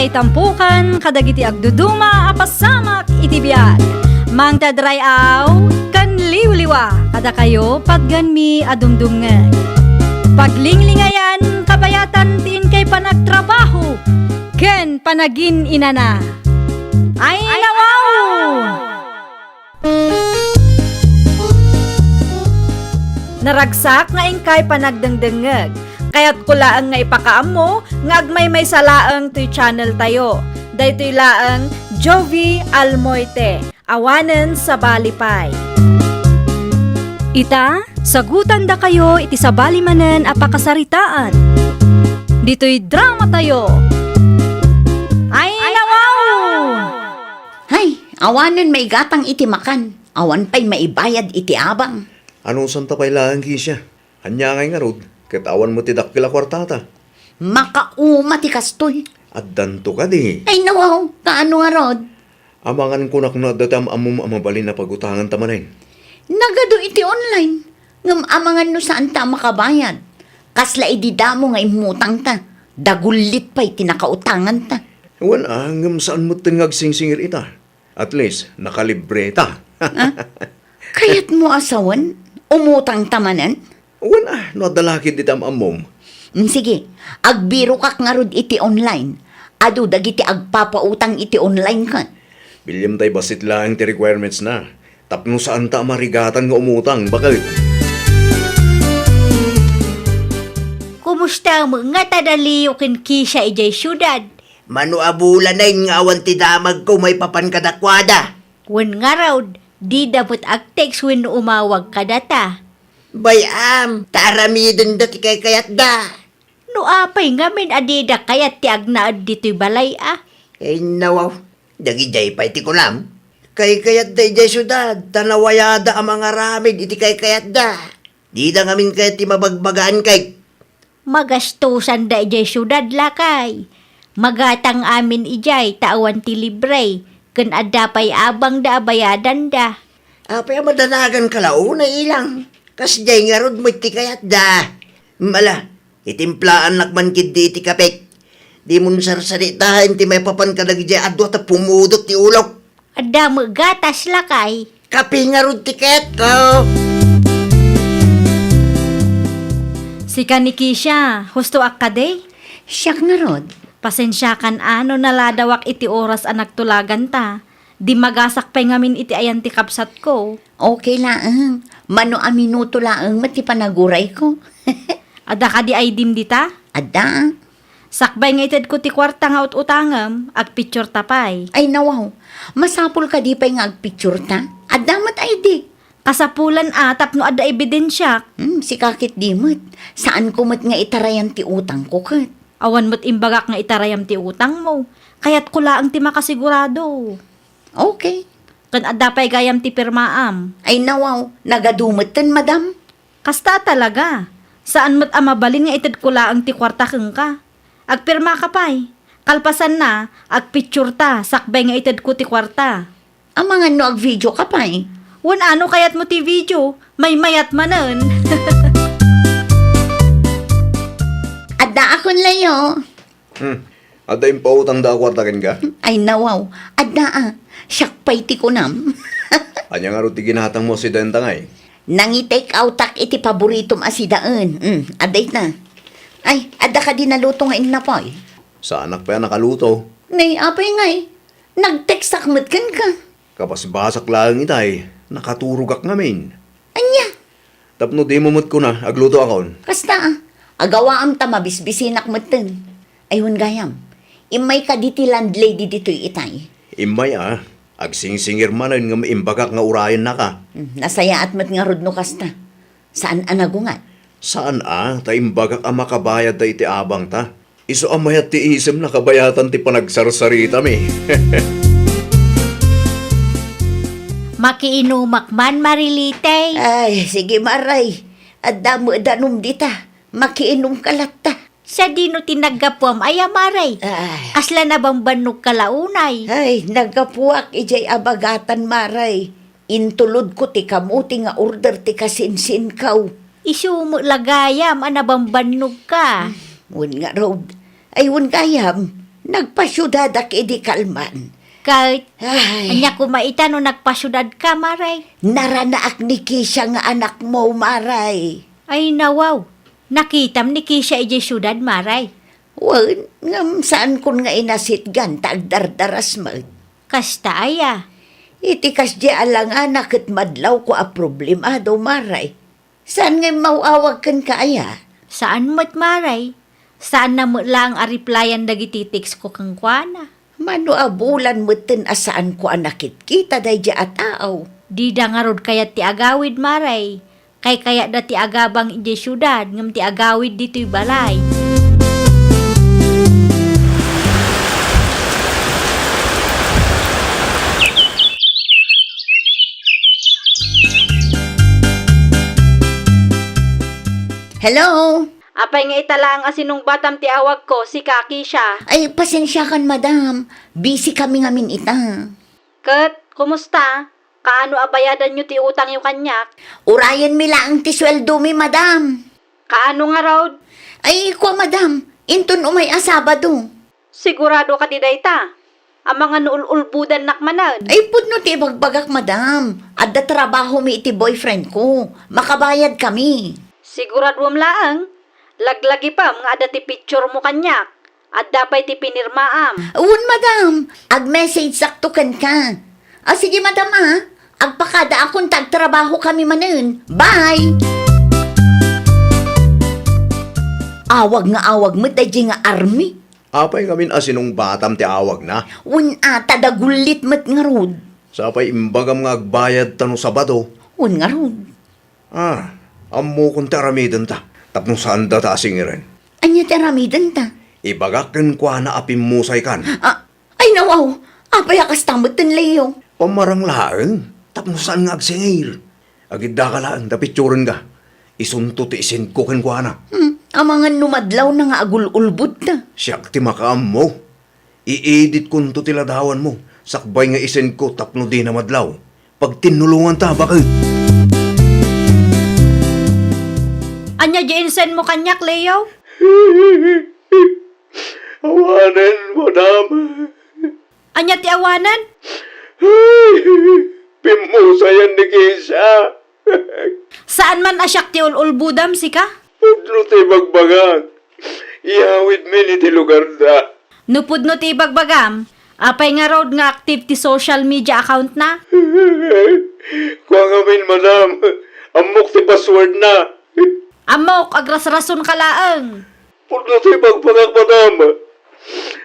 may tampukan, kadagiti agduduma, apasamak iti biag. Mang tadrayaw, kan liwliwa, kada kayo pagganmi adumdumngeg. Paglinglingayan, kabayatan tiin kay panagtrabaho, ken panagin inana. Ay nawaw! Naragsak nga ingkay panagdengdengeg. Kaya't kulaang nga ipakaam mo, nga agmay may salaang to'y channel tayo. Daytoy laang Jovi Almoite, awanen sa balipay. Ita, sagutan da kayo iti sa balimanen apakasaritaan. Dito'y drama tayo. Ay nawaw! Hay, awanan may gatang iti makan. Awan pa'y maibayad iti abang. Anong santa pa'y laang kisya? Hanya ngay nga rod, katawan mo ti dakila kwartata. Makauma ti kastoy. At danto ka di. Ay nawaw, kaano nga rod? Amangan ko na datam amum amabalin na pagutangan tamanin. Nagado iti online. Ngam amangan no saan ta makabayad. Kasla ididamo nga imutang ta. Dagulit pa'y tinakautangan ta. Ewan ngam saan mo tingag singsingir ita? At least, nakalibre ta. Kaya't mo asawan? Umutang tamanan? Ewan nadalakid ditam amum. Sige, agbiro kak nga rod iti online. Adu dagiti agpapautang iti online ka. Bilyam tay basit lang ti requirements na. Tapno saan ta marigatan nga umutang, bakit? Kumusta mo nga tadaliyo kin kisya ijay syudad? Mano abula na yung awan ti damag ko may papan kadakwada. Wen nga raw, di dapat ag-text when umawag ka data. Bayam, taramidin dati kay kayat da. No apay nga min adida kayat ti agnaad dito'y balay Kay nawaw, dagi jay pa iti kulam. Kay kayat da jay syudad, tanawayada ang mga ramid iti kay kayat da. Di da ngamin kayat ti mabagbagaan kay. Magastusan da ijay syudad lakay. Magatang amin ijay tawan ti libre. Ken adapay abang da abayadan da. Apay madanagan kalauna ilang. Kas jay nga rod mo iti kayat da. Mala, itimplaan lakman kid di iti kapek. Di mo sarsaritahan ti may papan kadag jay adwa ta pumudot ti ulok. Adamo gatas lakay. Kapi nga rod ti kayat ko. Sika ni Kisha, husto akade? Siyak nga rod. Pasensya kan ano naladawak iti oras anak tulagan ta. Di magasak pa ngamin iti ayan ti kapsat ko. Okay laang. Mano a minuto laang mati panaguray ko. Ada ka di ay dim dita? Ada. Sakbay nga ited ko ti kwarta nga utangam, ag picture tapay. Ay nawaw. Masapul ka di pa'y nga agpicture ta. Adamat ay di. Kasapulan tapno ada ebidensya. Si kakit di mo't. Saan ko mo't nga itarayan ti utang ko kat? Awan mo't imbagak nga itarayam ti utang mo. Kaya't kula ang ti makasigurado. Okay. Kan adapay gayam ti pirmaam. Ay nawaw. Nagadumatan madam. Kasta talaga. Saan mo't amabalin nga ited kula ang ti kwarta keng ka. Agpirma ka pa'y. Kalpasan na, agpicture ta, sakbay nga ited ko ti kwarta. Amangan no ag video ka pa eh. Wan ano kayat mo ti video, may mayat manen. Ada akon layo. Ada yung pautang da kwartakin ka? Ay nawaw. Ada siyak pa'y ti kunam. Anya nga rod ti ginatang mo si Dentangay. Nangi-take out tak iti paboritom asidaan. Aday na. Ay, ada ka din naluto nga na po eh. Sa anak pa yan nakaluto. Nay, apay nga eh. Nag-text akmat kan ka. Kapas basak lang itay, nakaturugak ngamin. Anya, Tapno di mumut ko na, agluto akon. kasta agawa am ta mabisbisin akmatan. Ayun gayam, imay ka diti landlady dito'y itay. Imay agsingsingir manan nga maimbagak nga urayan na ka. Nasaya at mat nga rodno kasta. Saan anagungat? Saan ta imbagak ang makabayad da iti abang ta? Iso amayat ti isem na kabayatan ti panagsarsarita mi. Makiinumak man marilitay. Ay, sige maray. Adamo danum dita. Makiinom kalat ta. Sa dino tinaggapuam ay amaray. Ay, Kasla na bang banog kalaunay? ay nagapuak ijay abagatan maray. Intulod ko ti kamuti nga order ti kasinsin kaw. Isumo lagayam anabang banog ka. Wun nga road. Ay wun kayam. Nagpasyudad ak idi kalman. Kahit Ay, anya kumaita no nagpasyudad ka, Maray. naranaak ni Kisha nga anak mo, Maray. Ay nawaw, nakitam ni Kisha ije syudad, Maray. Wan, ngam saan kun nga inasit gan, tagdardaras mo. Kasta aya. Itikas di alang anak at madlaw ko a problema daw, Maray. Saan nga mauawag kan kaya? Saan mo't, Maray? Saan na mo lang a replyan dagiti text ko kang kuana? Mano abulan mo tin asaan ko anakit kita day di ataaw. Di da nga rod kaya ti agawid, Maray. Kaya da ti agabang ije syudad, ngam ti agawid dito'y balay. Hello? Apay nga itala ang asinong batam ti awag ko, si Kaki siya. Ay, pasensya kan, madam. Busy kami ngamin ita. Kat, kumusta? Kaano abayadan nyo ti utang yung kanyak? Urayan mi lang ti sweldo mi, madam. Kaano nga raw? Ay, ko, madam. Intun umay asabado. Sigurado ka ti dayta. Ang mga nuululbudan nakmanan. Ay, pudno ti bagbagak, madam. Adda trabaho mi iti boyfriend ko. Makabayad kami. Sigurado mo laang. Laglagi pa mga ada ti picture mo kanyak. At dapay ti pinirmaam. Uwan, madam. Ag-message sakto kan ka. Sige, madam, Agpakada akong tagtrabaho kami manen. Bye! Awag nga awag mo, dadya nga army. Apay ngamin asinong batam ti awag na. Un ata dagulit mat nga rod. Sapay imbagam nga agbayad tano Sabado. Un nga rod. Ammo kong taramidan ta. Tapno saan da tasingirin. Anya teramidan ta. Ibagakin kwa na apim musay kan. Ay nawaw. Apay akas tamot ten Leo. Pamarang laang. Tapno saan nga agsingir. Agidda ka laang, tapitsurin ka. Isunto ti isin ko ken kwa na. Ang mga numadlaw na nga agul-ulbud ta. Siyak ti makaam mo. I-edit kun to tiladawan mo. Sakbay nga isin ko tapno di na madlaw. Pag tinulungan ta, bakit? Anya Jensen mo kanyak, Leo? Awanan, madam. Anya ti awanan? Pimusayan ni Kisha. Saan man asyak ti ululbudam si ka? Pudno ti bagbagang. Iyawid mi ni ti lugar da. Nupudno ti bagbagam. Apay nga road nga active ti social media account na? Kuha nga min, madam. Amok ti password na. Amok, agras-rason kalaang. Pudno ti bagbagang, madam.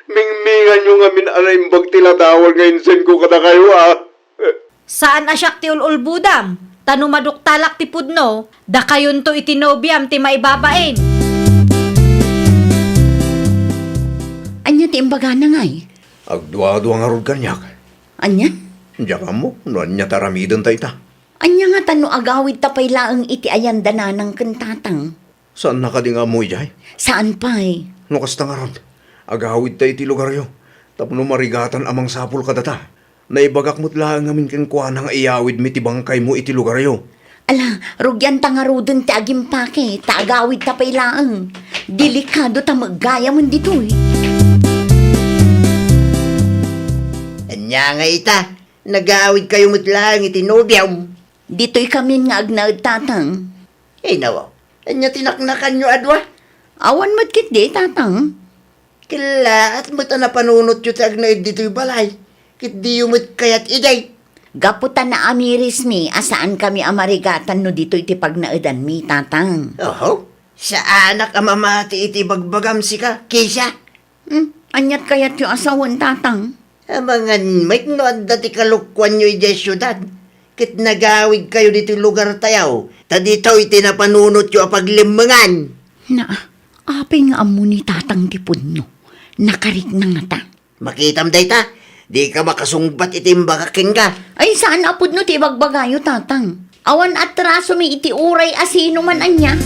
Mingmingan nyo nga min anaimbag tilatawal nga insen ko kada kayo, Saan asyak ti ululbudam? Tano maduktalak ti pudno, da kayon to itinobiam ti maibabain. Anya ti imbaga na nga Agduwa-duwa nga rod kanyak. Anya? Diyan mo, noon niya taramidan tayo ta. Anya nga tano agawid tapay laang iti ayan dananang kentatang. Saan nakadi nga mo, Ijay? Saan pa'y? No kasta nga rod. Agawid tayo ti lugar yo. Tapno marigatan amang sapul kadata. Naibagak mo't lang ngamin kang kuha nga iyawid mi ti bangkay mo iti lugar yo. Ala, rugyan tangarudon ti agimpake, taagawid tapay laang. Delikado ta maggaya mo dito Anya nga ita, nag-aawid kayo mutlang itinobyaw. Dito'y kami nga agnaad tatang. Nawa, anya tinaknakan nyo adwa? Awan madkit di tatang. Kila at mata na panunot yun tag na dito'y balay. Kit di yumot kayat iday. Gaputan na amiris mi, asaan kami amarigatan no dito'y ti pagnaadan mi tatang. Oho, sa anak amamati iti bagbagam si ka, Kisha. Anyat kayat yung asawan tatang. Amangan may no dati kalukwan nyo iti syudad. Kit nagawid kayo dito lugar tayaw. Ta dito iti napanunot yung apaglimangan. Na, apay nga amo ni tatang tipod no. Nakarik na nga ta. Makitam day ta, di ka makasungbat itim bakakin ka. Ay saan apod no ti bagbagayo tatang. Awan at traso mi iti uray asino man anya.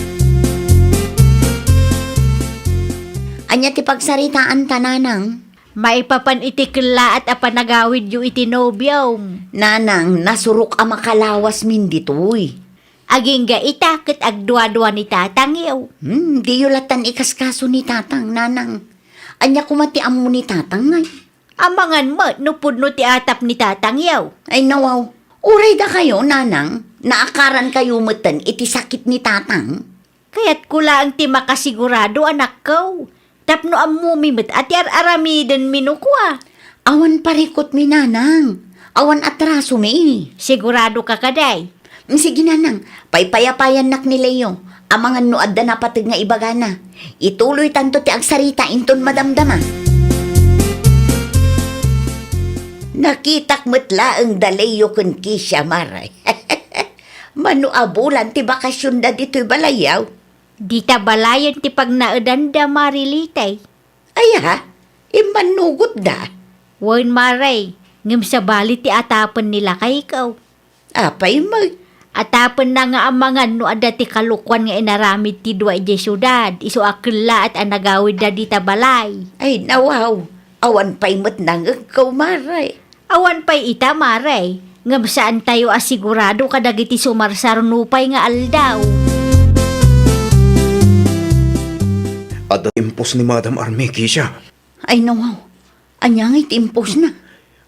Anya ti pagsaritaan tananang. Maipapan iti kla at apanagawid yu itinobyaw. Nanang, nasurok ang makalawas min ditoy. Aging ga ita ket agduwa-duwa ni tatang yaw. Di yulatan ikaskaso ni tatang, nanang. Anya kumatiam mo ni tatang ngay. Amangan mo, nupod no ti atap ni tatang yaw. Ay nawaw, uray da kayo, nanang. Naakaran kayo matan iti sakit ni tatang. Kaya't kula ang ti makasigurado anak ko. Tapno amumimit at aramiden minukwa. Awan parikot mi nanang. Awan atraso mi. Sigurado ka kaday. Sige nanang, paypayapayan nak ni Leo. Amangan no adda na patid nga ibagana. Ituloy tanto ti agsarita inton madamdama. Nakitak metla ang dalayo kun kisya maray. Manu abulan ti bakasyon da dito'y balayaw. Di ta balayan ti pagnaedan da marilitay. Ay ha, imanugot da. Wan maray, ngem sa bali ti atapan nila kay ikaw. Apay mag. Atapan na nga amangan no ada ti kalukwan nga inaramid ti dua ije syudad. Iso akela at anagawid da di ta balay. Ay nawaw, awan pa'y matnang ikaw maray. Awan pa'y ita maray. Ngem saan tayo asigurado kadagiti sumarsarnupay nga aldaw. At impos ni Madam Army, Kisha. Ay nawaw, anyang itimpos na.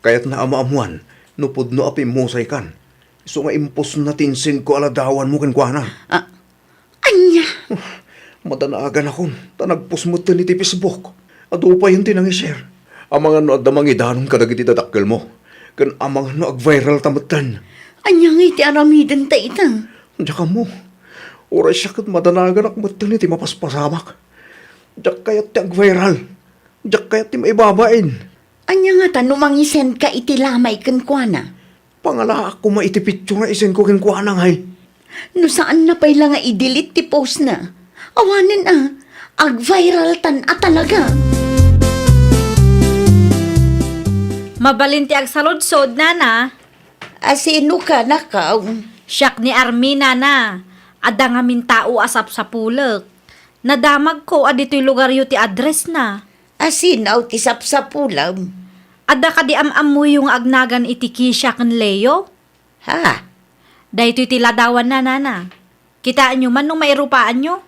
Kaya't naamaamuan, nupod no api musay kan. So nga impos na tinsin ko aladawan mo kan na. Anya, Madanaagan akon, tanagpos mo ni ti Facebook. At upay yung tinang-share. Amang ano at damang idanong kadagiti dadakkel mo. Kan amang ano ag-viral tamatan. anyang iti aramiden ta ita. Diyak mo. Oras siya kat madanagan ak matan ni ti mapaspasamak. Diyak kayat ti ag-viral. Diyak kayat ti maibabain. Anya nga ta, numangisend ka iti lamay kenkwana. Pangala ako maitipityo nga isen ko kenkwana ngay. No saan na pa'y lang nga i-delete ti post na. Awanin ag-viral tan talaga. Mabalinti ag saludsod, nana. Asino ka nakaw? Siyak ni Armina na. Ada nga min tao asap sa pulak. Nadamag ko adito'y lugar yu ti address na. Asinaw ti sapsapulam. Ada ka di am-amu yung agnagan iti Kisha kan Leo? Ha? Dahito iti ladawan na, nana. Kitaan nyo man nung mairupaan nyo?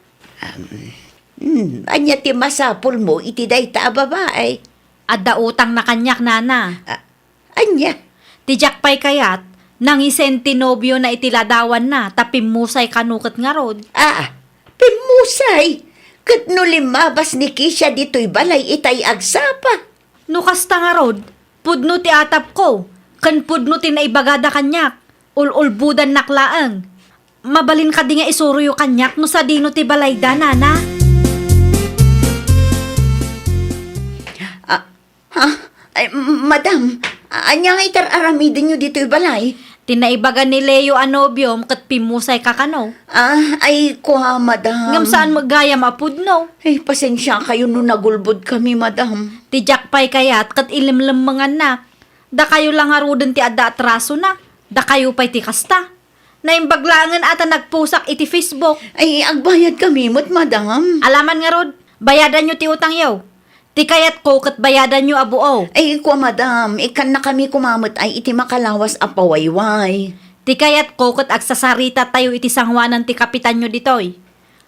Anya ti masapul mo iti dayta a babae. Ada utang na kanyak, nana. Anya? Tijak pa'y kayat, nang isentinobyo na iti ladawan na, tapimusay kanukat nga rod. Pimusay. Kat no limabas ni Kisha dito'y balay itay agsapa. Nukasta nga rod, pudno ti atap ko, kan pudno ti naibagada kanyak, ululbudan naklaang. Mabalin ka di nga isuro yu kanyak no sa dino ti balayda, nana. Ay, madam, anya nga itar-aramidin nyo dito'y balay? Tinaibaga ni Leo anobyom kat pimusay kakano. Ay, kuha, madam. Ngam saan magayam apudno. Ay, pasensya kayo no nagulbod kami, madam. Tijak pa'y kayat kat ilimlim mga anak. Da kayo lang haruden ti adda atraso na. Da kayo pa'y ti kasta. Naimbaglangan ata nagpusak iti Facebook. Ay, agbayad kami, madam. Alaman nga rod, bayadan nyo ti utang yaw. Ti kayat ko kat bayadan nyo abuo. Ay, kuha, madam. Ikan na kami kumamot ay iti makalawas apawayway. Ti kayat ko kat agsasarita tayo iti sangwanan ti kapitan nyo ditoy.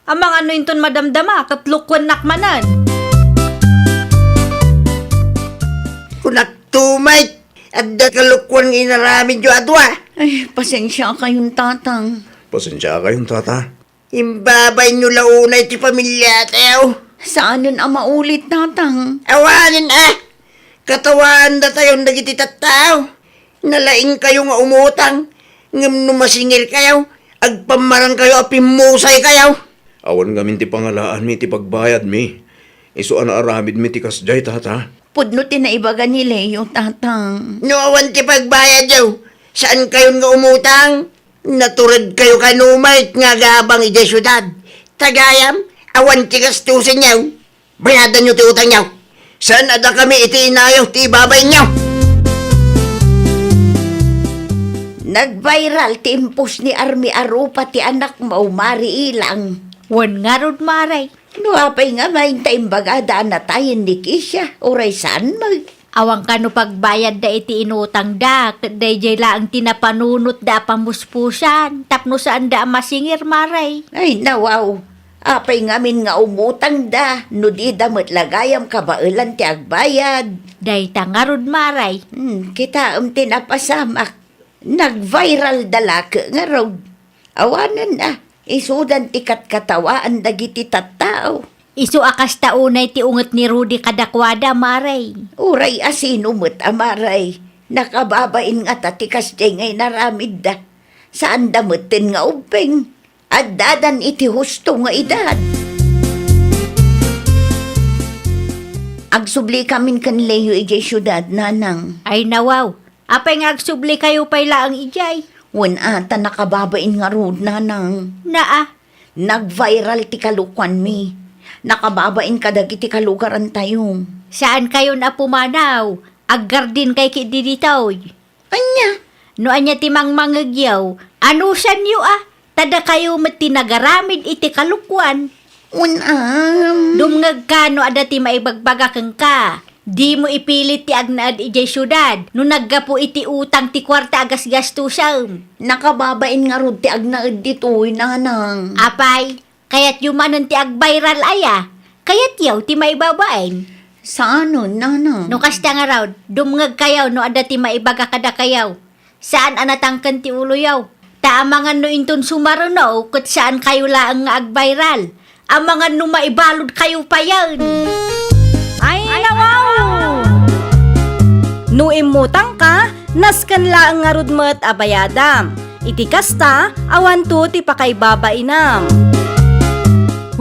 Amang ano inton madamdama kat lukwan nakmanan. Kunak tumay, at da kalukwan inaramin jo adwa. Ay, pasensya kayong tatang. Pasensya kayong tata. Imbabay nyo launay ti pamilya tayo. Saanin ang maulit, tatang? Awanin Katawaan da tayong dagiti tattao. Nalaing kayo nga umutang. Ngam numasingil kayo. Agpamarang kayo apimusay kayo. Awan gamin ti pangalaan mi ti pagbayad mi. Iso ana aramid mi ti kasjay tata. Pudno tinaibaga ni Leo, tatang. No awan ti pagbayad yaw. Saan kayo nga umutang? Naturad kayo kanumay nga gabang ija syudad. Tagayam, awan ti gastusin yaw. Bayadan nyo ti utang yaw. Saan ada kami iti inayaw ti babay nyo? Nag-viral ti impos ni Army Arupa ti anak mo, Mari Ilang. Wan nga rod maray. Nuapay nga main taimbagada na tayo ni Kisha. Uray saan mag... Awang kano pagbayad da iti inutang da, dayjay laang tinapanunot da pamuspusan, tapno saan da masingir maray. Ay, nawaw. Apay ngamin nga umutang da, no di damot lagayam kabailan ti agbayad. Day tangarod maray. Kita tinapasamak. Nag-viral dalaka nga raw. Awanan na, isudan ti katkatawaan dagiti tattao. Isu akas taunay ti unget ni Rudy kadakwada maray. Uray asino mo't amaray. Nakababain nga tatikas jay ngay naramid da. Saan damutin nga upeng. At dadan iti husto nga edad. Agsubli kamin kan leyo ijay syudad, nanang. Ay nawaw, apay nga agsubli kayo pay laang ijay. Wan ata nakababain nga rod, nanang. Naa, Nag-viral ti kalukuan mi. Nakababain kadag iti kalugaran tayo. saan kayo na pumanaw? Aggardin kay kididitoy. Anya? No anya timang mangagyaw, ano san yu Tada kayo matinagaramid iti kalukwan. Dumngag ka no adati maibagbagakang ka. Di mo ipilit ti agnaad ijay syudad. No naggapo iti utang ti kwarta agas gastusam. Nakababain nga rod ti agnaed ditoy, nanang. Apay, kayat yumanon ti agbayral aya. Kayat yaw ti maibabain. Saan nanang? No kasta nga raw, dumngag kayaw no adati maibaga kada kayaw. Saan anatangkan ti ulo yaw? Taamangan no inton sumaruno kat saan kayo laang nga agbayral. Amangan no maibalod kayo pa yan. Ay, nawaw! No imutang ka, naskan laang nga rudmet abayadam. Iti kasta, awan to ti pakaibabainam.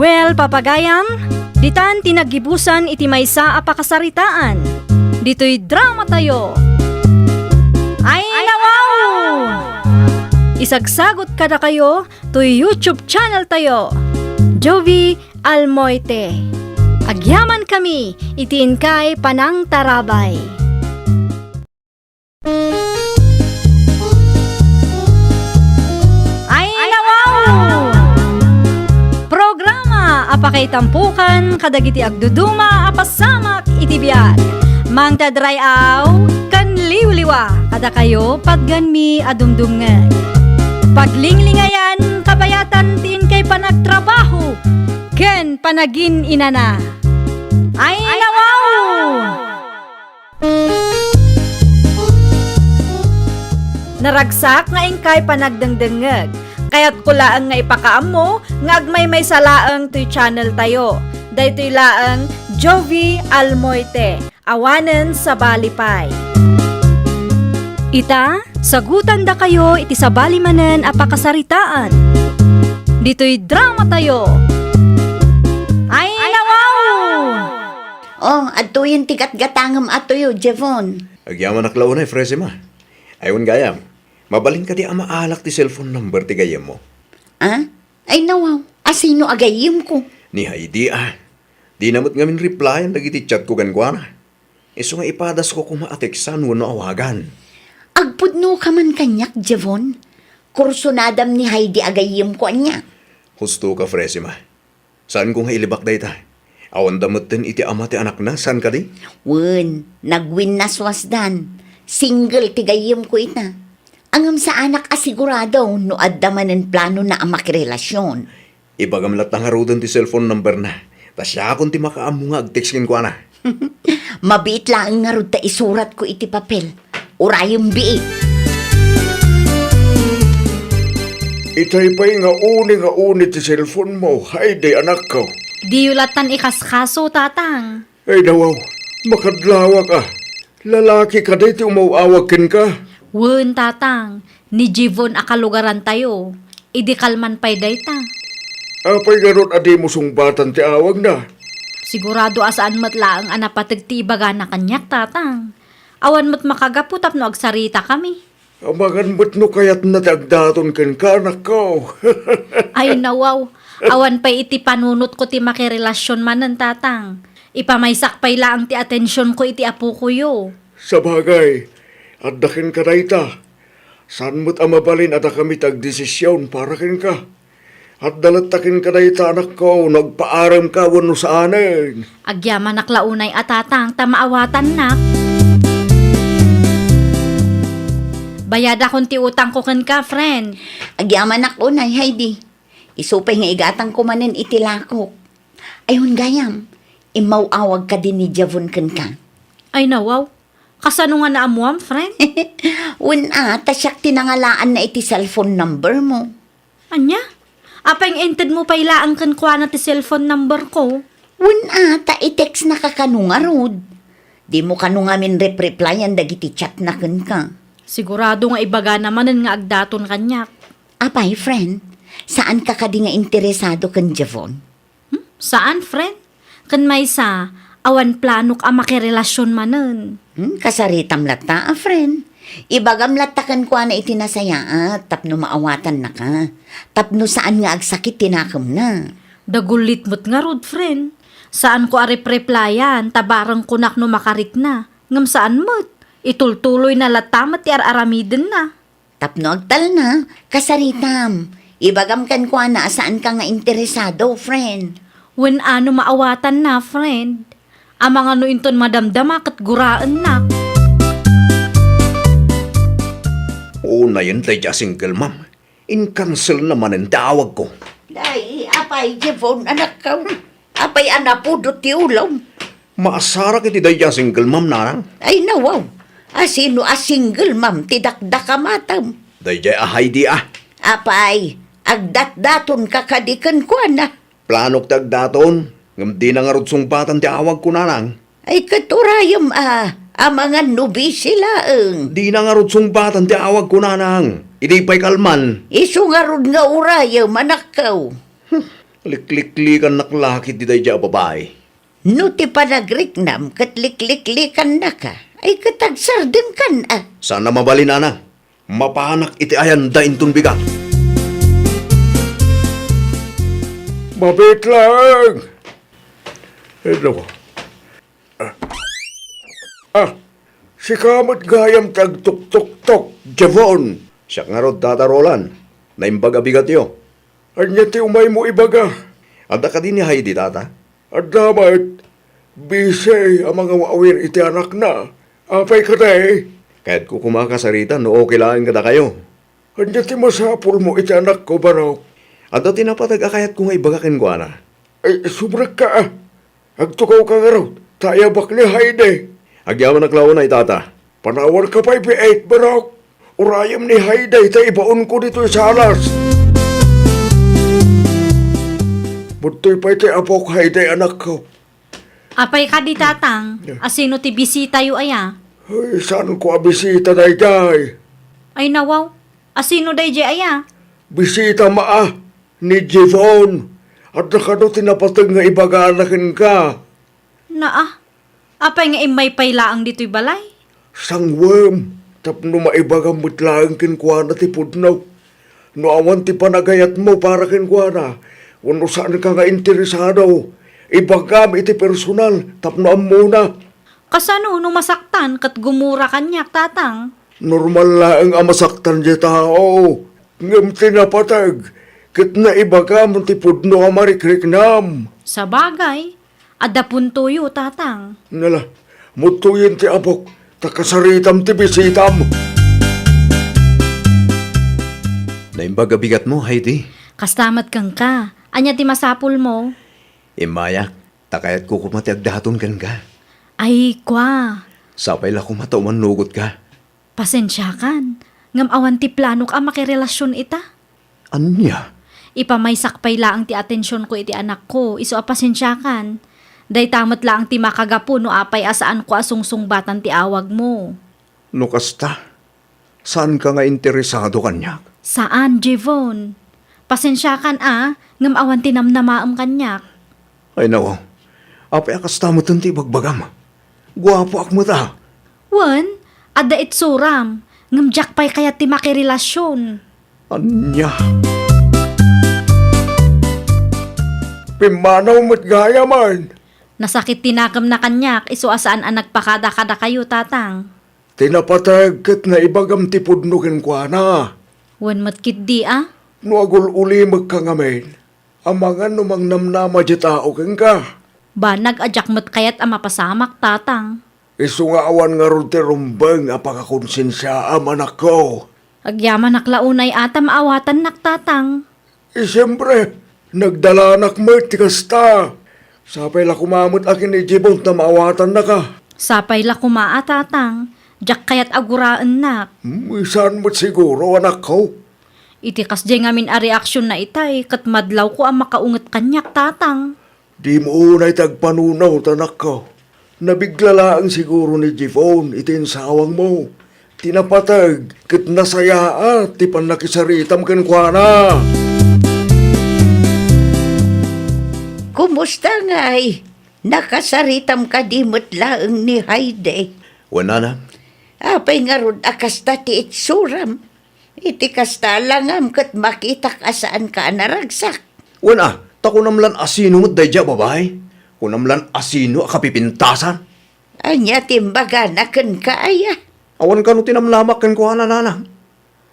Well, papagayam, ditan tinagibusan iti maysa a pakasaritaan. Dito'y drama tayo. Ay, nawaw! Isagsagot kada kayo to YouTube channel tayo. Jovi Almoite. Agyaman kami, itiin kay Panang Tarabay. Ay, nawaw! Programa apakay tampukan kadagiti agduduma apasamak itibiyag. Mang tadrayaw kan liwliwa kada kayo pagganmi adumdumngan. Paglinglingayan kabayatan tin kay panagtrabaho ken panagin inana. Ay, nawaw! Naragsak nga ingkay panagdengdengeg. Kaya't kulaang nga ipakaam mo nga agmay may salaang to'y channel tayo. Daytoy laang Jovi Almoite. Awanen sa Balipay. Ita, sagutan da kayo iti sabali manen a pakasaritaan. Dito'y drama tayo. Ay, nawaw! Oh, ato yung tigat-gatangam ato yun, Javon. Agyaman naklaw na, Fresima. Ayon gayam, mabalin ka di amaalak ti cellphone number ti gayam mo. Ah? Ay nawaw, asino agayim ko? Ni Heidi Di namot ngamin replyan dagiti chat ko gankwana. Iso nga ipadas ko kumaateksan wano awagan. Agpudno ka man kanyak, Javon. Kursunadam ni Heidi agayim ko anya. Husto ka, Fresima. Saan ko nga ilibak day ta? Awan damot din iti ama ti anak na, saan ka di? Wen, nagwin na swasdan. Single tigayim ko ita. Angam sa anak asigurado no addaman plano na ang makirelasyon. Ibagamlat na harudan ti cellphone number na. Ta siya akong ti makaamu nga agtekskin ko na. Mabiit lang nga rod ta isurat ko iti papel. Urayong biit. Itay pa'y nga uni ti cellphone mo. Haydi, anak ko. Di yulatan ikaskaso, tatang. Ay dawaw, makadlawa ka. Lalaki ka day ti umawawagin ka. Wen, tatang. Ni Jivon akalugaran tayo. Idi kalman pa'y dayta. Apay garon adi mo sungbatan ti awag na. Sigurado asaan matla ang anapatig ti ibaga na kanyak, tatang. Awan mo't makagaputap no agsarita kami. Amagan mo't no kayat na tagdaton ken ka, anak ko. Ay nawaw, awan pa'y iti panunot ko ti makirelasyon manen, tatang. Ipamaysak pa'y laang ti atensyon ko iti apo ko yo. Sa bagay, at dakin ka dayta. Saan mo't amabalin at kami tagdesisyon para ken ka. At dalatakin ka dayta, anak ko, nagpaaram ka wano sa anin. Agyaman naklaunay at tatang tamaawatan nak. Bayada kung ti utang ko ken ka, friend. Agyaman ako na, Heidi. Isupay nga igatang kumanin itilakok. Ayun gayam, imawawag ka din ni Javon kan ka. Ay nawaw, kasano nga naamuam, friend? Una, tasyak tinangalaan na iti cellphone number mo. Anya? Apay ang ented mo pailaan kan kwa na ti cellphone number ko? Una, ta i-text na ka kanungarod. Di mo kanungamin replyan dagiti chat na kan ka. Sigurado nga ibaga naman nga agdaton kanyak. Apay, friend, saan ka kadi nga interesado kan Javon? Saan, friend? Kan may sa, awan planok a makirelasyon manen. Kasaritam lata, friend. Ibagam latakan ko na itinasaya tapno maawatan na ka. Tapno saan nga agsakit tinakam na. Dagulit mo't nga rod, friend. Saan ko replyan, tabarang kunak no makarik na. Ngam saan mo't? Itultuloy na latamat ti aramiden na. Tapno agtal na, kasaritam. Ibagam kan ko na saan ka nga interesado, friend. When ano maawatan na, friend. Ang mga no inton madamdama kat guraan na. Oo na yun, tayo single, ma'am. In-cancel naman ang tawag ko. Day, apay, Javon, anak ka. Apay, anapudot ti ulong. Maasara kiti tayo single, ma'am, narang. Ay, nawaw. Asino a single, ma'am, tidakdaka matam. Tayo ahay di ah. Apay, agdat-daton kakadikan ko na. Planok tagdaton. Ngam di na nga rod sumpatan ti awag ko narang. Ay, katurayam mga nubi sila Di na nga rod sumpatan ti awag ko nanang. Idi pa'y kalman. Isu nga rod nga urayam, anak kaw. Likliklikan naklakit di tayo babae. No ti panagriknam, kat likliklikan na ka. Ay, katagsarden kan Sana mabali nanang. Mapanak iti ayan da intun bigang. Mabit lang! Hello. Si Kamot Gayam tagtuk-tuk-tuk, Javon. Siya nga rod tatarolan. Naimbaga bigat yo. Anya ti umay mo ibaga. Ada ka din ni Heidi, tata? At damat, busy ang mga wawir iti anak na. Apay ka tayo. Kahit ko kumakasarita, no okay lang kada kayo. Anya ti masapul mo iti anak ko, Barok. At dati napatag-akayat ko nga ibagakin ko, ana. Ay, subrak ka Agtukaw ka nga raw. Tayabak ni Heidi. Agyaman na klaw na itata. Panawar ka pa ipi-8, Barok. Urayam ni Heidi, ibaon ko dito sa alas. Butoy pa iti apok Heidi, anak ko. Apay ka di tatang, asino ti bisita yu aya? Ay, saan ko abisita na itay? Ay nawaw, asino day di aya? Bisita maa ni Javon. At nakano tinapatag nga ibagaanakin ka. Naa, apay nga imay paylaang dito'y balay? Sangwem, tapno maibagamot lang kinkwana ti pudnaw. No awan ti panagayat mo para kinkwana. Wano saan ka nga interesado. Ibagam iti personal, tapno am muna. Kasano no masaktan kat gumura kanyak tatang? Normal lang ang masaktan di tao. Ngam tinapatag, kit na ibagam ti pudno ang marikriknam. Sa bagay, ada puntuyo tatang. Nala, mutuyin ti abok, takasaritam ti bisitam. Naimbaga bigat mo, Heidi. Kastamat kang ka, anya ti masapul mo? Imaya, takayat ko kumati agdaton kan ka. Ay, kwa, Sapay la kumata umanugot ka. pasensya kan. Ngam awan ti planok a makirelasyon ita. Anya? Ipamaysak pay laang ti atensyon ko iti anak ko, iso a pasensya kan. Day tamat laang ti makagapo no apay asaan ko asungsung-batan ti awag mo. Nukasta, saan ka nga interesado kanyak? Saan, Javon? Pasensya kan ngam awan ti namnamaam kanyak. Ay nako, apay akasta mo ti bagbagam. Guwapo ak mo ta. Wan, ada itsuram, ngam jak pay kaya ti makirelasyon. Anya? Pimanaw mo't gaya man. Nasakit tinakam na kanyak, iso asaan ang nagpakada-kada kayo, tatang. Tinapatag kat na ibagam ti pudnukin kwa na. Wan matkit di No agul uli magkangamin. Amangan numang namnama di tao kang ka. Ba nag-adyak mat kayat ang mapasamak, tatang. Isungawan nga ron ti rumbang apakakonsensya am anak ko. Agyaman naklaunay ata maawatan nak, tatang. Siyempre, nagdalanak mo ti kasta. Sapay la kumamot akin ni Jibon na maawatan na ka. Sapay la kumaa tatang, jak kayat aguraan nak. Saan mo't siguro anak ko? Iti kasjay ngamin a reaksyon na itay, kat madlaw ko ang makaunget kanyak tatang. Di mo unay tagpanunaw tanak ko. Nabigla lang siguro ni Jibon itin sawang mo. Tinapatag, kat nasaya ti panakisaritam kan kwa na. Kumusta nga'y? Nakasaritam ka dimot laeng ni Heidi. Wala na. Apay nga ron akasta ti itsuram. Iti kasta langam kat makita ka saan ka naragsak. Wala. Ta kunamlan asino mo dayja babae. Kunamlan asino akapipintasan. Anya timbaga na kan kaaya. Awan ka no tinamlamak kan kuha na nana.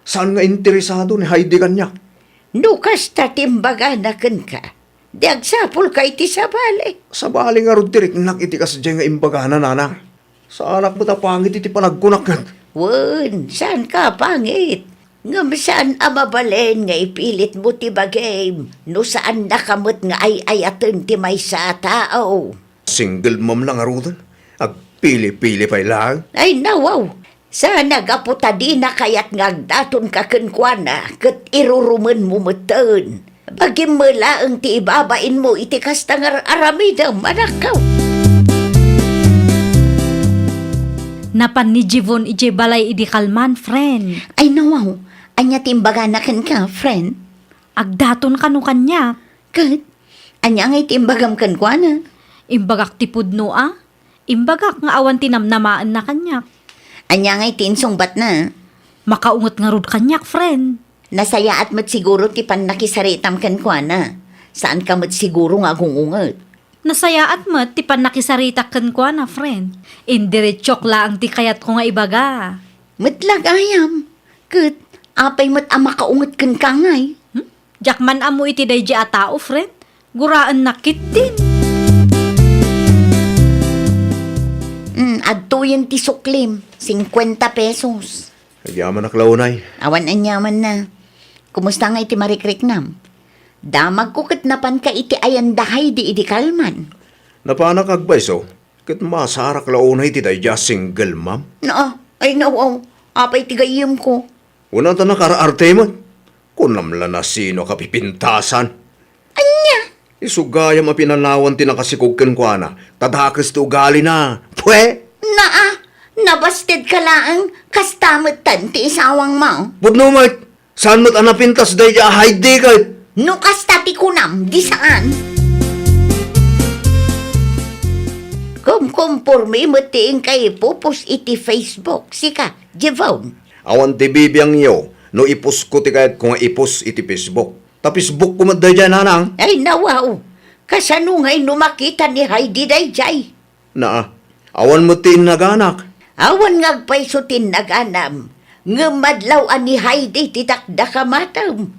Saan nga interesado ni Heidi kanya? Nukas ta timbaga na kan ka. Diag sapul ka iti sabali. Sa bali nga ron tirik nakiti ka sa nga imbagana nana. Sa anak mo tapangit iti panagkunakan. Wen, saan ka pangit? Ngam saan amabalen nga ipilit mo ti bagay. No saan nakamot nga ay ayaten ti may sa tao. Single mom lang arutan. Agpili-pili pa lang. Ay nawaw. Sana gaputa di na kayat ngagdaton ka kenkwana ket irurumen mo meten. Bagim mula ang ti ibabain mo iti kastangar aramidang manakaw. Napan ni Jivon ije balay idi kalman, friend. Ay nawaw, anya timbaga na ken ka, friend. Agdaton kanu kanya. Ket, anya ngay timbagam kenkwana. Imbagak tipud no Imbagak nga awan tinamnamaan na kanyak. Anya ngay tinsong bat na. Makaungot nga rod kanyak, friend. Nasaya at mat siguro ti pan nakisaritam kenkwana. Saan ka mat siguro nga gungungot. Nasaya at mat, ti pan nakisaritak kan kwa na, friend. Indiretsok la ang ti kayat ko nga ibaga. Matlag ayam. Ket, apay mat ama kaungot ken kangay. Jakman amo iti day a tao, friend. Guraan nakit din. Adtuyen ti suklim, 50 pesos. Nagyaman na klaunay. Awan anyaman na. Kumusta nga iti marikriknam? Damag ko kat napan ka iti ayandahay di idi kalman. Napanak agbayso. Kat masarak launay ti dayja single mom. Ay nawaw, apay tigayim ko. Una ta nakaraarte mo. Kunamlan na sino kapipintasan. Anya? Isugayam apinanawan ti nakasikugken kwa na. Tadhakas ti ugali na. Pwe! Nabasted ka laang kastamot tan ti isawang mo. Budno mat! Saan mo't anapintas dayja Heidi kahit? No kastati kunam, di saan? Kumporme mo tiing kay pupus iti Facebook. Sika, Jevon. Awan ti bibiyang iyo. No ipus ko ti kahit kung ipus iti Facebook. Ta Facebook ko mat dayja nanang. Ay nawaw, kasano nga'y numakita ni Heidi dayjay. Awan mo ti naganak. Awan ngagpaysutin naganam. Ngamadlaw ani Heidi ti dakdakamatam.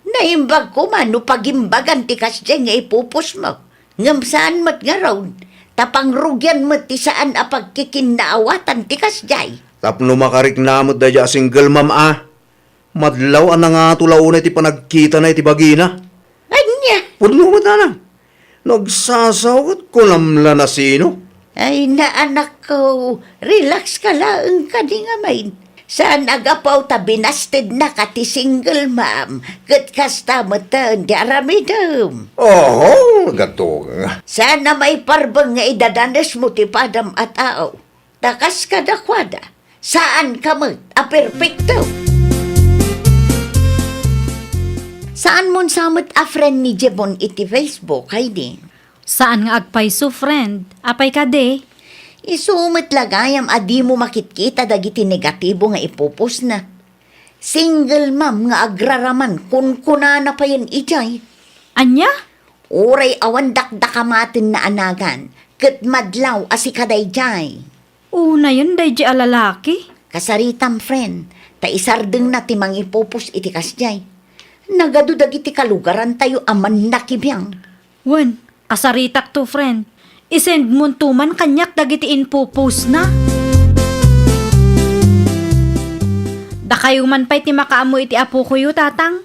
Naimbag ko man no pagimbagan ti kasya nga ipupus mo. Ngam saan mat nga raw. Tapangrugyan mo ti saan apagkikinaawatan ti kasyay. Tapno makarik na mo dayja single mom Madlaw ang nga tulaunay ti panagkita na iti bagina. Anya? Pudno mo tanang. Nagsasawat ko namla na sino. Ay naanak ko, relax ka lang ka di nga main. Saan agapaw ta binasted na ka ti single ma'am. Kat kasta matan di aramidam. Oh, gato nga. Sana may parbang nga idadanes mo ti padam at tao. Takas ka dakwada. Saan ka mo? Perfecto. Saan mon samot a friend ni Jebon iti Facebook, Heidi? Saan nga agpayso, friend? Apay ka de? Isumit lagayam adi mo makitkita dagiti negatibo nga ipupos na. Single ma'am nga agraraman kun na pa yan ijay. Anya? Uray awan dakdakamatin na anagan. Ket madlaw asikaday jay. Una yun day a lalaki. Kasaritam friend, ta isardeng na timang ipupos iti kasjay. Nagado dagiti kalugaran tayo aman nakibiyang. Wen, kasaritak to, friend. Isend mo tuman kanyak dagiti inpupus na. Da kayo man pa'y ti makaamo iti apo ko yu, tatang?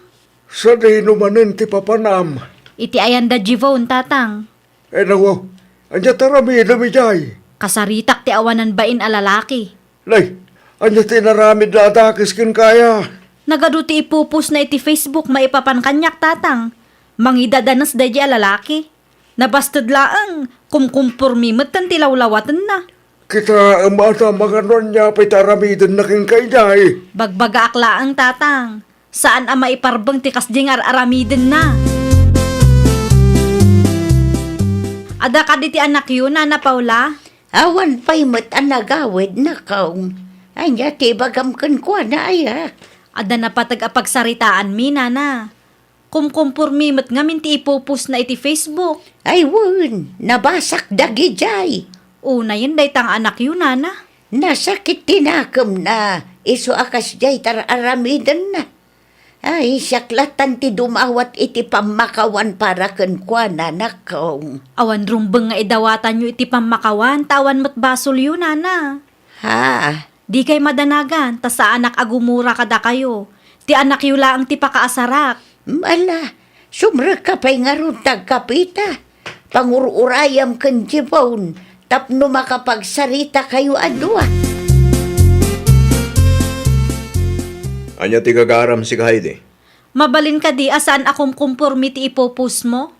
Sa di numanin ti papanam. Iti ayanda Jivon, tatang. Nawaw, anya tarami lumijay. Kasaritak ti awanan bain a lalaki. Lay, anya tinaramid na atakis kin kaya. Nagado ti ipupus na iti Facebook maipapan kanyak, tatang. Mangidadanas da a lalaki. Nabastad laang kumkumpurmi matan ti lawlawatan na. Kita amata mga nun niya pa'y taramidin na kin kaya. Bagbaga aklaang, tatang. Saan ang maiparbang ti kasding aramiden na? Ada ka di ti anak yun, Nana Paula? Awan pa'y mat anagawid na kaong. Anya ti bagam kan kwa na aya. Ada na patag apagsaritaan mi, Nana. Kumkumpurmi mat ngamin ti ipupus na iti Facebook. Ay wun, nabasak dagi jay. Una yun, day tang anak yun, Nana. Nasakit tinakam na. Iso akas jay aramidan na. Ay, siyaklatan ti dumawat iti pamakawan para kan kwa na nakaong. Awan rumbeng nga idawatan nyo iti pamakawan, tawan mat basol yun, Nana. Ha? Di kay madanagan, ta sa anak agumura kada kayo. Ti anak yu laang ti pakaasarak. Mala, sumra ka pa'y nga ron tagkapita. Pangururayam kan jibon. Tapno makapagsarita kayo adwa. Anya ti gagaram si Heidi. Mabalin ka di, asaan akong kumpurmi ti ipopus mo?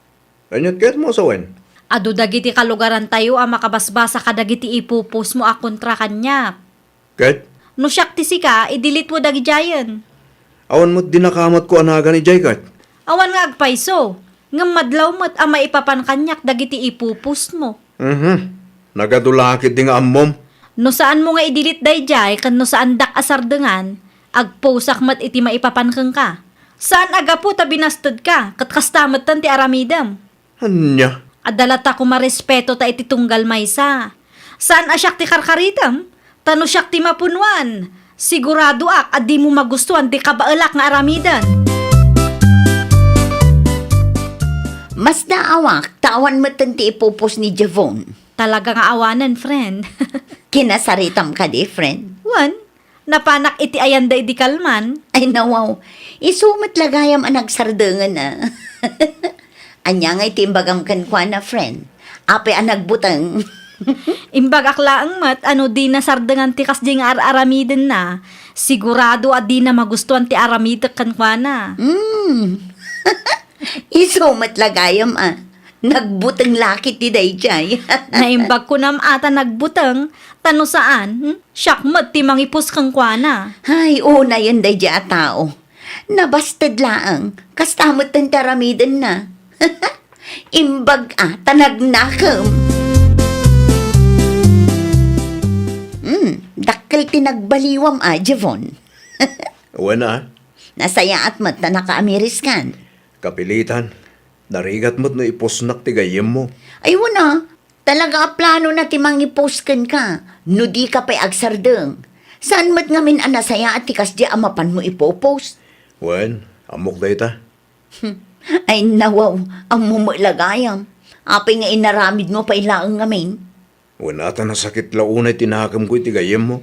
Anyat ket mo sa wen? Ado dagiti kalugaran tayo ang makabasbasa ka dagiti ipupus mo a kontra kanya. Ket? No siyak ti sika, idilit mo dagi jayan. Awan mo't dinakamot ko anaga ni Jaykat. Awan nga agpaiso, nga madlaw mo't ang maipapan kanyak dagiti ipupus mo. Nagadulakit di nga ammom. No saan mo nga idilit day jay, kan no saan dak asardengan, agposak mat iti maipapan kang ka. Saan aga po ta binastad ka, kat kastamat tan ti aramidam. Anya? Adalata ko marespeto ta iti tunggal maysa. Saan asyak ti karkaritam? Tano siyak ti mapunwan. Sigurado ak, adi mo magustuhan ti kabaalak nga aramidan. Mas naawak, tawan mo ti ipupos ni Javon. Talaga nga awanan, friend. Kinasaritam ka di, friend. Wan, napanak iti ayanda idi kalman. Ay nawaw, isumat lagayam ang nagsardengan na. Anya nga itimbagam kan kwa na, friend. Ape ang nagbutang. Imbag aklaang mat, ano di na sardangan ti kasdi nga aramiden na. Sigurado adi na magustuhan ti aramidak kan kwa na. Isumat lagayam Nagbutang laki ti dayjay. Naimbag ko nam ata nagbutang, tano saan? Siyak mat ti mangipos kang kwa na. Ay, una yan dayjay a tao. Nabastad laang, kastamot ang taramiden na. Imbag tanagnakam. Dakkel tinagbaliwam Javon. Wala. Nasaya at mat na naka-Ameriskan. Kapilitan. Narigat mo't na iposnak ti gayem mo. Ay wala, talaga plano na ti mangipuskan ka. No di ka pa'y agsardeng. Saan mat ngamin anasaya at tikas di amapan mo ipopost? Wen, amok day ta. Ay nawaw, ang mumalagayam. Apay nga inaramid mo pa ilaang ngamin. Wala ta nasakit launay tinakam ko iti gayem mo.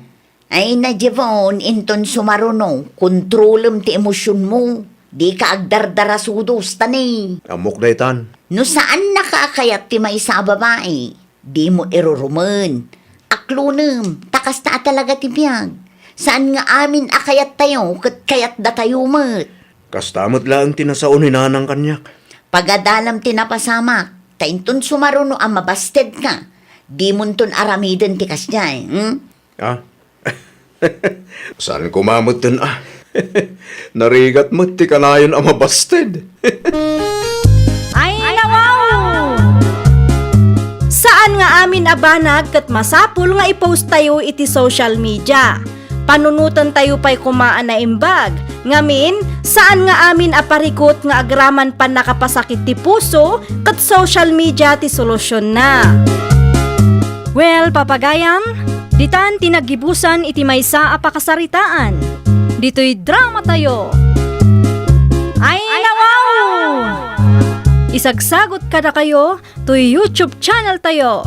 Ay na Javon, inton sumaruno, kontrolem ti emosyon mo. Di ka agdardarasudos tanay. Amok day tan. No saan nakakayat ti may sa babae? Di mo iruruman. Aklunem, takas na talaga ti biyag. Saan nga amin akayat tayo, kat kayat da tayo mat. Kastamot lang tinasaon ni nanang kanyak. Pagadalam tinapasamak, tainton sumaruno ang mabasted ka. Di mo ton aramiden ti kasjay, Ah? Saan kumamot dun Narigat mo't ti kanayon ang mabasted. Ay, nawaw! Saan nga amin abanag kat masapul nga i-post tayo iti social media. Panunutan tayo pa'y kumaan na imbag. Ngamin, saan nga amin aparikot nga agraman pa nakapasakit ti puso kat social media ti solusyon na. Well, papagayam, ditan tinagibusan iti maysa apakasaritaan. Dito'y drama tayo. Ay, nawaw! Isagsagot ka na kayo to YouTube channel tayo.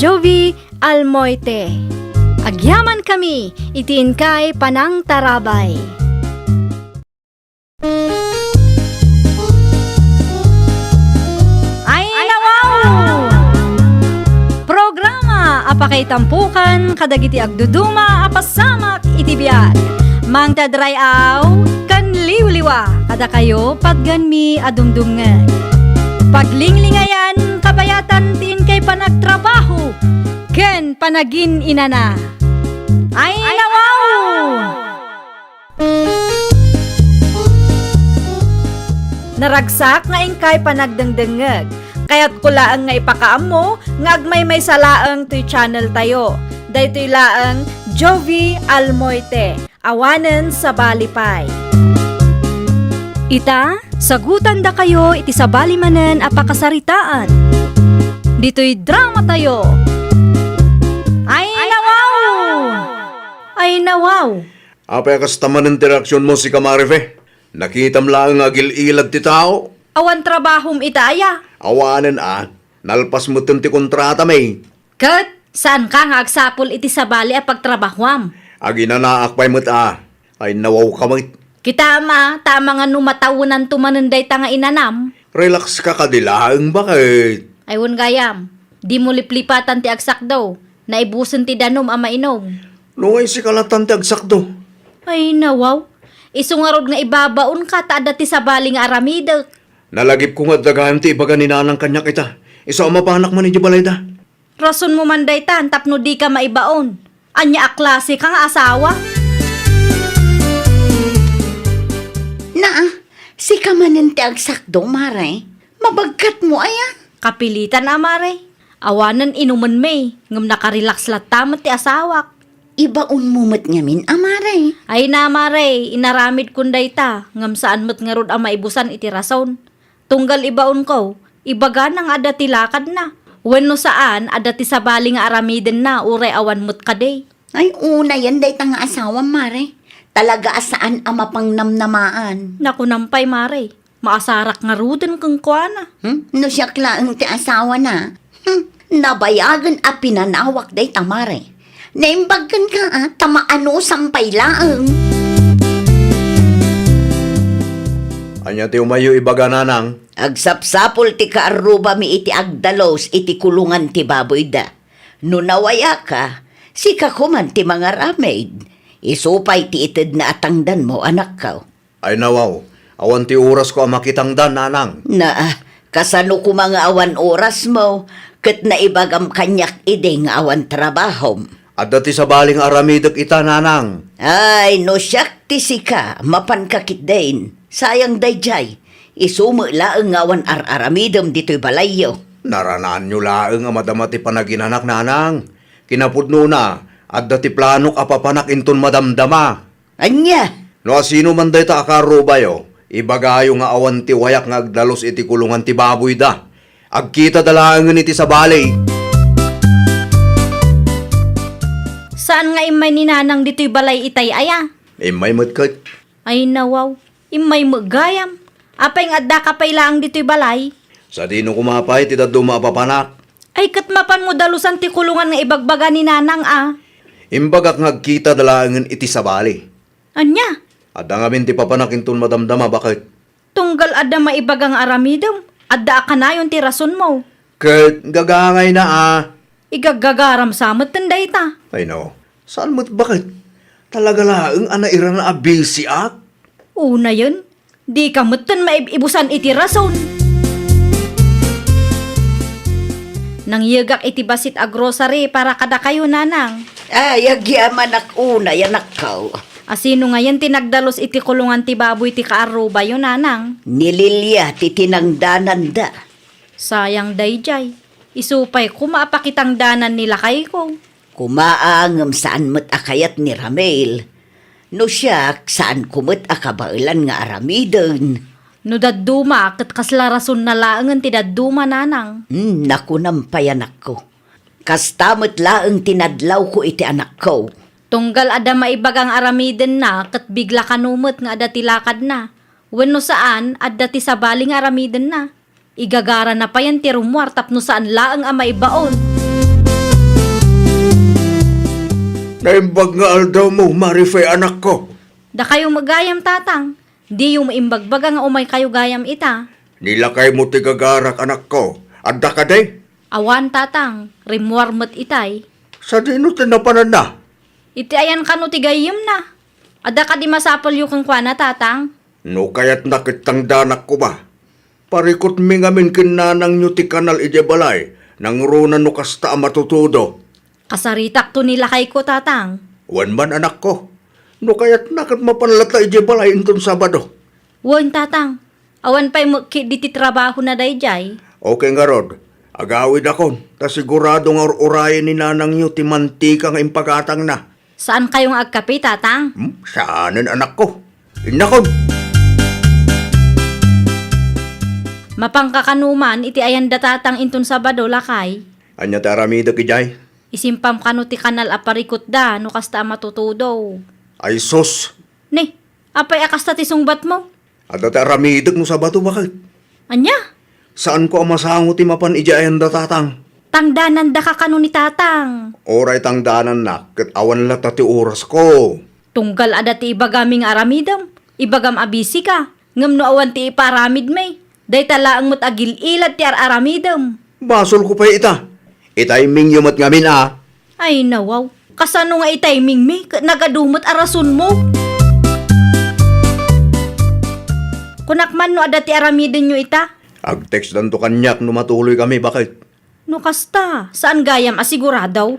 Jovi Almoite. Agyaman kami, itiin kay Panang Tarabay. kay tampukan kadagiti agduduma apasamak iti biag. Mang tadrayaw kan liwliwa kada kayo pagganmi adumdumngeg. Paglinglingayan kabayatan tin kay panagtrabaho ken panagin inana. Ay nawaw! Naragsak nga ingkay panagdengdengeg. Kaya't kulaang nga ipakaamo nga agmay may salaang to'y channel tayo. Daytoy laang Jovi Almoite, awanen sa balipay. Ita, sagutan da kayo iti sa balimanen a pakasaritaan. Dito'y drama tayo. Ay nawaw! Ay nawaw! Apay kastaman ng interaksyon mo si Kamarife. Nakitam lang agil-ilad ti tao. Awan trabahom itaya. Awanan nalpas mo ti kontrata may. Kat, saan ka nga agsapol iti sa bali a pagtrabahwam? Aginanaak pa'y ay nawaw ka may. Kita tama nga numatawunan tumanunday ta nga inanam. Relax ka kadilaang bakit? Aywan gayam, di mo liplipatan ti agsak daw. Naibusan ti danom ama inom. Nungay si kalatan ti agsakdo. Ay nawaw, isungarod nga ibabaon ka ta ti sa bali nga aramidek. Nalagip ko nga dagahan ti ibaga ni nanang kanya kita. Isa mapanak man ni Balayda. Rason mo man day tan, tapno di ka maibaon. Anya a klase ka nga asawa. Si kamanin ti agsakdo, Mare. Mabagkat mo ayan. Kapilitan amare. Awanan inuman may, ngam nakarelax latamat ti asawak. Ibaon mo mat ngamin, Amare. Ay na mare, inaramid kunday ta, ngam saan mat nga rod ang maibusan iti rason. Tunggal ibaon ko, ibaga nang ada ti lakad na. Wenno saan, ada ti sabali nga aramiden na, uray awan mo't kaday. Ay, una yan day tanga asawa, Mare. Talaga asaan ama pang namnamaan. Naku nampay mare, maasarak nga ruden kang kuana. No siya klaang ti asawa na. Nabayagan a pinanawak day tamare. Naimbagan ka tamaano sampay laang. Anya ti umayo ibaga nanang. Agsapsapol ti kaaruba mi iti agdalos iti kulungan ti baboy da. No nawaya ka, si kakuman ti mga ramaid. Isupay ti ited na atangdan mo, anak ka. Ay nawaw, awan ti oras ko ang makitangdan nanang. Kasano ko mga awan oras mo, kat na ibagam kanyak ide nga awan trabahom. At dati sa baling aramidok ita nanang. Ay, no siyak ti sika, mapan kakit din. Sayang dayjay, isumo laang awan aramidom dito'y balayo. Naranaan nyo laang ang madamati panaginanak nanang. Kinapudno na, at dati planok apapanak inton madamdama. Anya? No asino man day ta akarubayo, ibagayo nga awan ti wayak nga agdalos iti kulungan ti baboy da. Agkita dalaangan iti sa balay. Saan nga imay ni nanang dito'y balay itay aya? May matkat. Ay nawaw, imay magayam. Apay nga adda ka lang dito'y balay. Sa dino kumapay, ti daddo maapapanak. Ay katmapan mo dalusan ti kulungan nga ibagbaga ni nanang Imbagak ngagkita dalaangan iti sa balay. Anya? At ngamin ti papanak inton madamdama, bakit? Tunggal adda maibagang aramidom. Adda ka na yung ti rason mo. Kat gagangay na Igagagaram samot tanday ta. Ay no, saan mo't bakit? Talaga laang anaira na abisi ak? Una yun, di ka mutan maibusan iti rason. Nang yagak iti basit a grocery para kada kayo nanang. Ay, agyaman ak una, yanak ka. Asino ngayon tinagdalos iti kulungan ti baboy ti kaaruba yun nanang. Nililya ti tinangdanan da. Sayang dayjay. Isupay ko maapakitang danan nila kay ko. Kumaangam saan mo't akayat ni Ramel. No siya, saan kumot akabailan nga aramidon. No dadduma, kat kaslarason na laangan ti dadduma nanang. Naku nampayanak ko. Kastamot laang tinadlaw ko iti anak ko. Tunggal ada maibagang aramiden na, kat bigla kanumot nga ada tilakad na. Wenno saan, ada ti sabaling aramiden na. Igagara na pa yan ti rumwar tapno saan laang ang maibaon. Naimbag nga aldaw mo, Marifay anak ko. Da kayo magayam tatang, di yung maimbagbaga nga umay kayo gayam ita. Nilakay mo ti gagarak anak ko. Adda ka day? Awan tatang, rimwar mo't itay. Sa dino tinapanan na? Iti ayan ka no ti gayem na. Ada ka di masapol yung kang kwa na tatang. No kaya't nakitang danak ko ba? Parikot mi ngamin kinanang nyo ti kanal ije balay, nang runa no kasta matutudo. Kasaritak to nila kay ko tatang. Wan man anak ko. No kaya't nakit mapanlata ije balay inton Sabado. Wan tatang. Awan pa'y mo di ti trabaho na dayjay. Okay nga Rod, agawid akon, ta sigurado nga urayan ni nanang nyo ti mantika nga impagatang na. Saan kayong agkape tatang? Saanin anak ko? Inakon! Mapangkakanuman iti ayan da tatang inton Sabado lakay. Anya ti aramido kijay? Isimpam kano ti kanal aparikot da no kasta matutudo. Ay sus! Ne, apay akasta ti sungbat mo? Ada ti aramido mo sa bato bakit? Anya? Saan ko amasango ti mapan ijayan da tatang? Tangdanan da ka kano ni tatang. Oray tangdanan na, kat awan lata ti oras ko. Tunggal ada ti ibagaming aramidam. Ibagam abisi ka. Ngam no awan ti iparamid may. Day talaang mo't agil ilad ti aramidam. Basol ko pa ita. Itay ming yumat ngamin Ay nawaw. Kasano nga itiming mi? Nagadumot arason mo. Kunakman no ada ti aramidin nyo ita. Ag-text dan to kanyak no matuloy kami, bakit? No kasta. Saan gayam asiguradaw?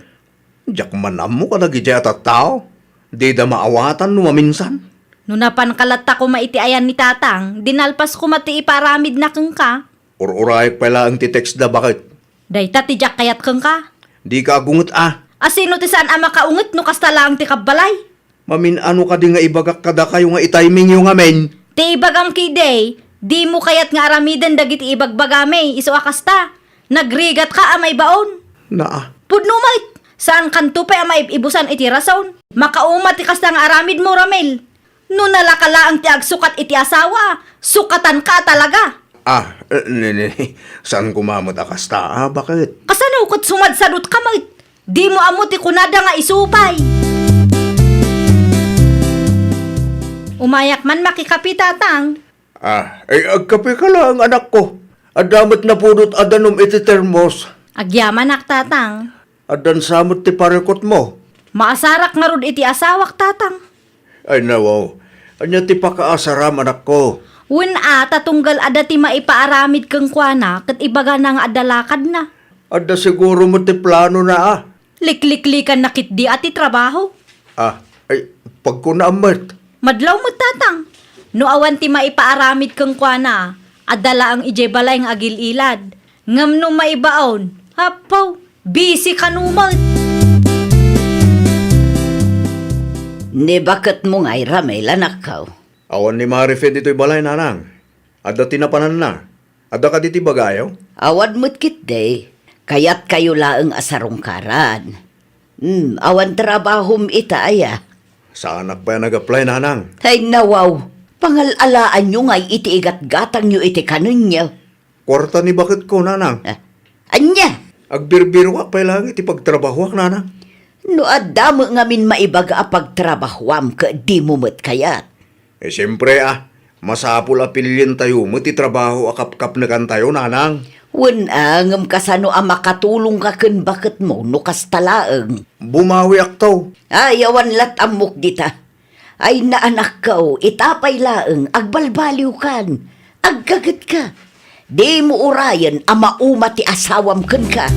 Diyak manam mo ka nagijay at tao. Di da maawatan no maminsan. No napankalata ko maiti ayan ni tatang, dinalpas ko mati iparamid na kang ka. Uray pala ang ti-text da, bakit? Dayta ti jak kayat kang ka. Di ka agungot Asino ti saan ama kaunget no kasta lang ti kabalay? Mamin ano ka di nga ibagak kada kayo nga itiming yung amin. Ti ibagam kiday, di mo kayat nga aramidan dagiti ibagbagame, iso akasta. Nagrigat ka amay baon. Na Pudno mait, saan kanto pa amay ibusan iti rason? Makaumat ti kasta nga aramid mo ramel. No nalakala ang ti agsukat iti asawa, sukatan ka talaga. Saan kumamot akasta? Bakit? Kasano kat sumadsadot ka mait? Di mo amo ti kunada nga isupay. Umayak man makikapi tatang. Agkape ka lang, anak ko. Adamat na pudot adanom iti termos. Agyaman ak tatang. Adan samot ti parikot mo. Maasarak nga rod iti asawak tatang. Ay nawaw. Anya ti pakaasaram, anak ko. Wen tatunggal ada ti maipaaramid kang kuana kat ibaga na nga adalakad na. Ada siguro mo ti plano na Likliklikan na kitdi at ti trabaho. Pag ko naamat. Madlaw mo tatang. No awan ti maipaaramid kang kuana, adala ang ije balay ng agil ilad. Ngam no maibaon, hapaw, busy ka numal. Ni bakit mo nga'y ramay lanak ka? Awan ni Marifed dito'y balay, nanang. Ada tinapanan na. Ada ka diti bagayaw? Awan mo't kit day. Kaya't kayo laang asarungkaran. Awan trabahom ita aya. Sa anak pa nag-apply, nanang. Ay nawaw, pangalalaan nyo nga'y iti igat-gatang nyo iti kanon nyo. Kwarta ni bakit ko, nanang. Anya, Agbirbiro ka pa lang iti pagtrabaho, nanang. no adamo ngamin maibaga a pagtrabahwam ka di mo mo't kayat. Siyempre, masapul apilin tayo mo ti trabaho akap-kap na kan tayo, nanang. Ngam kasano a makatulong ka kun bakit mo no kastalaang. Bumawi aktaw. Ayawan lat amok dita. Ay naanak ka itapay laang agbalbaliw kan. Aggagat ka. Di mo urayan a mauma ti asawam kun ka.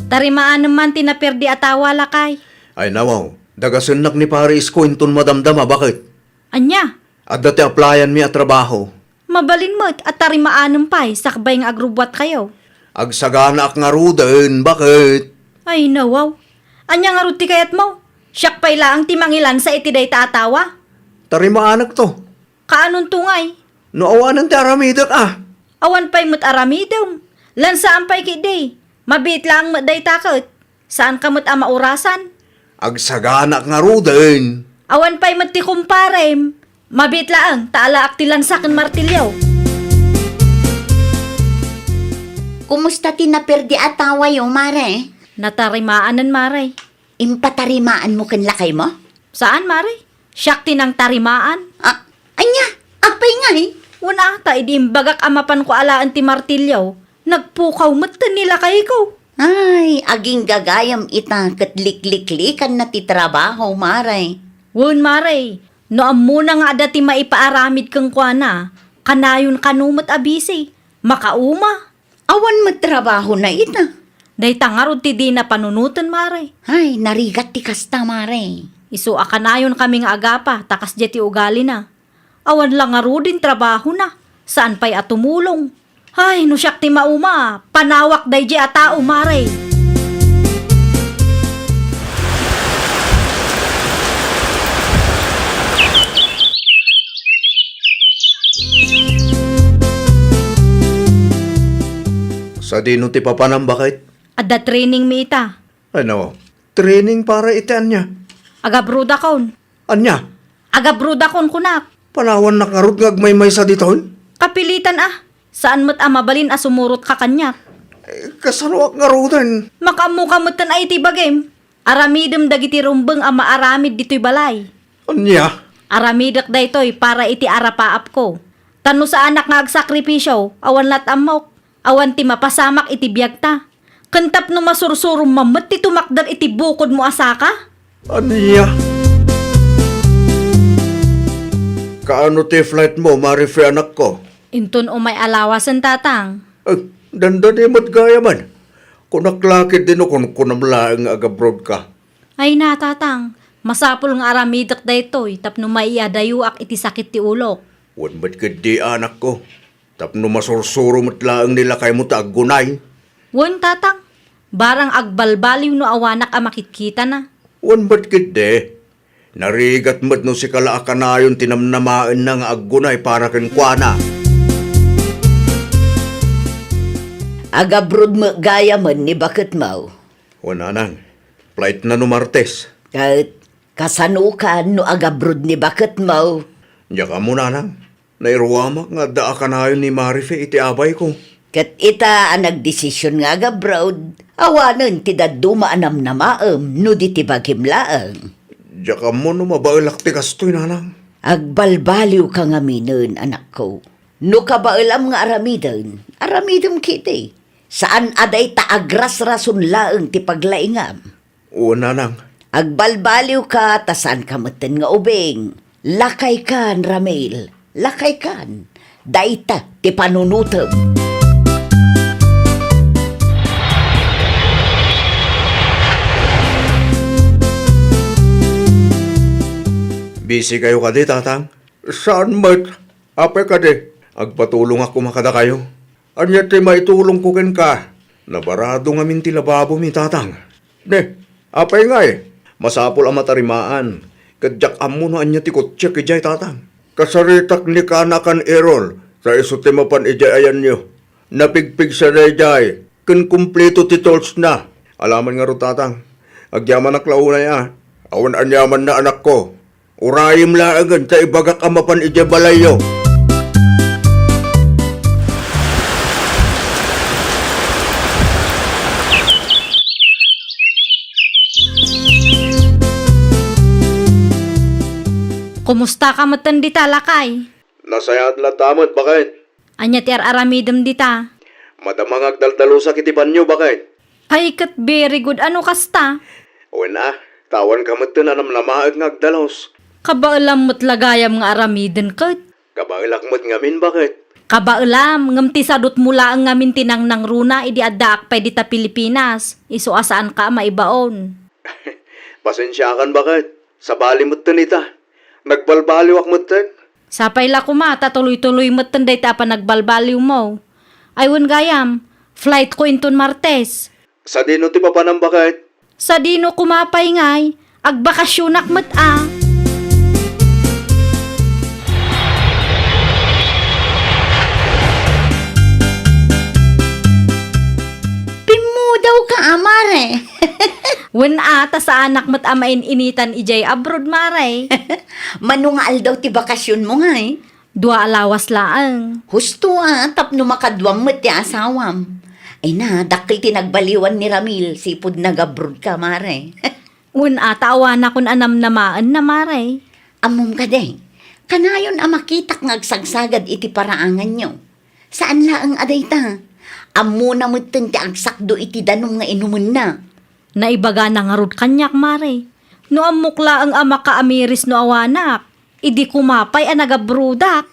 Tarimaan naman tinaperdi atawa lakay. Ay nawaw, dagasunak ni Paris ko inton madamdama, bakit? Anya, Adda ti applyan mi at trabaho. mabalin mo't at tarimaan pa'y sakbay nga agrubwat kayo. Agsagana ak nga ruden, bakit? Ay nawaw, anya nga ruti kayat mo? Siyak pa'y laang timangilan sa itiday taatawa. Tarimaanak to. Kaanon tungay? No awanan ti aramidak Awan pa'y mo't aramidom. Lansaan pa'y kiday. Mabit lang mo't day takot. Saan ka mo't amaurasan? Agsagana ak nga ruden. Awan pa'y mo't ti kumparem. Mabit lang, taala aktilan sa akin martilyaw. Kumusta tinaperdi atawa yung mare? Natarimaanan maray. Impatarimaan mo kan lakay mo? Saan maray? Siyak tinang tarimaan. Anya, apay nga Una ata, idi imbagak amapan ko alaan ti martilyaw. Nagpukaw mo't nila kay ko. Ay, aging gagayam ita kat likliklikan na ti trabaho, maray. Wun maray, no amuna nga dati maipaaramid kang kuana, kanayon kanumot abisi, makauma. Awan magtrabaho na ita. Day tangarod ti di na panunutan maray. Ay, narigat ti kasta, maray. Isu akanayon kami nga agapa, takas di ti ugali na. Awan lang nga rudin trabaho na, saan pa'y atumulong. Ay, no siyak ti mauma, panawak day di atao maray. Sa dino ti papanam bakit? Adda training mi ita. Ano? Training para itian niya. Agabruda kon. Anya? Agabruda kon kunak. Panawan nakarot ngagmay-may sa diton? Kapilitan ah. Saan mo't amabalin a sumurot ka kanyak? Kasano ak ngarutan? Makamukamutan ay iti bagim. Aramidem dagiti rumbeng a maaramid dito'y balay. Anya? Aramidak daytoy para iti arapaap ko. Tano sa anak nga agsakripisyo, awan lat amok. Awan ti mapasamak iti biyagta. Kantap no masursurum mamet ti tumakdar iti bukod mo asaka? Anya? Kaano ti flight mo, Marife anak ko? Inton o may alawasan tatang. Dandan imot gaya man. Kunaklakid din ako kunamlaang agabroad ka. Ay na tatang, masapul nga aramidak daytoy tapno maiadayuak iti sakit ti ulok. Wan ba't kadi anak ko? Tapno masursuro matlaang nila kay mo tagunay. Wan tatang, barang agbalbaliw no awanak a makikita na. Wan ba't kadi? Narigat mat no si kalaakanayon tinamnamaan na nga agunay para kenkwana. Agabrod mo gaya man ni bakit mau. Wala nang. Flight na no Martes. Kat kasanukan no agabrod ni bakit mau. Diya ka muna nang. Nairuwamak nga daa ka na yun ni Marife iti abay ko. Kat ita ang nagdesisyon nga agabrod. Awanan ti daduma anam na maam no di ti bagim laang. Diya ka mo no mabailak ti kastoy nanang. Agbalbaliw ka nga minun, anak ko. No kabailam nga aramidem kiti. Saan aday taagras rason laeng ti paglaingam. Oo nanang. Agbalbaliw ka, tasan ka maten nga ubing. Lakay kan, Ramil. Lakay kan. Daita, ti panunutom. Busy kayo ka di, tatang? Saan mat? Apay ka di. Agpatulong ako makada kayo. Anya ti maitulong ko ken ka. Nabarado nga min ti lababo mi, tatang. Ne, apay nga eh. Masapol ang matarimaan. Kadyak amo no anya ti kutsi kijay, tatang. Kasaritak ni kanakan erol. Sa iso ti mapan ijay ayan nyo. Napigpig sa rejay. Ken kumpleto ti tolls na. Alaman nga ro, tatang. Agyaman ak launa ya. Awan anyaman na anak ko. Urayim laagan sa ibagak amapan ijay balayo. Kumusta ka matan dita lakay? Nasayat latamot, bakit? Anya ti aramidem dita? Madamang agdaldalo sa kitipan nyo, bakit? Ay kat very good ano kasta? O na, tawan ka mo na namlamaag ng agdalos. Kabailam mo't lagayam nga aramiden kat. Kabailak mo't ngamin, bakit? Kabailam, ngam ti sadot mula ang ngamin tinang nang runa, idi addaak pa dita Pilipinas. Iso asaan ka maibaon. Pasensyakan, bakit? Sa bali mo't nita. Nagbalbaliwak mo't tan. Sapay la kumata, tuloy-tuloy mo't tanday ta pa nagbalbaliw mo. Aywan gayam, flight ko inton Martes. Sa dino ti papanam, bakit? Sa dino kumapay ngay, agbakasyonak mo't ah. Pimu daw ka, amare. Wen ata sa anak mo't amain initan ijay abroad maray. Manungal daw ti bakasyon mo nga eh. Dua alawas laang. Husto tapno makadwam mo ti asawam. Ay na, dakil tinagbaliwan ni Ramil, sipod nagabrod ka, mare. Wen ata awana kun anam namaan na maray. Amom ka de, kanayon ang makitak ngagsagsagad iti paraangan nyo. Saan laang aday ta? Amo na mo ti agsakdo iti danom nga inumun na. Naibaga na nga rod kanyak, mare. No amukla ang ama ka amiris no awanak. Idi kumapay ang nagabrudak.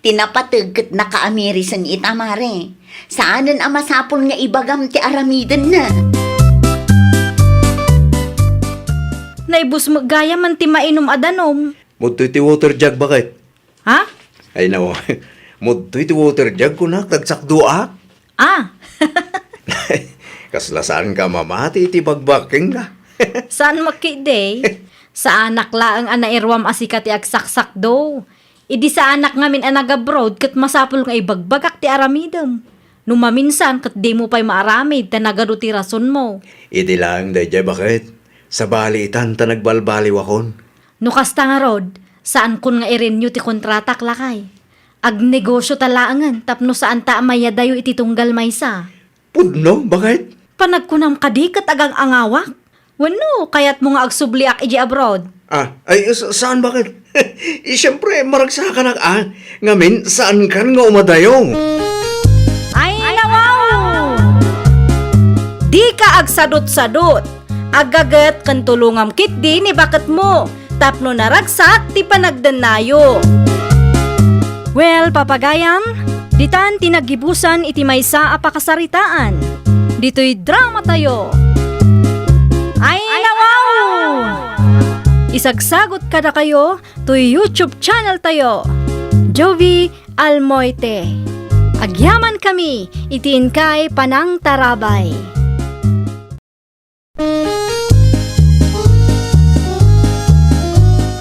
Tinapatag kat nakaamirisan itamare. Saanan ang masapol nga ibagam ti aramidan na. Naibus magaya man ti mainom adanom. Mudto'y ti water jug bakit? Ha? Ay nawa, mudto'y ti water jug ko na, tagsakduak. Ah, Kaslasaan ka mamati ti bagbaking na. saan makiday? Sa anak laang anairwam asika ti agsaksak do. Idi sa anak ngamin ang nag-abroad kat masapol nga ibagbagak ti aramidam. Numaminsan kat di mo pa'y maaramid ta nagado ti rason mo. Iti lang, dayjay bakit? Sa balitan ta nagbalbaliw akon. No kasta nga rod, saan kun nga i-renew ti kontratak lakay? Ag negosyo talaangan tapno saan ta amayadayo iti tunggal maysa. Pudno, bakit? Panagkunam kadikat agang angawak. Wano, kayat mo nga agsubliak iji abroad. Saan bakit? Siyempre, maragsakan ngamin, saan kan nga umadayong? Ay, nawaw! Di ka agsadot-sadot. Agagat kan tulungam kit di ni bakit mo. Tapno naragsak ti panagdanayo. Well, papagayam, ditan tinagibusan iti maysa a pakasaritaan. Dito'y drama tayo. Ay, nawaw! Isagsagot kada kayo to YouTube channel tayo. Jovi Almoite. Agyaman kami, itiin kay Panang Tarabay.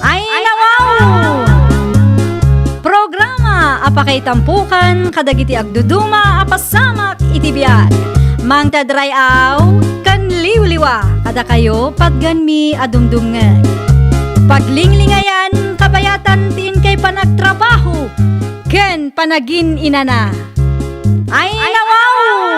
Ay, nawaw! Programa apakay tampukan kadagiti agduduma apasamak iti biag. Mang tadray aw kan liwliwa kada kayo pagganmi adumdumngan. Paglinglingayan kabayatan tin kay panagtrabaho ken panagin inana. Ay, nawaw!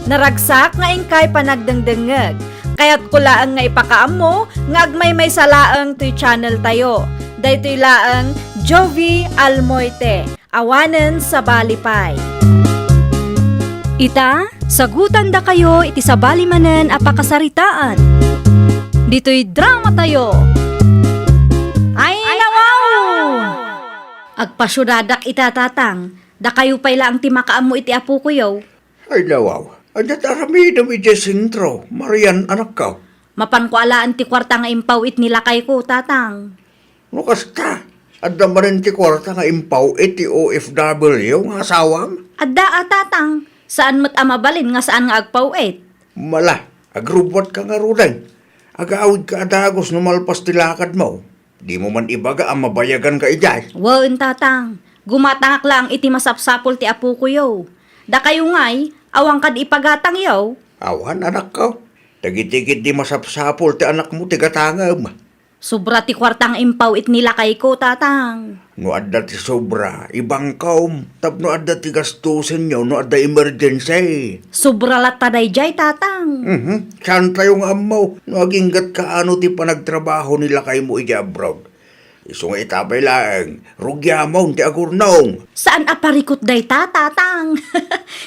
Naragsak nga ingkay panagdengdengeg. Kaya't kulaang nga ipakaam mo, nga agmay may salaang to'y channel tayo. Daytoy laang Jovi Almoite, awanen sa balipay. Ita, sagutan da kayo iti sa balimanen a pakasaritaan. Dito'y drama tayo. Ay, nawaw! Agpasyudadak itatatang, da kayo pay laang ti makaam mo iti apo ko yaw. Ay nawaw, adat aramidam iti sintro, Marian anak ka. Mapan ko alaan ti kwarta nga impaw it nilakay ko, tatang. Nukas ka, at naman ti kwarta nga impaw iti OFW nga asawam. Adda tatang, saan mo't amabalin nga saan nga agpaw it? Mala, agrubot ka nga rudan. Agaawid ka adagos no malpas tilakad mo. Di mo man ibaga ang mabayagan ka ijay. Wain tatang, gumatangak lang iti masapsapol ti apo ko yaw. Da kayo nga'y, awang kad ipagatang yaw. Awan anak ka, tagitigit di masapsapol ti anak mo tigatangam. Sobra ti kwartang impaw it nilakay ko, tatang. No adda ti sobra, ibang kaum. Tapno adda ti gastusin nyo, no adda emergency. Sobra lat taday jay, tatang. Saan tayong amaw? No aginggat ka ano ti panagtrabaho nila kay mo ija abroad. Iso nga itabay lang, rugyamaw ti agurnong. Saan aparikot day tatang?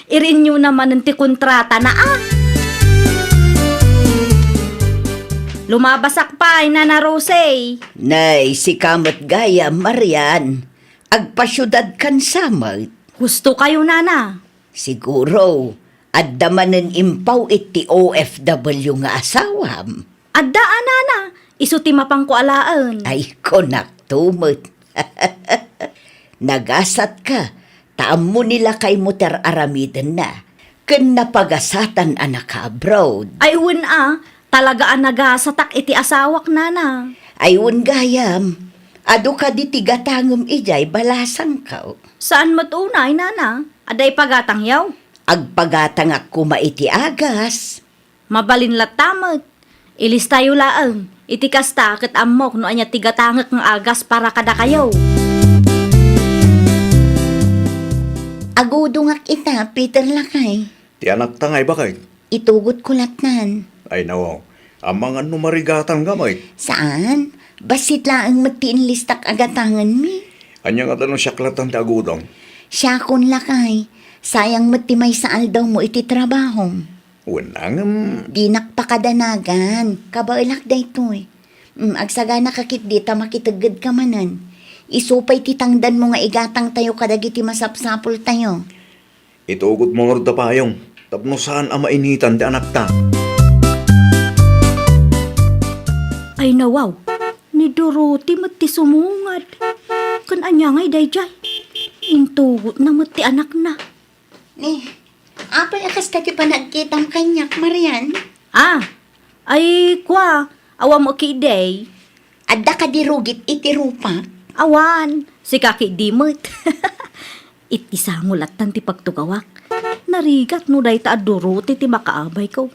Irinyo naman ng ti kontrata na Lumabasak pa, Nana Rose. Nay, si Kamat Gaya, Marian. Agpasyudad kan samag. Gusto kayo, Nana? Siguro, addamanen impaw iti OFW nga asawam. Addaan, Nana. Isuti mapang ko alaan. Ay, konak tumot. Nagasat ka, taam mo nila kay muter aramidan na. Ken napagasatan anak ka abroad. Ay, talagaan nagasatak iti asawak, Nana. Ayun gayam, ado ka di tigatangom ijay balasang ka. Saan matunay, Nana? Aday pagatang yaw. Agpagatang ako maiti agas. Mabalin latamag. Ilis tayo laang. Iti kasta ket amok no anya tigatangak ng agas para kada kayo. Agudungak ita, Peter Lakay. Ti anak tangay bakit? Itugot ko latnan. Ay nawaw, ang mga numarigatan gamay. Saan? Basit lang magtiin listak agatangan mi. Anya nga tanong siyaklatan ti agudong. Siya kun lakay. Sayang matimay sa aldaw mo iti trabaho. Unang, Di nakpakadanagan. Kabailak daytoy. Agsaga nakakit dita makitagad ka manan. Isupay titangdan mo nga igatang tayo kadagiti masapsapol tayo. itugot mo nga payong. Tapno saan ang mainitan ti anak ta. Ay nawaw, ni Dorothy mati sumungad. Kan anya ngay dayjay. Intugot na mati anak na. Apay akas tati pa nagkitang kanyak, Marian. Ay kwa, awa mo kiday. Adda ka dirugit iti rupa. Awan, si kaki dimot. Iti sangulatan ti pagtugawak. Narigat no day ta Dorothy ti makaabay ko.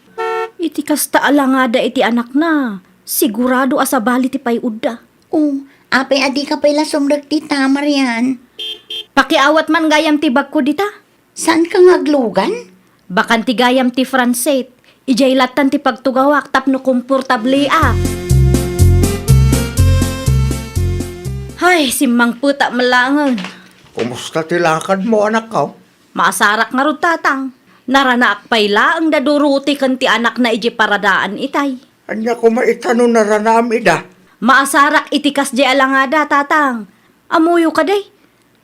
Iti kasta alangada iti anak na. Sigurado asabali ti payudda. Apay adi ka pala sumrag tita, Marian. Pakiawat man gayam ti bag ko dita. Saan ka ngaglugan? Bakan ti gayam ti Francet. Ijay latan ti pagtugawak tapno komportable Hay, simang puta malangan. Kumusta tilakad mo, anak ko? Maasarak nga ro tatang. Naranaak payla ang daduruti kan ti anak na iji paradaan itay. Anya ko maitano na ranamida. Maasarak itikas di alangada tatang. Amuyo ka day.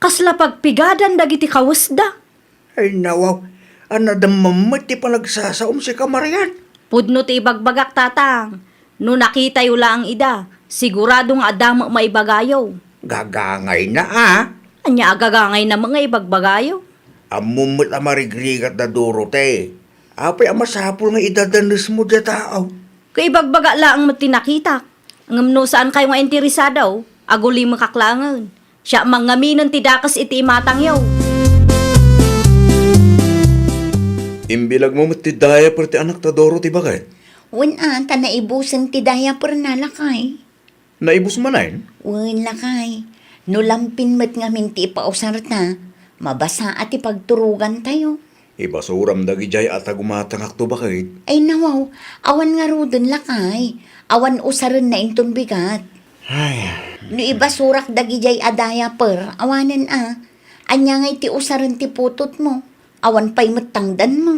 Kasla pagpigadan dagiti kawasda. Ay nawaw, anadamamit ti panagsasaom si Kamarian. Pudno ti ibagbagak tatang. No nakita yu lang ida, siguradong adamo maibagayo. Gagangay na Anya agagangay na mga ibagbagayo. Amumot amarigrigat na Dorote. Apay amasapol nga idadanis mo dya tao. Kay ibagbaga lang mo tinakita. Ngam saan kayo nga interesadaw, aguli mo kaklangan. Siya mangaminan ti dakas iti imatang yaw. Imbilag mo matidaya per ti anak ta Dorothy bagay. Ta naibusan ti daya per nalakay. Naibus manayin? Lakay. No lampin mat nga minti ipausar ta, mabasa at ipagturugan tayo. Ibasuram dagijay at agumatangak to bakit? Ay nawaw, awan nga rudon lakay. Awan usaran na inton bigat. Ay, No ibasurak dagijay adaya per, awanan Anya nga iti usaran ti putot mo. Awan pa'y matangdan mo.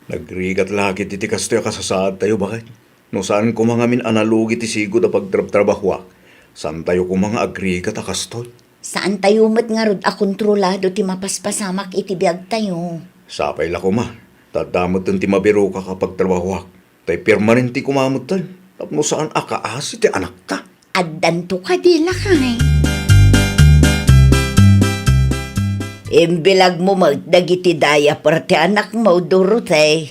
nagrigat lagi ti kastoy kasasaad tayo bakit? No saan ko mga min analugi ti sigod a pagtrabahwa? Saan tayo ko mga agrigat a kastoy? Saan tayo mat nga rod a kontrolado ti mapaspasamak iti biag tayo. Sapay la ko ma. Tadamot ti mabiro ka kapag trabahwa. Tay permanent ti kumamot tayo. Tapno saan akaasi ti anak ta? Addanto ka di lakay. Imbilag mo magdagiti daya parte anak mo, Dorothy.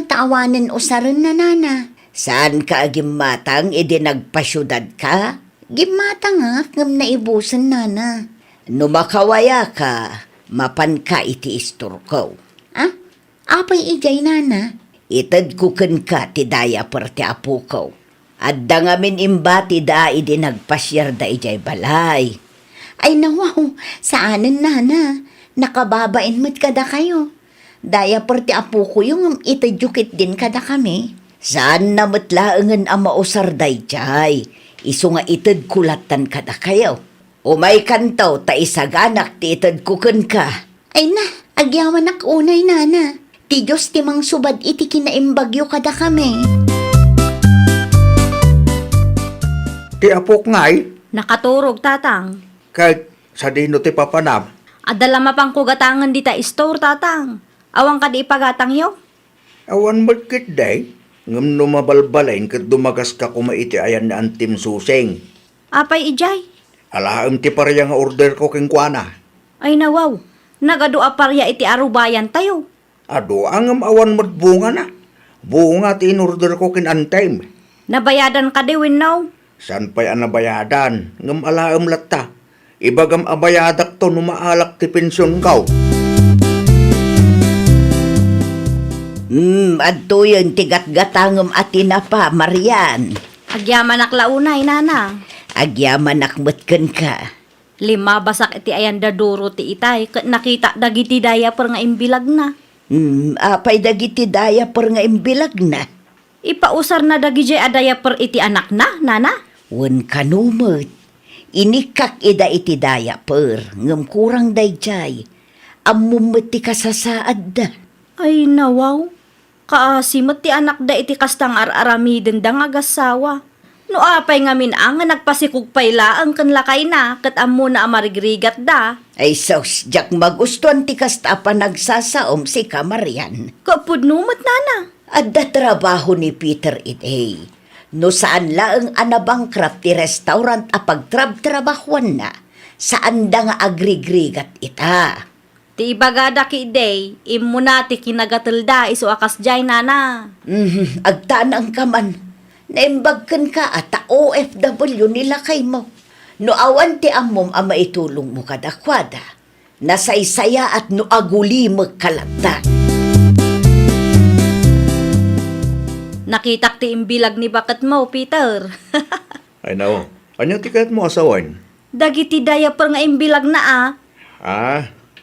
Taawanan usaran na nana. Saan ka agimatang edi nagpasyudad ka? Gimatang ngam naibusan nana. No makawaya ka, mapan ka iti istor ko. Apay ijay nana? Itad kuken ka ti daya parte apo ko. Adda ngamin imbati da edi nagpasyar da ijay balay. Ay nawaw, saanan nana? Nakababain mo't kada kayo. Daya perti apo ko yung itadjukit din kada kami. Saan na matlaangan ang mausar day jay? Iso nga itad kulatan kada kayo. Umay kantaw ta isaganak ti itad kuken ka. Ay na, agyawan ak unay nana. Ti Diyos timang subad iti kinaimbagyo kada kami. Ti apok ngay, Nakaturog tatang. kahit sa dino ti papanam. Adala mapang kugatangan dita store tatang. Awang ka di pagatang yaw. Awan magkit day, ngam no mabalbalain kat dumagas ka kumaiti ayan na antim suseng. Apay ijay. Alaam ti parya nga order ko king kuana. Ay nawaw, nagado aparya iti arubayan tayo. Ado, angam awan mo't bunga na. Bunga ti in-order ko kin antime. Nabayadan ka di winnaw. San pa'y anabayadan? Ngam alaam latta. Ibagam abayadak to numaalak ti pensyon kaw. Adto yun tigat-gatangam atina pa, Marian. Agyaman aklaunay nana. Agyaman akmatkan ka. 5 basak iti ayan daduro ti itay. Kat nakita dagiti daya per nga imbilag na. Apay dagiti daya per nga imbilag na. Ipausar na dagiti adaya per iti anak na, nana. Wan kanumot. Inikak ida iti daya per, ngam kurang dayjay. Amumot ti kasasaad da. Ay nawaw, kaasimot ti anak da iti kastang ar-aramiden da nga gasawa. No apay nga minang nga nagpasikugpay laang kan lakay na kat amo na amarigrigat da. Ay sos, jak magustuhan ti kasta pa nagsasaom si Kamarian. Kapudnumot nana. Adda trabaho ni Peter ide. No saan laang anabangkrap ti restaurant apag trab-trabahuan na, saan da nga agrigrigat ita. Ti ibagada ki day, imuna ti kinagatalda iso akas jay nana. Agtaan ang kaman. Naimbagkan ka at OFW nila kay mo. No awan ti amom ama itulong mo kadakwada. Nasaysaya at no aguli magkalagda. Nakitak ti imbilag ni bakat mo, Peter. Ay nao, anya ti kayat mo asawan? Dagiti diaper nga imbilag na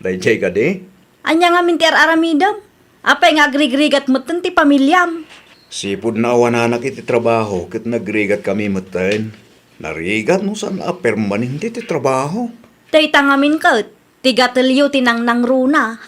Dayjay ka di? Anya nga minti ar-aramidam. Apay nga agrigrigat mo ti pamilyam. Sipod na awan anak iti trabaho, kit nagrigat kami matayin. Narigat no saan apermanin ti trabaho. Tay tangamin kat, tigatilyo tinang runa.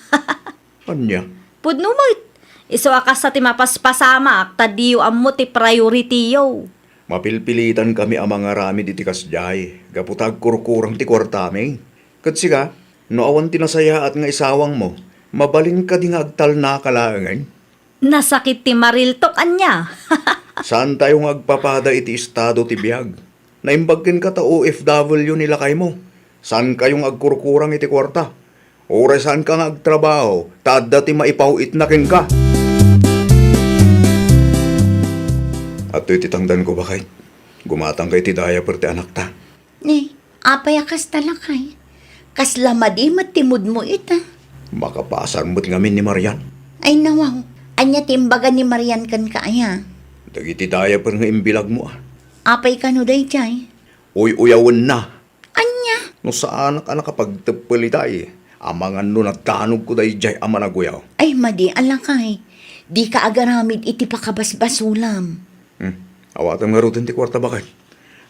Anya? Pudnumot, iso akas sa timapaspasamak, tadiyo ammo ti priority yo. Mapilpilitan kami ang mga rami di kasjay. Gaputag kurkurang ti kwartami. Kat siga, no awan tinasaya at nga isawang mo, mabalin ka di nga agtal na kalaangan. Nasakit ti mariltok anya. Saan tayo nga agpapada iti estado ti biyag? Naimbagkin ka ta OFW nila kay mo. Saan kayong agkurkurang iti kwarta? Ore saan ka nga agtrabaho? Tada ti maipawit na king ka. At to'y titangdan ko ba kay? Gumatang kay ti daya per ti anak ta. Ni, apay akas talakay. Kaslamadi matimod mo ita. Makapasan mo't ngamin ni Marian. Ay nawaw, anya timbaga ni Marian kan kaaya. Dagiti daya per nga imbilag mo Apay ka no dayjay. Uy-uyawan na. Anya? No saan ka nakapagtapalitay? Amangan no nagtanog ko dahi jay ama naguyaw. Ay madi alakay. Di ka agaramid iti pakabasbasulam. Awatang nga rutin ti kwarta bakit?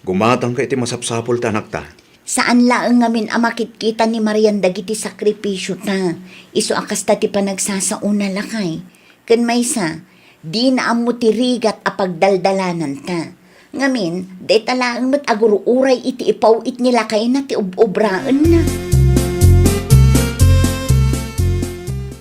Gumatang ka iti masapsapol ta anak ta. Saan laang ngamin amakit-kita ni Marian dagiti sakripisyo ta. Iso akas ta ti panagsasauna lakay. Ken maysa, di na amo ti rigat apagdaldalanan ta. Ngamin, day talaang mat aguruuray iti ipawit nila kay na ti ubraan na.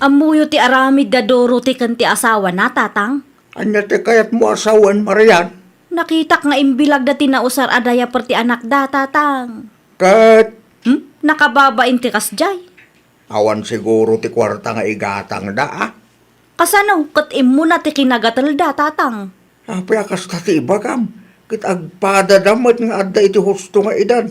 Amuyo ti aramid da doro ti kanti asawa na, tatang. Anya ti kayat mo asawan, Marian? Nakitak nga imbilag da tinausar adaya per ti anak da, tatang. Kat, Nakababain ti kasjay. awan siguro ti kwarta nga igatang da Kasano, kat imuna ti kinagatal da, tatang. Apay akas ta ti ibagam. Kit agpada damat nga adda iti husto nga edad.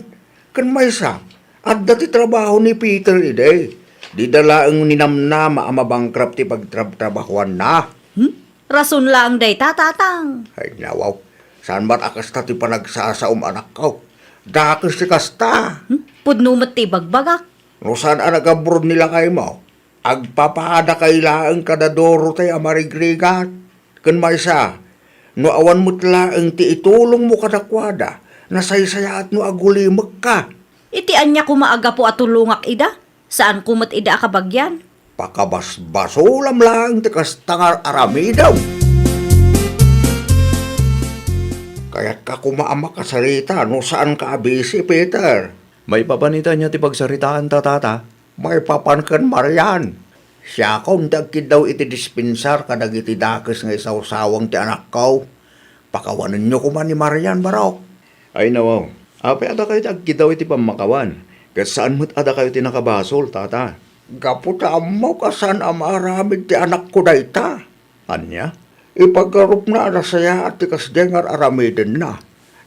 Kan maysa, adda ti trabaho ni Peter ide. Di dalaang ninamnama ang mabangkrap ti pagtrabahuan na. Rason lang day, tatang. Ay nawaw, saan ba't akas ta ti panagsasaom anak ko? Dakis ti kasta. Pudnumot ti bagbagak. No saan ang nag-abroad nila kay mo? Agpapaada kailaang kadadoro tayo amarigrigat. Kan maysa, no awan mo tlaang ti itulong mo kadakwada, nasaysaya at no agulimag ka. Iti anya kumaaga po at tulungak ida. Saan kumot ida akabagyan? Pakabasbasulam lang ti kastangar aramidaw. Kaya't ka kumaama kasalita no saan ka abisi, Peter. May papanita niya ti pagsaritaan tata. May papankan Marian. Siya kong dagkid daw iti dispensar kadag iti dakis nga isawsawang ti anak ko. Pakawanan niyo kuman ni Marian Barok. Ay nawaw, apay ada kayo dagkid daw iti pamakawan. Kat saan mo't ada kayo ti nakabasol, tata? Kaputa mo kasan amaramid ti anak ko dayta. Anya? Ipagarup na arasaya at ti kasdengar aramidin na.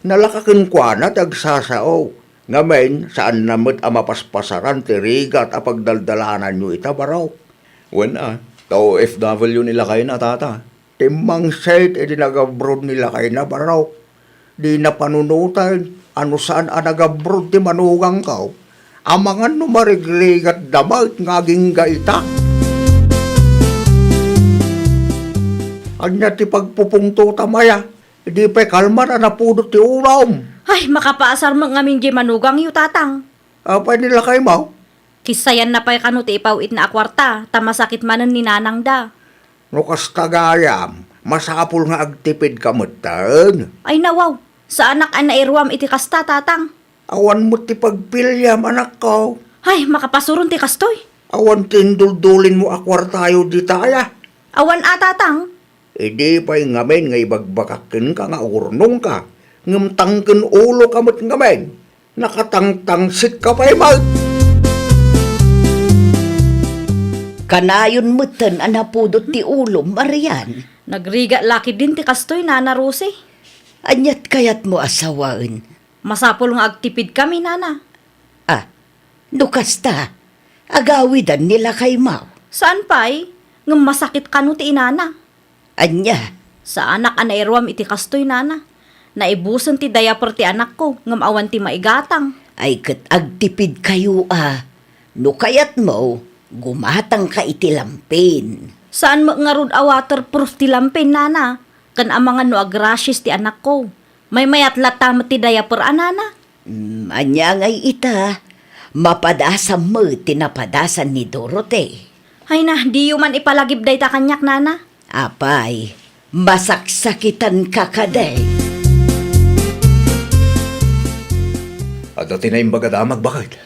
Nalakakin kwa na tagsasao. Ngamen, saan namot amapaspasaran ti rigat apagdaldalanan nyo ita baraw? Wen tao FW nila kayo na tata. Timang set edi nag-abroad nila kayo na baraw. Di na panunutan, ano saan nag-abroad ti manugang ka? Amangan no marigrigat damay ngaging gaita. Anya ti pagpupungto tamaya, di pa kalma na napudot ti ulam. Ay, makapaasar mo ngamin di manugang yu tatang. Apa nila kay mo? Kisayan na pa'y kanuti ipawit na akwarta, tamasakit manan ni nanang da. Nukas tagayam, masapul nga agtipid kamutan. Ay nawaw, sa anak an nairwam iti kasta tatang. Awan mo ti pagpilyam, anak ko. Ay, makapasurun ti kastoy. Awan tinduldulin mo akwartayo di taya. Awan tatang. Idi pa'y ngamen nga ibagbakakin ka nga urnong ka. Ngamtangkin ulo kamot ngamen. Nakatangtangsit ka pa'y mag. Kanayon mutan anapudot ti ulo, Marian. Nagriga laki din ti kastoy, Nana Rosie. Anyat kayat mo asawaan. Masapol nga agtipid kami, Nana. Ah, nukasta. Agawidan nila kay Mau. Saan pa'y? Ngam masakit kanu ti inana. Anya, Sa anak an nairwam iti kastoy, Nana. Naibusan ti diaper ti anak ko, ngam awan ti maigatang. ay kat agtipid kayo No kayat mo, gumatang ka iti lampin. Saan mo nga rod a waterproof ti lampin, Nana? Kan amangan no agrasys ti anak ko. May mayat latam ti diaper, Nana. Anya ngay ita, mapadasam mo tinapadasan ni Dorote. Ay na, di man ipalagib day ta kanyak, Nana. Apay, masaksakitan ka kaday. At dati na imbagadamag bakit?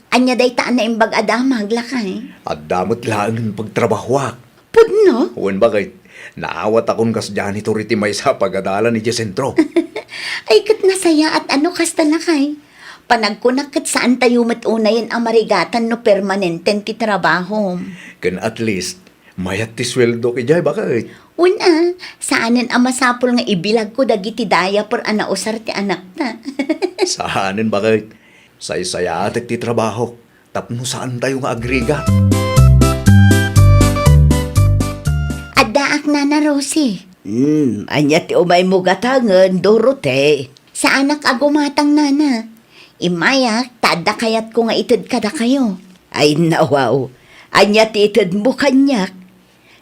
Anya day taan na imbag adamag lakay. At damot lang ng pagtrabahwak. Pudno? Uwan bakit? Naawat akong kas janitor iti may sa pagadala ni Jesentro. Ay kat nasaya at ano kasta lakay. Panagkunak kat saan tayo matunayan ang marigatan no permanenten ti trabaho. Kan at least, mayat ti sweldo kay bakit? Una, saanin ang masapol nga ibilag ko dagiti daya por anausar ti anak ta. Saanin bakit? Say-saya atik ti trabaho. Tapno saan tayo nga agriga? Adaak na na, Rosie. Anya ti umay mo gatangan, Dorote. Sa anak agumatang nana. Imayak, tada kayat ko nga itid kada kayo. Ay nawaw, anya ti itid mo kanyak.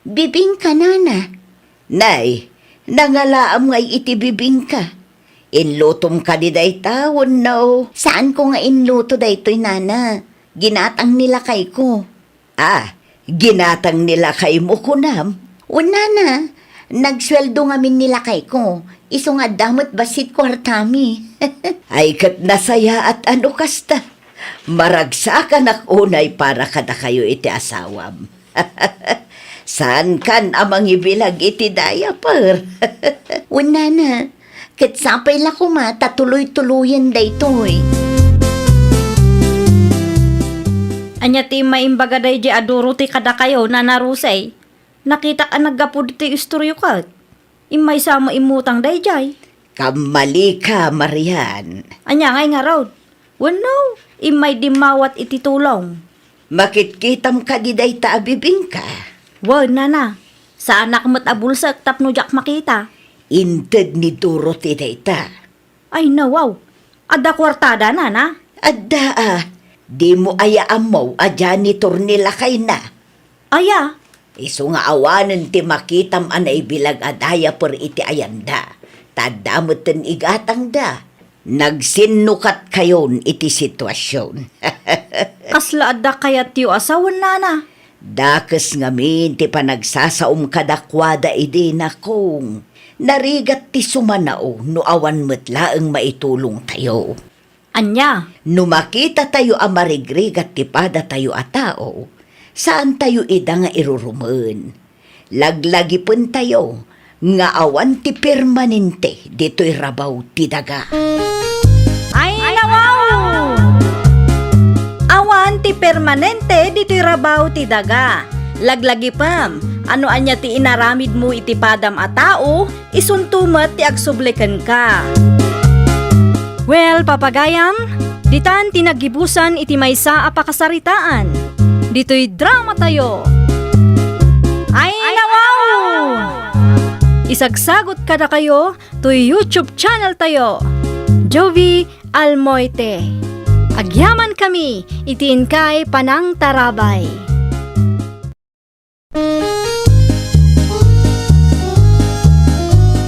Bibing ka nana. Nay, nangalaam nga iti bibing ka. Inlutom ka di day tawon no. Saan ko nga inluto daytoy nana? Ginatang nila kay ko. Ginatang nila kay mo kunam. Una na, nagsweldo nga min nila kay ko. Iso nga damot basit kwartami. Ay kat nasaya at ano kasta. Maragsakan ak unay para kada kayo iti asawam. Saan kan amang ibilag iti diaper? Una na, kat sapay la kumata tuloy-tuloyan daytoy. Anya ti maimbaga day di aduro ti kada kayo, Nana Rosie. Nakita ka naggapod ti istoryo ka. Imay sama imutang day jay. Kamali ka, Marian. Anya ngay nga raw. Wano, imay di mawat iti tulong. Makitkitam ka di day taabibing ka. Wow, Nana. Sa anak mo't abulsak tapno jak makita. Inted ni Dorothy dayta. Ay nawaw. Ada kwartada, Nana. Adda di mo ayaan mo a janitor nila kay na. Aya. Iso nga awanan ti makitam anay bilag adaya per iti ayanda. Tadamutan igatang da. Nagsinukat kayon iti sitwasyon. Kasla ada kayat yu asawan, Nana. Dakes ngamin ti panagsasaom kadakwada idi na kong. Narigat ti sumanao no awan metlaeng maitulong tayo. Anya. No makita tayo amarigrigat ti pada tayo a tao, saan tayo ida nga irurumen? Laglagi pun tayo, nga awan ti permanente dito'y rabaw ti daga. Ay nawaw! Awan ti permanente dito'y rabaw ti daga. Laglagi pam, ano anya ti inaramid mo iti padam a tao, isuntumat ti agsublikan ka. Well, papagayam, ditan tinagibusan iti maysa a pakasaritaan. Dito'y drama tayo. Ay nawaw! Isagsagot kada kayo to YouTube channel tayo. Jovi Almoite. Agyaman kami, itiin kay Panang Tarabay.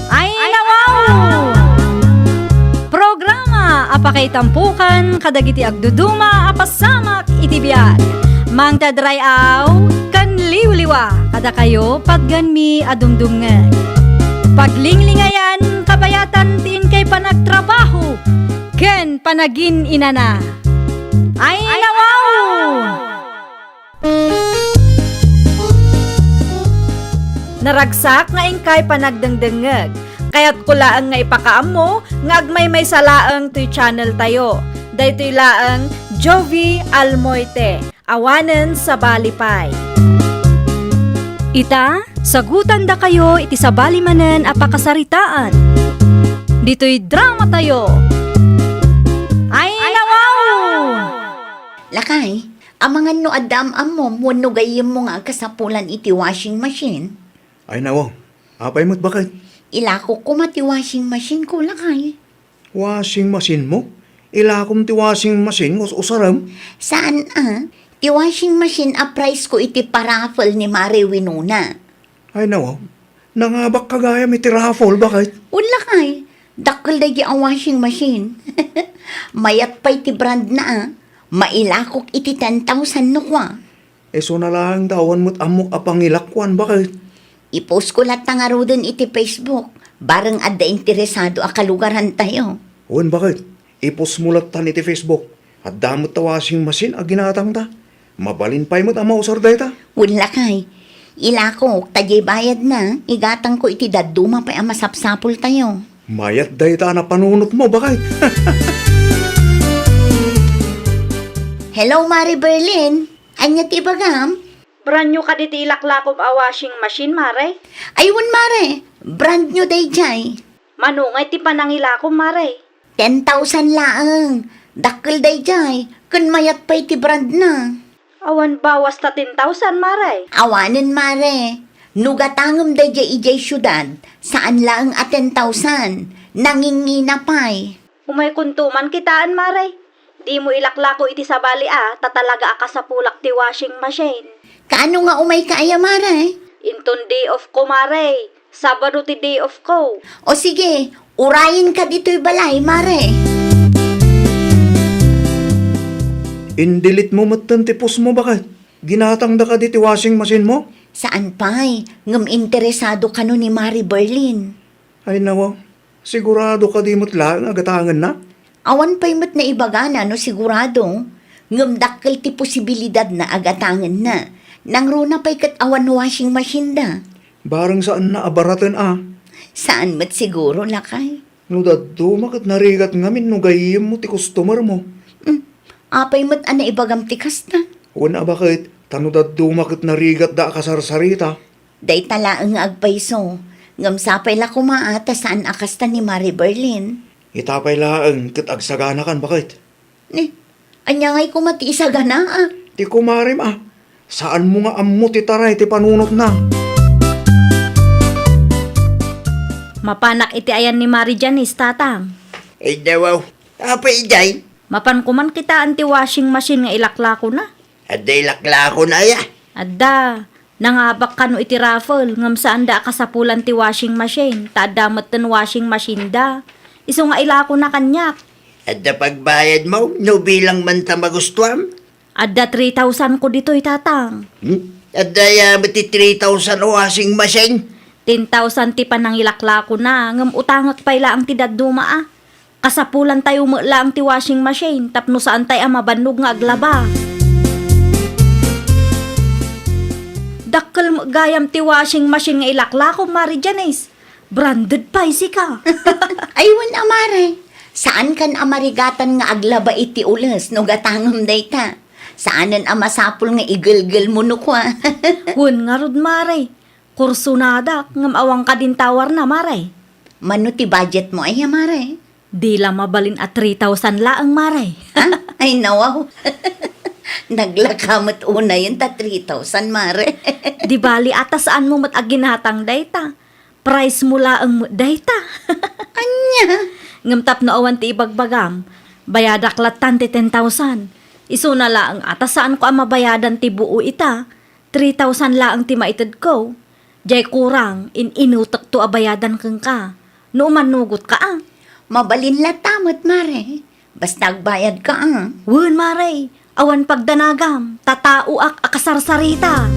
Ay nawaw! Program apakay tampukan, kadagiti agduduma, apasamak itibiyag. Mang tadrayaw, kan liwliwa, kada kayo pagganmi adumdumngan. Paglinglingayan, kabayatan tiin kay panagtrabaho, ken panagin inana. Ay nawaw! Naragsak nga ingkay panagdengdengeg, kaya't kulaang nga ipakaam mo, nga agmay may salaang to'y channel tayo. Daytoy laang Jovi Almoite, awanen sa Balipay. Ita, sagutan da kayo iti sa balimanen a pakasaritaan. Dito'y drama tayo. Ay nawaw! Lakay, amangan no adam amom, wano gayem mo nga kasapulan iti washing machine. Ay nawaw, apay mo't bakit? Ilako ko mati washing machine ko, lakay. Washing machine mo? Ilakom ti washing machine usaram? Saan Ti washing machine a price ko iti paraffle ni Mare Winona. Ay nawaw, nangabak kagaya may tirafol, bakit? Wala kay, dakkel da ang washing machine. Mayat pa iti brand na mailakok iti 10,000 no kwa. So na lang dawan mo't amok apangilakwan, bakit? I-post ko lahat nga ro dun iti Facebook. Barang adda interesado a kalugaran tayo. Uwan, bakit? Ipos mo latan iti Facebook. At damot ta washing machine a ginatang ta. Mabalin pa'y mo't ama usar day ta. Wala kay, ilakok, tagyay bayad na. Igatang ko iti daduma pa ang masapsapol tayo. Mayat day ta na panunot mo, bakit? Hello, Mari Berlin. Anya ti bagam? Brand new ka diti ilaklakom a washing machine, Mare. Ayun, Mare. Brand new day jay. Manungay ti panangilakom, Mare. 10,000 laang. Dakkel day jay. Kun mayat pa iti brand na. Awan bawas ta 10,000, Mare. Awanin, Mare. Nugatangom day jay ijay syudad. Saan laang a 10,000? Nangingina pa'y. Umay kuntuman kitaan, Mare. Di mo ilaklako iti sabali tatalaga ka sa pulak ti washing machine. Kaano nga umay kaya, Mare? Inton day off ko, Mare. Sabado ti day off ko. O sige, urayin ka dito'y balay, Mare. Indilit mo matantipos mo, bakit? Ginatang da ka diti washing machine mo? Saan pa'y? Ngam interesado ka no ni Mari Berlin. Ay nawaw, sigurado ka di mo't lang agatangan na? Awan pa'y mat na ibagana no sigurado. Ngam dakkel ti posibilidad na agatangan na. Nang runa pa'y kat awan washing machine da. Barang saan na abaratan Saan mat siguro lakay? No daddo, makat narigat ngamin no gayim mo ti customer mo. Apay mat ana ibagam tikas na. Wana bakit? Tano daddo, makat narigat da kasarsarita. Day tala ang agpayso. Ngam sapay la kumaata saan akasta ni Mari Berlin. Itapay laang kat agsagana kan, bakit? Anya nga'y kumati isa gana Ti kumarim saan mo nga ammo ti taray ti panunot na? Mapanak iti ayan ni Mari Janice, tatang. Ay nawaw, apay jay. Mapan kuman kita anti washing machine nga ilaklako na. Aday lakla ko na ya. Adda, nangabak ka no iti raffle, ngam saan da kasapulan ti washing machine, tadamat ten washing machine da. Iso nga ilako na kanyak. Adda pagbayad mo, no bilang man ta magustuhan. Adda 3,000 ko dito'y tatang. Adda mati 3,000 o washing machine. 10,000 ti panang ilaklako na, ngam utangak pa ila ang ti daduma Kasapulan tayo mo lang ti washing machine, tapno saan tayo mabanog nga aglaba. Dakkel mo gayam ti washing machine nga ilaklako, Mari Janice. Branded pa ka. Aywan amare. Saan kan amarigatan nga aglaba iti ules no gatangam dayta? Saanan amasapul nga igilgil mo no kwa? Hun nga rod, Mare. Kursunada, ngam awang ka din tawar na, Mare. Mano ti budget mo ay amare? Di lang mabalin at 3,000 laang, Mare. Ay nawaw. Naglakamot una yun ta 3,000 mare. Di bali atas saan mo mat aginatang dayta. Price mo laang mo dayta. Anya? Ngamtap na awan ti ibagbagam. Bayadak latan ti 10,000. Iso na laang atas saan ko ang mabayadan ti buo ita. 3,000 laang ti maitid ko. Jay kurang, inutak to abayadan kang ka. No manugot ka Mabalin latamot mare. Basta agbayad ka ah. Wen mare, awan pagdanagam, tatauak akasarsarita.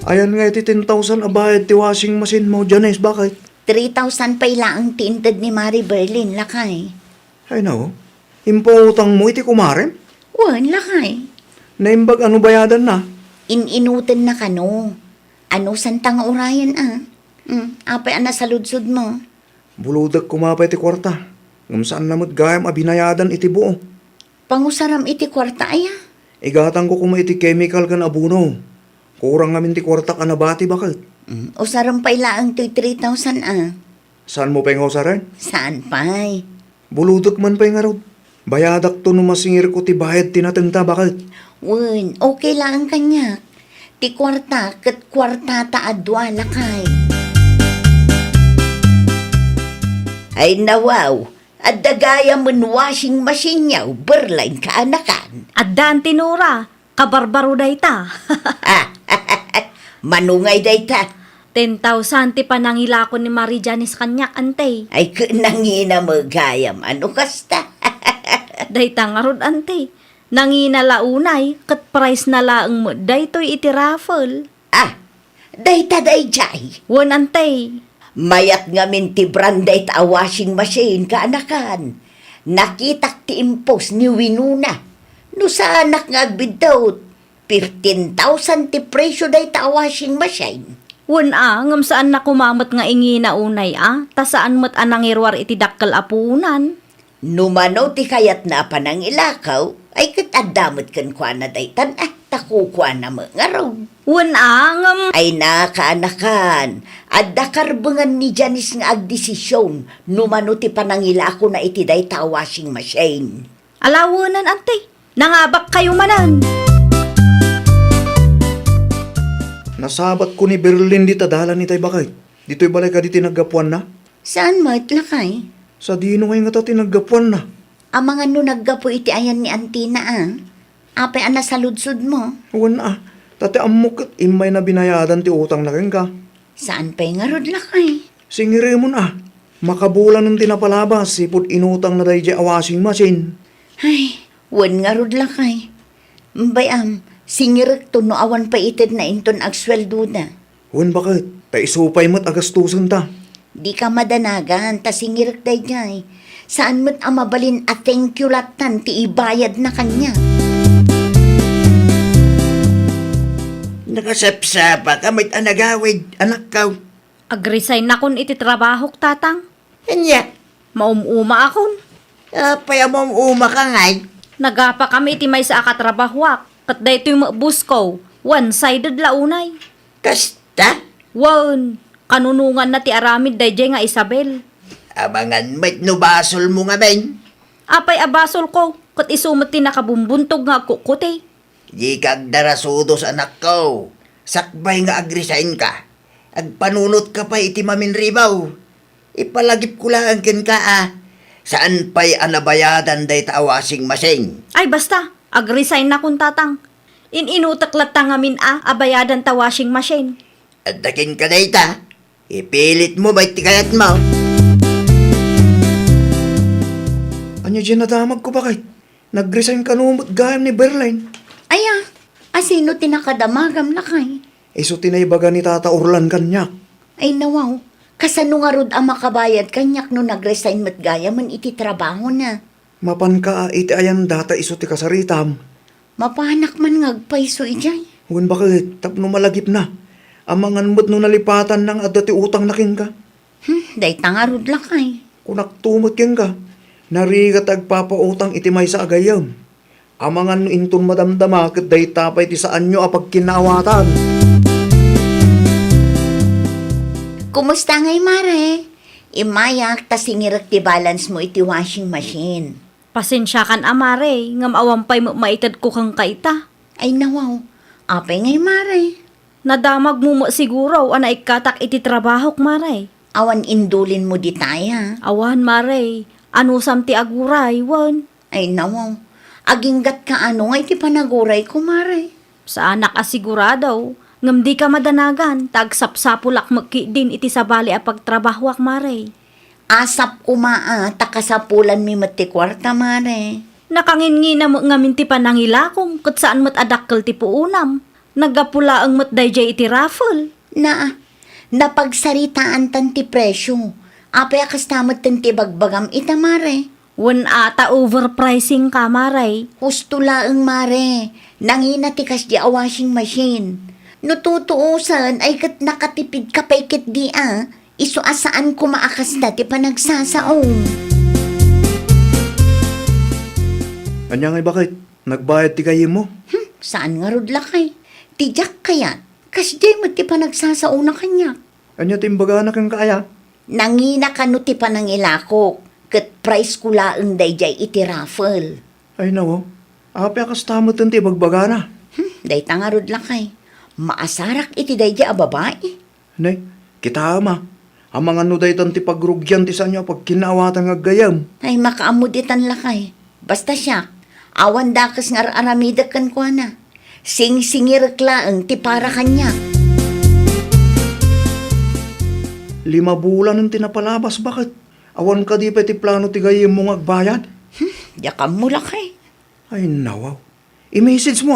Ayan nga iti 10,000 abayad ti washing machine mo, Janice, bakit? 3,000 pa ila ang tintad ni Mari Berlin, lakay. Ay no, impautang mo iti kumarem? Wan, lakay. Naimbag ano bayadan na? Ininutan na kano. Ano santang urayan ah? Apay ana sa ludsod mo. Buludag kumapay ti kwarta. Ngam saan namot gayam abinayadan iti buo. Pangusaram iti kwarta aya. Igatang ko kuma iti chemical kan abuno. Kurang ngamin ti kwarta ka na bati bakit? Usaram pa ila ang 3,000 ah. Saan mo pengaw sa rin? Saan pa'y? Buludag man pa'y nga raw. Bayadak to numasingir ko ti bayad tinatenta bakit? Wan, okay lang ang kanya. Ti kwarta, kat kwarta ta adwa lakay. Ay nawaw, at dagaya man washing machine yaw, berlain ka anakan. Addaan tinura, kabarbaro dayta. Manungay dayta. 10,000 ti panangila ko ni Marie Janice kanyak antay. Ay nangina magayam, ano kasta? Dayta nga rod antay. Nangina launay, kat price na laang mo, daytoy iti raffle. Dayta dayjay. Wen antay. Mayat nga min ti branday ta washing machine ka anakan. Nakitak ti impos ni Winuna. No sa anak nga agbidawt, 15,000 ti presyo day ta washing machine. Wen ngam saan na kumamot nga ingi na unay ta saan mo't anang irwar iti dakkel apunan. Numano ti kayat na panang ilakaw, ay katadamot kan kwa na daytan, takukwa na mga raw. Wen ngam Ay nakaanakan, at dakarbangan ni Janice nga agdesisyon, numano ti panangila ko na iti day ta washing machine. alawanan antay. Nangabak kayo manan. Nasabat ko ni Berlin di tadalan ni tay bakit? Dito'y balay ka di tinagapuan na? Saan mo itlakay? Sa dino ngayon nga ta tinagapuan na. Ang mga nunaggapo iti ayan ni Antina Apay ana sa ludsod mo. Huwag na tate amok imay na binayadan ti utang na rin ka. Saan pa'y nga rod lakay? Singire mo na. Makabulan ng tinapalabas, sipod inutang na dahi di washing machine. Ay, wan nga rod lakay. Bayam, singirik to no awan pa ited na inton agsweldo na. Huwag bakit? Ta isupay mo't agastusan ta. Di ka madanagan, ta singirik day jay. Saan mo't amabalin at thank you latan ti ibayad na kanya. Nakasapsapa ka, may anagawid, anak ka. Agresign na kun iti trabahok tatang. Kanya, Maumuma akon. payamom uma ka ngay. Nagapa kami iti may sa akatrabahwak. Kat daytoy mabus ko. One-sided launay. Kasta, Wan, kanunungan na ti aramid dayjay nga Isabel. abangan may nubasol mo nga men. Apay abasol ko, kat isumot ti nakabumbuntog nga kukuti. Di kag darasudos anak ko. Sakbay nga agresign ka. Agpanunot ka pa iti maminribaw. Ipalagip ko lang ken ka Saan pa'y anabayadan day ta washing machine? Ay basta, agresign na kun tatang. Inutaklat ta ngamin abayadan ta washing machine. At dakin ka day ta. Ipilit mo ba'y tikayat mo? Anya dyan nadamag ko bakit? Nag-resign ka numot gayam ni Berlin. Aya, asino tinakadamagam lakay? Iso tinaybaga ni Tata Orlan kanya. Ay nawaw, kasano nga rod ang makabayad kanyak no nag-resign mat gaya man iti trabaho na. Mapan ka iti ayan data iso ti kasaritam. Mapanak man ngagpaiso ijay. Huwag bakit? Tapno malagip na. Amangan mo't no nalipatan ng adati utang na king ka. Day tanga rod lakay. Kunak tumot king ka. Narigat agpapautang iti may sa agayam. Amangan no inton madamdama kat day tapay ti saan nyo apag kinawatan. Kumusta ngay mare? Imayak ta singirak ti balance mo iti washing machine. Pasensya kan amare, ngam awampay maitad ko kang kaita. Ay nawaw, apay ngay mare. Nadamag mo siguro, anay katak iti trabahok mare. Awan indulin mo di taya. Awan mare, ano ti aguray, wan. Ay nawaw, aginggat ka ano ngay ti panaguray ko mare. Sa anak asigurado, ngam di ka madanagan, tagsapsapulak magki din iti sabali a pagtrabahwak mare. Asap kumaa, takasapulan mi mati kwarta mare. Nakangingi na mo nga minti panangilakong kat saan mat adakkel ti puunam. Nagapula ang mat dayjay iti raffle. Napagsaritaan tan ti presyo. Apay akas tamat tan ti bagbagam ita mare. Wan ata overpricing ka, maray. Husto laeng mare. Nangina ti kas di a washing machine. Nututuusan ay kat nakatipid ka pay kit di iso asaan kumaakas na ti panagsasaong. Anya nga bakit? Nagbayad ti kayo mo? Saan nga rod lakay? Tijak kaya? Kas di mo ti panagsasaong na kanya. Anya timbaga na kang kaya? Nangina ka no ti panangilakok. Kat price ko laeng dayjay iti raffle. Ay nawo, api akas tamot ti bagbagana. Day tangarod lakay. Maasarak iti dayjay a babae. Nay, kita ama. Ang mga nuday ti pagrugyan ti sa inyo pag kinawatan nga gayam. Ay makaamuditan lakay. Basta siya, awan dakas nga aramida kan ko na. Sing-singir klaeng ti para kanya. 5 bulan ang tinapalabas, bakit? Awan ka di pa ti plano ti gayam mo nga agbayad? Yakam mo lakay. Ay nawaw. I-message mo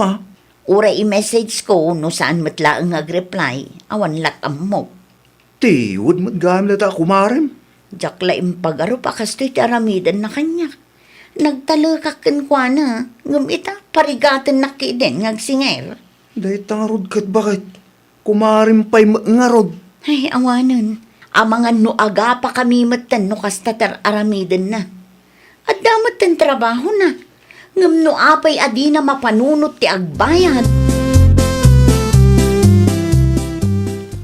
Ura i-message ko no saan matlaang ag-reply. Awan lakam mo. Tiwod mo't gamit ta kumarem. Jakla impagaro pa kasto'y ti aramidan na kanya. Nagtalakakan kwa na. Ngumita, parigatan na kiden ngagsinger. Dahil tangarod kat bakit? Kumarem pa'y ngarod. Ay, awanan. Amangan no aga pa kami matan no kastatar aramidan na. At damat ang trabaho na. Ngam no apay adi na mapanunot ti agbayad.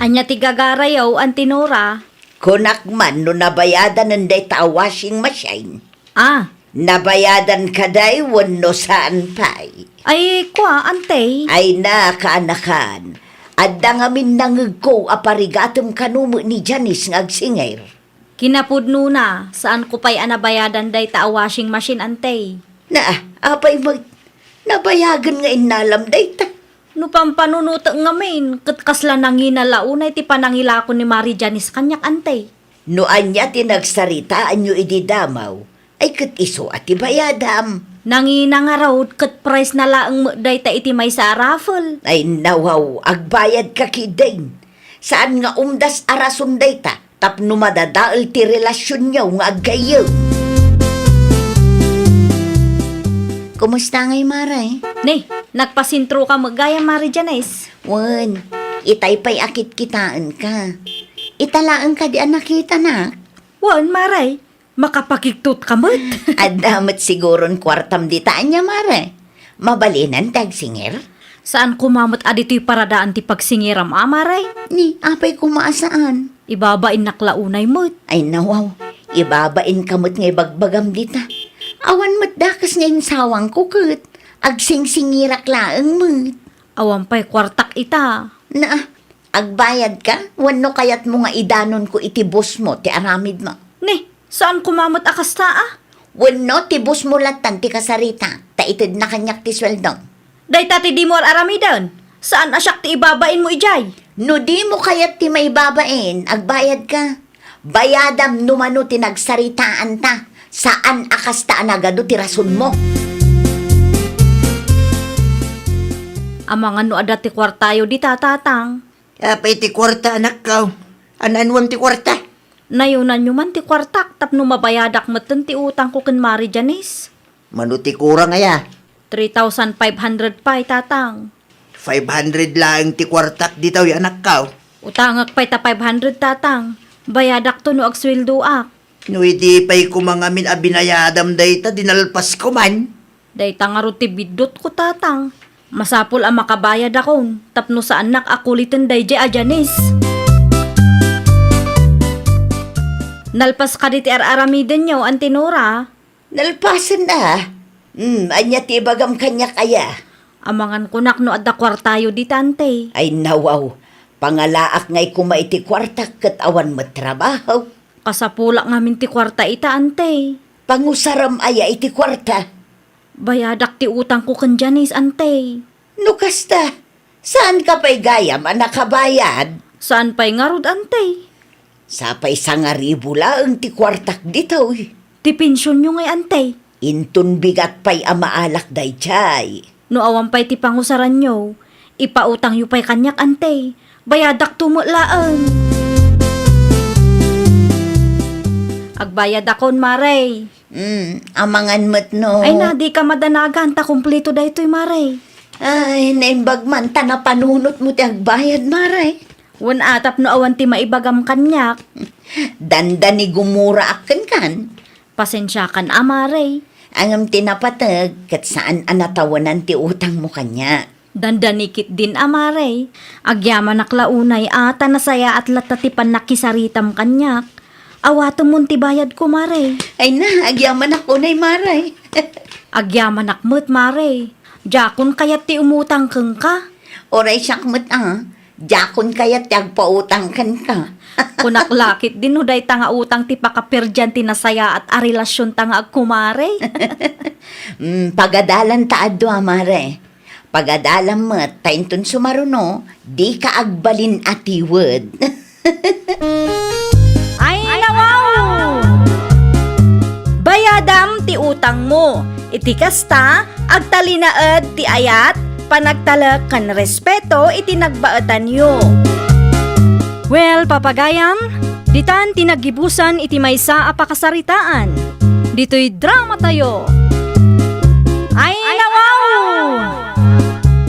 Anya ti gagarayaw ang tinura. Kunakman no nabayadan ng day ta washing machine. Ah, Nabayadan ka day wano saan pa'y. ay kwa, ante. Ay na kaanakan. Adda ngamin nangagko aparigatom kanumo ni Janice ngagsinger. Kinapudno na, saan ko pa'y anabayadan day ta washing machine, ante. Apay nabayagan nga inalam day ta. No pampanunuta ngamin, katkasla nanginalaunay ti panangilako ni Mari Janice kanyak, ante. No anya tinagsaritaan nyo ididamaw, ay kat iso at ibayadam. Nangina nga raw, kat price na laang day ta iti may sa raffle. Ay nawaw, agbayad ka kidain. Saan nga umdas arason day ta, tapno madadaal ti relasyon nyaw nga aggayaw. Kumusta ngay Maray? Ne, nagpasintro ka magaya, Mari Janice. Wan, itay pa'y akit kitaan ka. Italaan ka di nakita na. Wan, Maray, makapakiktot ka mo't. At damat siguron kwartam di taan niya, Mare. Mabalinan tagsinger? Saan kumamot adito'y paradaan ti pagsingiram, Maray? Ni, apay kumaasaan. Ibabain naklaunay mo't. Ay nawaw, ibabain kamot ngay bagbagam dita. Awan matdakas ngayon sawang kukut. Agsing-singirak laang mo't. Awan pa'y kwartak ita. Na, agbayad ka? Wano kayat mo nga idanon ko itibos mo, ti aramid mo. Ne, saan kumamot akas ta, Wano tibos mo latan ti kasarita. Taitid na kanyak ti sweldong. Day tati di mo aramidon. Saan asyak ti ibabain mo ijay? No di mo kayat ti may babain, agbayad ka. Bayadam numano ti nagsaritaan ta. Saan akas ta anagado ti rason mo? Amangan no adat ti kwartayo di tatatang. Apay ti kwarta anak ka. Ananwan ti kwarta. Nayunan nyo man ti kwartak tapno mabayadak matan ti utang ko ken Mari Janice. Manuti kurang aya. 3,500 pa'y tatang. 500 lang ti kwartak ditaw anak ka. Utangak pa'y ta 500 tatang. Bayadak to no agsweldoak. No hindi pa'y kumangamin abinayadam dayta dinalpas ko man. Day tangarot ti bidot ko tatang. Masapol ang makabayad akon. Tapno sa anak akulitin day a Janice. Nalpas ka di ti aramiden nyo, antinora. Nalpasan na. Anya ti bagam kanyak aya. Amangan kunak no adda kwartayo di tante. Ay nawaw, pangalaak ngay kumaiti kwartak kat awan matrabaho. Kasapulak ngamin ti kwarta ita ante. Pangusaram aya iti kwarta. Bayadak ti utang ko kan Janice ante. No kasta, saan ka pa'y gayam ang nakabayad? Saan pa'y ngarod ante? Sapay sa nga ribo laang ti kwartak dito. Ti pensyon nyo ngay antay. Intun bigat pa'y amaalak day chay. No awan pa'y ti pangusaran nyo, ipautang yu pa'y kanyak antay. Bayadak tumutlaan. Agbayad akon, Maray. Amangan mo't no. Ay na, di ka madanagan, ta kumpleto da ito'y, Maray. Ay, naimbag man ta na panunot mo ti agbayad, Maray. Wan atap no awan ti maibagam kanyak. Dandan ni gumura akin kan. Pasensya kan, Maray. Angam tinapatag, kat saan anatawanan ti utang mo kanya. Dandanikit din, Maray. Agyaman naklaunay ata nasaya at latatipan nakisaritam kanyak. Awato mon ti bayad ko, Maray. Ay na, agyaman ako na'y Maray. Agyaman nakmut, Maray. Jakon kayat ti umutang keng ka. Oray siyakmat jakon kaya't yagpautang kan ka. Kunaklakit din no day tanga utang ti pakaperdyan ti nasaya at a relasyon tanga agkumare. Pagadalan taado Maray. Pagadalan mo, taintun sumaruno, di ka agbalin atiwad. Ay, nawaw! Bayadam ti utang mo. Iti kasta, agtalinaed ti ayat, panagtalak kan respeto iti nagbaetan yo. Well, papagayam, ditan tinagibusan iti maysa a pakasaritaan. Dito'y drama tayo. Ay, nawaw!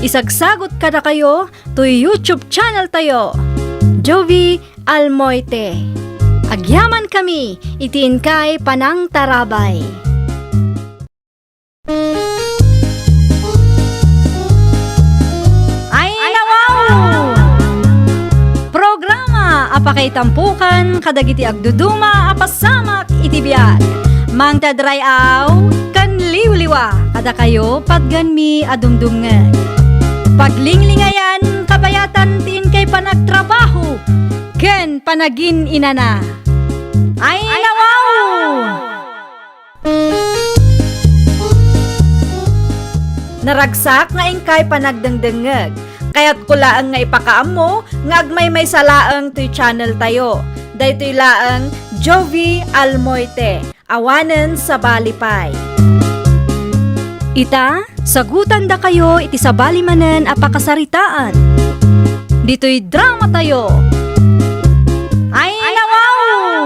Isagsagot kada kayo to YouTube channel tayo. Jovi Almoite. Agyaman kami, itiin kay Panang Tarabay. Ay, nawaw! Programa apakay tampukan kadagiti agduduma apasamak iti biag. Mang tadrayaw kan liwliwa kada kayo pagganmi adumdumngeg. Paglinglingayan kabayatan tiin kay panagtrabaho ken panagin inana. Ay, nawaw! Naragsak nga ingkay panagdengdengeg. Kaya't kulaang nga ipakaam mo, nga agmay may salaang to'y channel tayo. Daytoy laang Jovi Almoite, awanen sa balipay. Ita, sagutan da kayo iti sa balimanen apakasaritaan. Dito'y drama tayo. Ay, nawaw!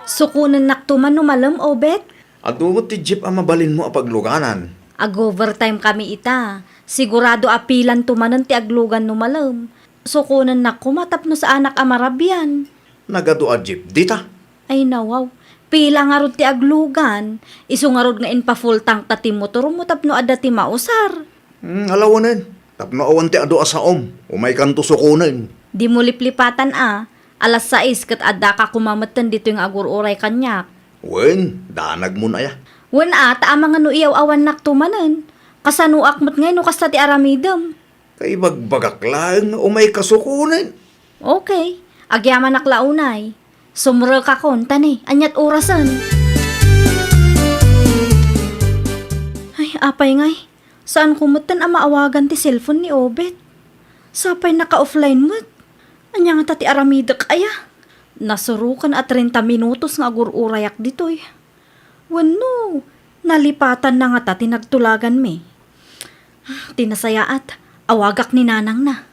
Sukunan naktuman numalam, Obet? At umot ti jeep ang mabalin mo apagluganan. Ag-overtime kami ita. Sigurado apilan tumanan ti aglugan numalam. Sukunan na kumatap no sa anak amarabyan. Nagado a jeep dita. Ay nawaw. Pila nga rod ti aglugan. Isu nga rod nga in pa full tank ta ti motor mo tapno adda ti mausar. Alawanan. Tapno awan ti ado asaom. Umay kanto sukunan. Di mo liplipatan Alas 6 kat adda ka kumamatan dito yung agur-uray kanyak. Wen, danag mo na ya. Wen taamang nga no iyaw awan naktumanan. Kasanuak mo't ngayon no kasta ti aramidam. Kay bagbagak lang umay kasukunan. Okay. Agyaman naklaunay. Sumrel ka kon, tani, anyat orasan. Ay, apay ngay. Saan kumutan ang maawagan ti cellphone ni Obet? Sapay naka-offline mo't. Anya nga tati aramidak aya. Nasurukan at 30 minutos nga agur-urayak ditoy. Wano, nalipatan na nga tati nagtulagan me. Tinasayaat, awagak ni nanang na.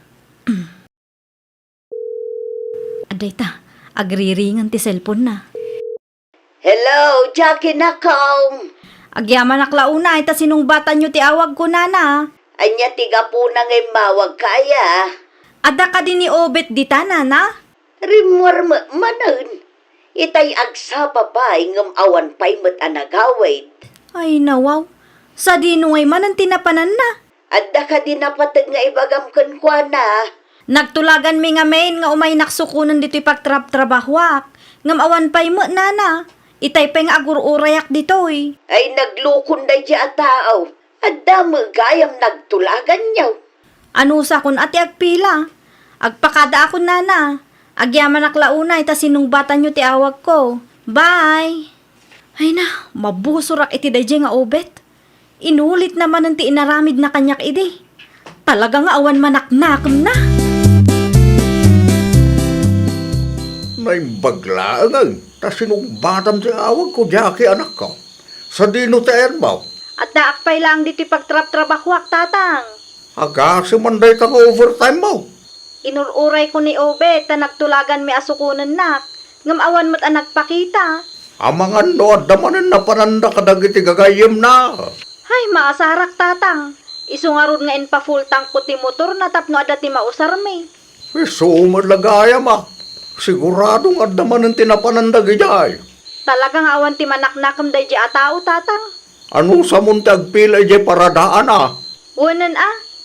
Aday ta, agriringan ti cellphone na. Hello, Jackie Nakong. Agyaman naklauna, ita sinungbatan nyo ti awag ko nana. Anya tiga po na ngay mawag kaya. Ada ka din ni Obet dita nana? Rimwar manan. Itay agsapa pa ingam awan pa'y mat anagawid. Ay nawaw, sa dinungay man ang tinapanan na. Adda ka din napatag nga ibagam kan kwa na. Nagtulagan mi nga main nga umay naksukunan dito'y pagtrabahwak. Ngam awan pa'y mo nana. Itay pa nga agur-urayak dito'y. Ay naglukon day di ataaw. Adda mo gayam nagtulagan niyaw. Ano sa kun ati agpila? Agpakada ako nana. Agyaman naklauna, ita sinungbatan nyo ti awag ko. Bye! Ay na, mabusurak iti dayjay nga Obet. Inulit naman ang ti inaramid na kanyak idi. Talaga nga awan manaknakam na. Naimbaglaangan. Ta sinungbatam si awag ko, Jackie, anak ko. Sa dino taen mo. At naakpay lang dito pagtrap-trabakwak, tatang. Agasi manday ka overtime mo. Inururay ko ni Obet na nagtulagan may asukunan nak. Ngamawan mo't anak pakita. Amangan no, adamanin na pananda kadagiti gagayim na. Hay, maasarak, tatang. Isungarod nga in pa full tank ko ti motor na tapno adat ti mausar me. Isumad lagaya ma. Siguradong adamanin tinapananda gijay. Talagang awan ti manaknakam day di atao, tatang. Ano sa muntag pilay jay paradaan ah. Unan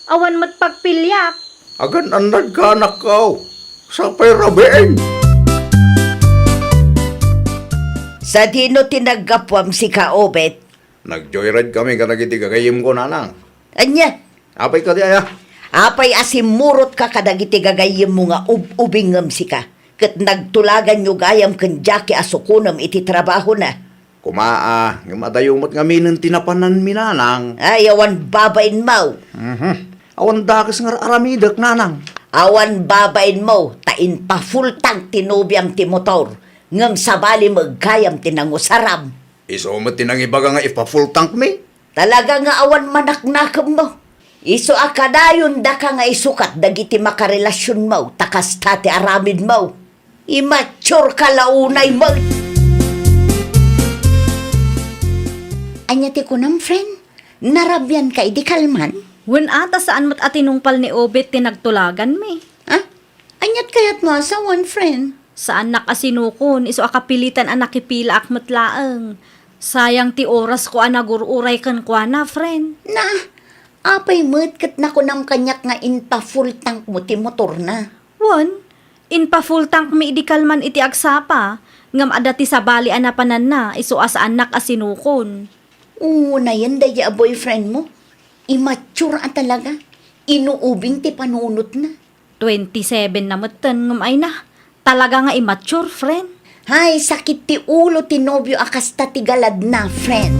awan mo't pagpilyak. Agan ang nagkanak ko. Sa perabeeng. Sa dino tinagapwam si Kaobet. Nag-joyride kami kadagiti gagayim ko nanang. Anya, Apay ka di aya. apay asimurot ka kadagiti gagayim mo nga ubingam si ka. Kat nagtulagan nyo gayam kan Jackie asukunam iti trabaho na. Kumaa, nga madayumot nga minin tinapanan mi nanang. Ay, awan babain mo. Awan dakis nga aramidak nanang. Awan babain mo, tain pa full tank tinubyam ti motor. Ngam sabali magkayam tinangusaram. Isumot tinangibaga nga ipa-full tank mi. Talaga nga awan manaknakam mo. Iso akadayon da ka nga isukat dagiti makarelasyon mo, takas tate aramid mo. Immature ka launay mo. Anya ti kunam, friend. Narabyan ka, di kalman. Wen ata saan mo't atinungpal ni Obet tinagtulagan me. Ha? Anyat kayat mo asawan, friend. Saan nakasinukon, iso akapilitan ang nakipila akmat laeng. Sayang ti oras ko anagururay kan kwa na, friend. Na, apay mo't kat na kunam kanyak nga inpa full tank mo ti motor na. Wan, in pa full tank mi idikalman iti agsapa, ngam adati sa bali anapanan na, iso as anak asinukon. Na yan daya boyfriend mo. Immature ang talaga. Inuubing ti panunot na. 27 na matan ngam ay na. Talaga nga immature, friend. Hay, sakit ti ulo ti nobyo akasta ti galad na, friend.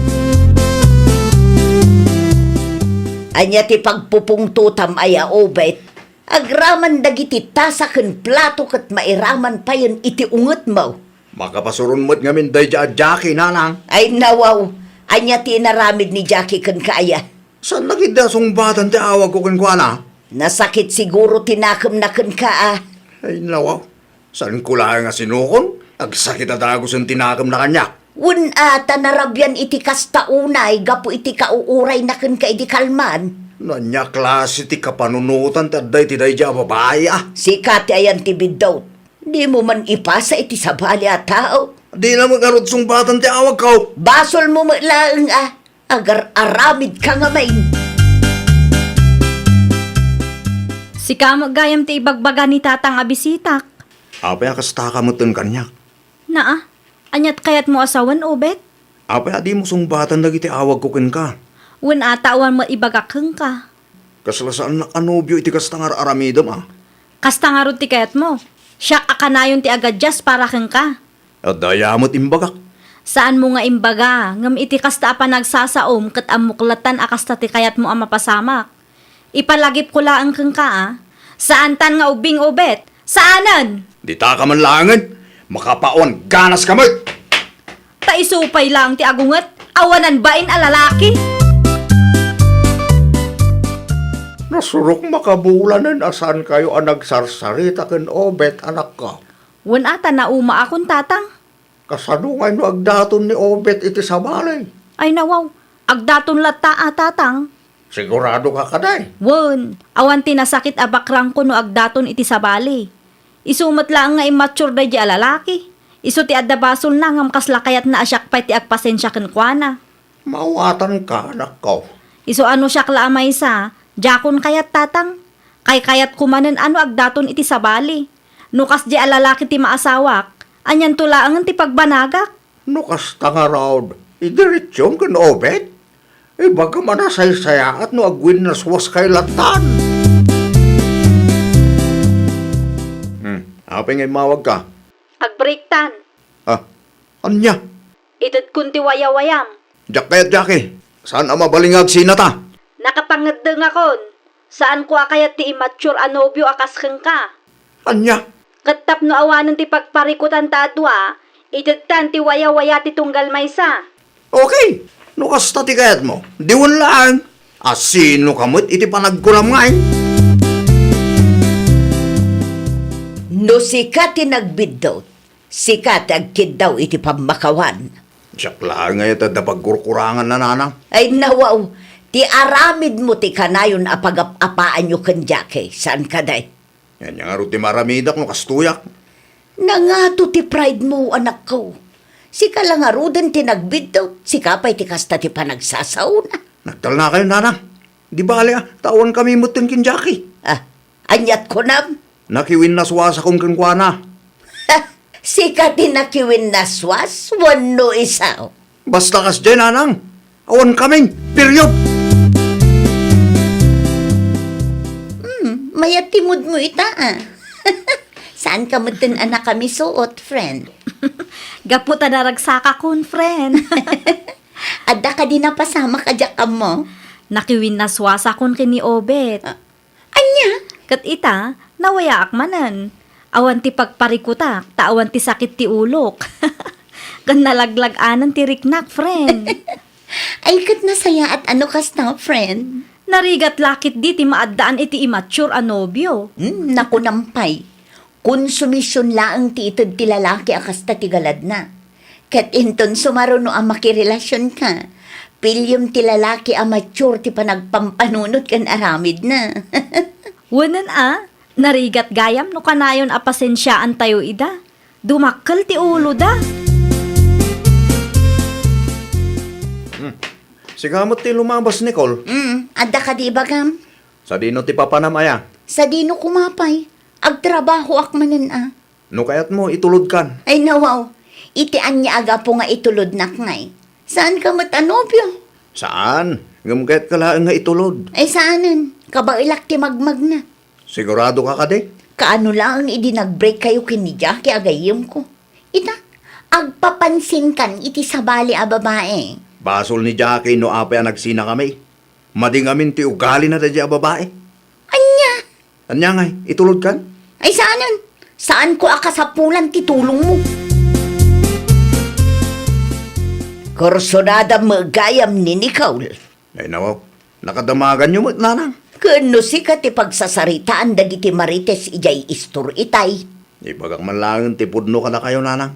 Anya ti pagpupungtutam ay Obet. Agraman dagiti tasaken plato kat mairaman pa yun iti unget mo. Makapasurun mo't ngamin day Jackie nanang. Ay nawaw, anya ti naramid ni Jackie kan kaya. Saan nakidasong batan ti awag ko kinkwana? Nasakit siguro tinakam na kan ka Ay nawaw. Saan ko lang nga sinukon? Agsakit at agos ang tinakam na kanya. Wun ata narabyan iti kasta unay, gapo iti kauuray na kan ka iti kalman. Nanya klase ti kapanunutan ti aday ti day babae ah. Si Kati ayan ti bidot. Di mo man ipasa iti sabali a tao. Di na magarot song batan ti awag ko. Basol mo malaang agar aramid ka nga main. Si kamagayam ti ibagbaga ni tatang abisitak. Apay akasta ka mo tun kanyak. Naa, anyat kayat mo asawan, Obet? Apay adi mo song batan dagiti awag ko kin ka. Wen ata awan mo ibagakeng ka. Kaslasaan na kanobyo iti kastangar aramidam ah. Kasta nga ron ti kayat mo. Siya akanayon ti agadjas para keng ka. At dayamot imbagak. Saan mo nga imbaga, ngam iti kasta pa nagsasaom kat amuklatan akasta ti kayat mo ang mapasamak. Ipalagip ko laang keng ka Saan tan nga ubing, Obet? Saanan? Di ta ka man langan. Makapaon ganas ka mo. Taisupay lang ti agunget, awanan bain a lalaki. Nasurok makabulanan asan kayo ang nagsarsarita ken Obet anak ka. Wen ata nauma akong tatang. Kasanungay no agdaton ni Obet iti sabalay. Ay nawaw, agdaton latta tatang. Sigurado ka kaday. Wen, awan tinasakit abakrang ko no agdaton iti sabali. Isumat lang nga immature da di alalaki. Isu ti adda basol na ngam kaslakayat na asyak pa'y ti agpasensya ken kuana. Mawatan ka anak ko. Isu ano siyak la amay sa, jakon kayat tatang. Kay kayat kumanen ano agdaton iti sabali. Nukas di alalaki ti maasawak, anyan tulaangan ti pagbanagak. No kasta nga raw, idiritsyon ken Obet. Baga manasay-saya at no agwin na suwas kay latan. Apay ngay mawag ka. Agbreaktan, Anya? itad kunti wayawayam. Jackie, saan ang mabalingag sinata? Nakapangadeng akon. Saan ko kayat ti immature anobyo akas keng ka? Anya? Katap no awanan ti pagparikutan ta adwa, idagtan ti waya-waya ti tunggal maysa. Okay, no kasta ti kayat mo. Diwan lang. Asino kamot iti panagkulam ngay. No sika ti nagbidot, sika ti agkid daw iti pamakawan. Siyak lang ngay ito pagkurkurangan na nanang. Ay nawaw, ti aramid mo ti kanayon apag-apaan nyo kandyake. Saan ka day? Yan yung aro ti maramidak no kastuyak. Nangato ti pride mo, anak ko. Sika lang arudan ti nagbidot, sika pa'y ti kasta ti panagsasauna. Nagtal na kayo nanang. Di bali tawan kami mutin kin Jackie. Ah, anyat ko nam. Nakiwin na suwasa kong kinkwana. Sika ti nakiwin na swas, wano isaw. Basta kas dyan nanang. Awan kaming, period. Mayat timod mo ita ah. Saan ka mutin anak kami suot, friend? Gaputa na ragsaka kun, friend. Ada ka din na pasama ka dyan ka mo. Nakiwin na swasa kun kini Obet. Anya? Kat ita, nawaya akmanan. Awan ti pagparikutak, taawan ti sakit ti ulok. Kan nalaglag-anan ti riknak, friend. Ay kat nasaya at ano kas na, friend? Narigat lakit di ti maaddaan iti immature a nobyo. Naku nampay. Konsumisyon laang ti itad ti lalaki akasta ti galad na. Kat inton sumaruno ang makirelasyon ka. Pilyom ti lalaki ang mature ti panagpampanunot kan aramid na. Wanan narigat gayam no kanayon a pasensyaan tayo ida. Dumakkel ti ulo da. Sigamot ti lumabas, Nicole. Ada ka di bagam? Sa dino ti papanamaya. Sa dino kumapay. Agtrabaho akmanan No kayat mo, itulod kan. Ay nawaw. Itian niya aga po nga itulod nak ngay. Saan ka matanobyo? Saan? Ngamkayat ka lang nga itulod. Ay saanan? Kabailak ti magmag na. Sigurado ka kade? Kaano lang idi nag-break kayo kini Jackie agayim ko. Ita, agpapansin kan iti sabali a babae. Basol ni Jackie no apay nagsina kami. Madingamin ti ugali na dadya babae. Anya? Anya ngay, itulod kan? Ay saanan? Saan ko akasapulan ti tulong mo? Korsonada magayam ni Nicole. Ay nawaw, nakadamagan nyo mo't nanang. Kano si ka ti pagsasaritaan dagiti marites ijay istor itay. Ibagak man lang ti pudno ka na kayo nanang.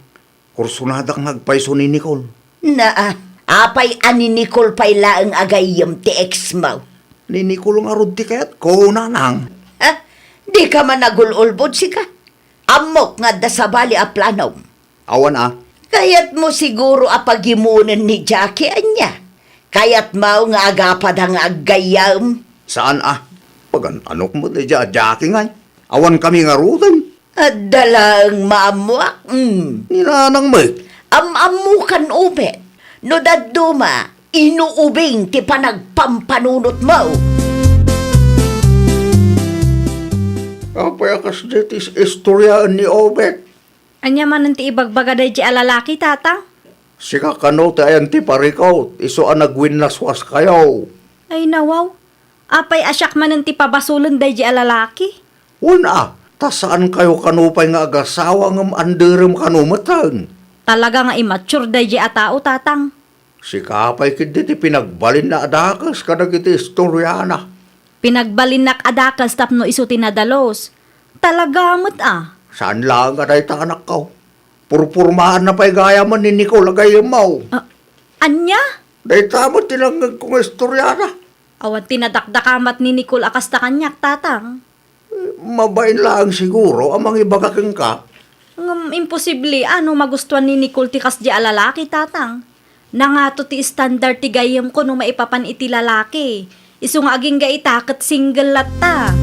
Kursunadak nagpaiso ni Nicole. Apay ani Nicole pay laang agayam ti ex mo. Ni Nicole nga rod ti kayat ko nanang. Ha? Di ka man nagululbod si ka. Amok nga dasabali a planom. Awan Kayat mo siguro apagimunan ni Jackie anya. Kayat mo nga agapad ang agayam. Saan Pagan anok mo dadya Jackie ngay. Awan kami nga rudan. At dalang maamuak. Ninanang mo. Amamukan ubet. No daduma, inuubing ti panagpampanunot mo. Apay akas detis istoryaan ni Obet. Anya man ti ibagbaga day di alalaki, tata? Sika kano ti ayan ti parikaw. Iso ang nagwin na swas kayo. Ay nawaw. Apay asyak man ti pabasulan day di alalaki. Una, tasaan kayo kanupay nga agasawa ng anderem kanumatan. Talaga nga immature day di atao, tatang. Si kapay kiti ti pinagbalin na adakas kadag iti istoryana. Pinagbalinak adakas tapno iso tinadalos. Talaga mo't Saan lang ka dahi tanak kaw? Purpurmahan na pa'y gaya man ni Nicole agay mo. Anya? Dahi tamot tilanggag kong istoryana. Awan tinadakdakamat ni Nicole akasta kanyak, tatang. Mabain lang siguro amang ibagaking ka. Imposible magustuhan ni Nicole ti kas di alalaki, tatang. Nangato ti standard ti gayam ko no maipapan iti lalaki. Iso nga aging gaitakat single latta.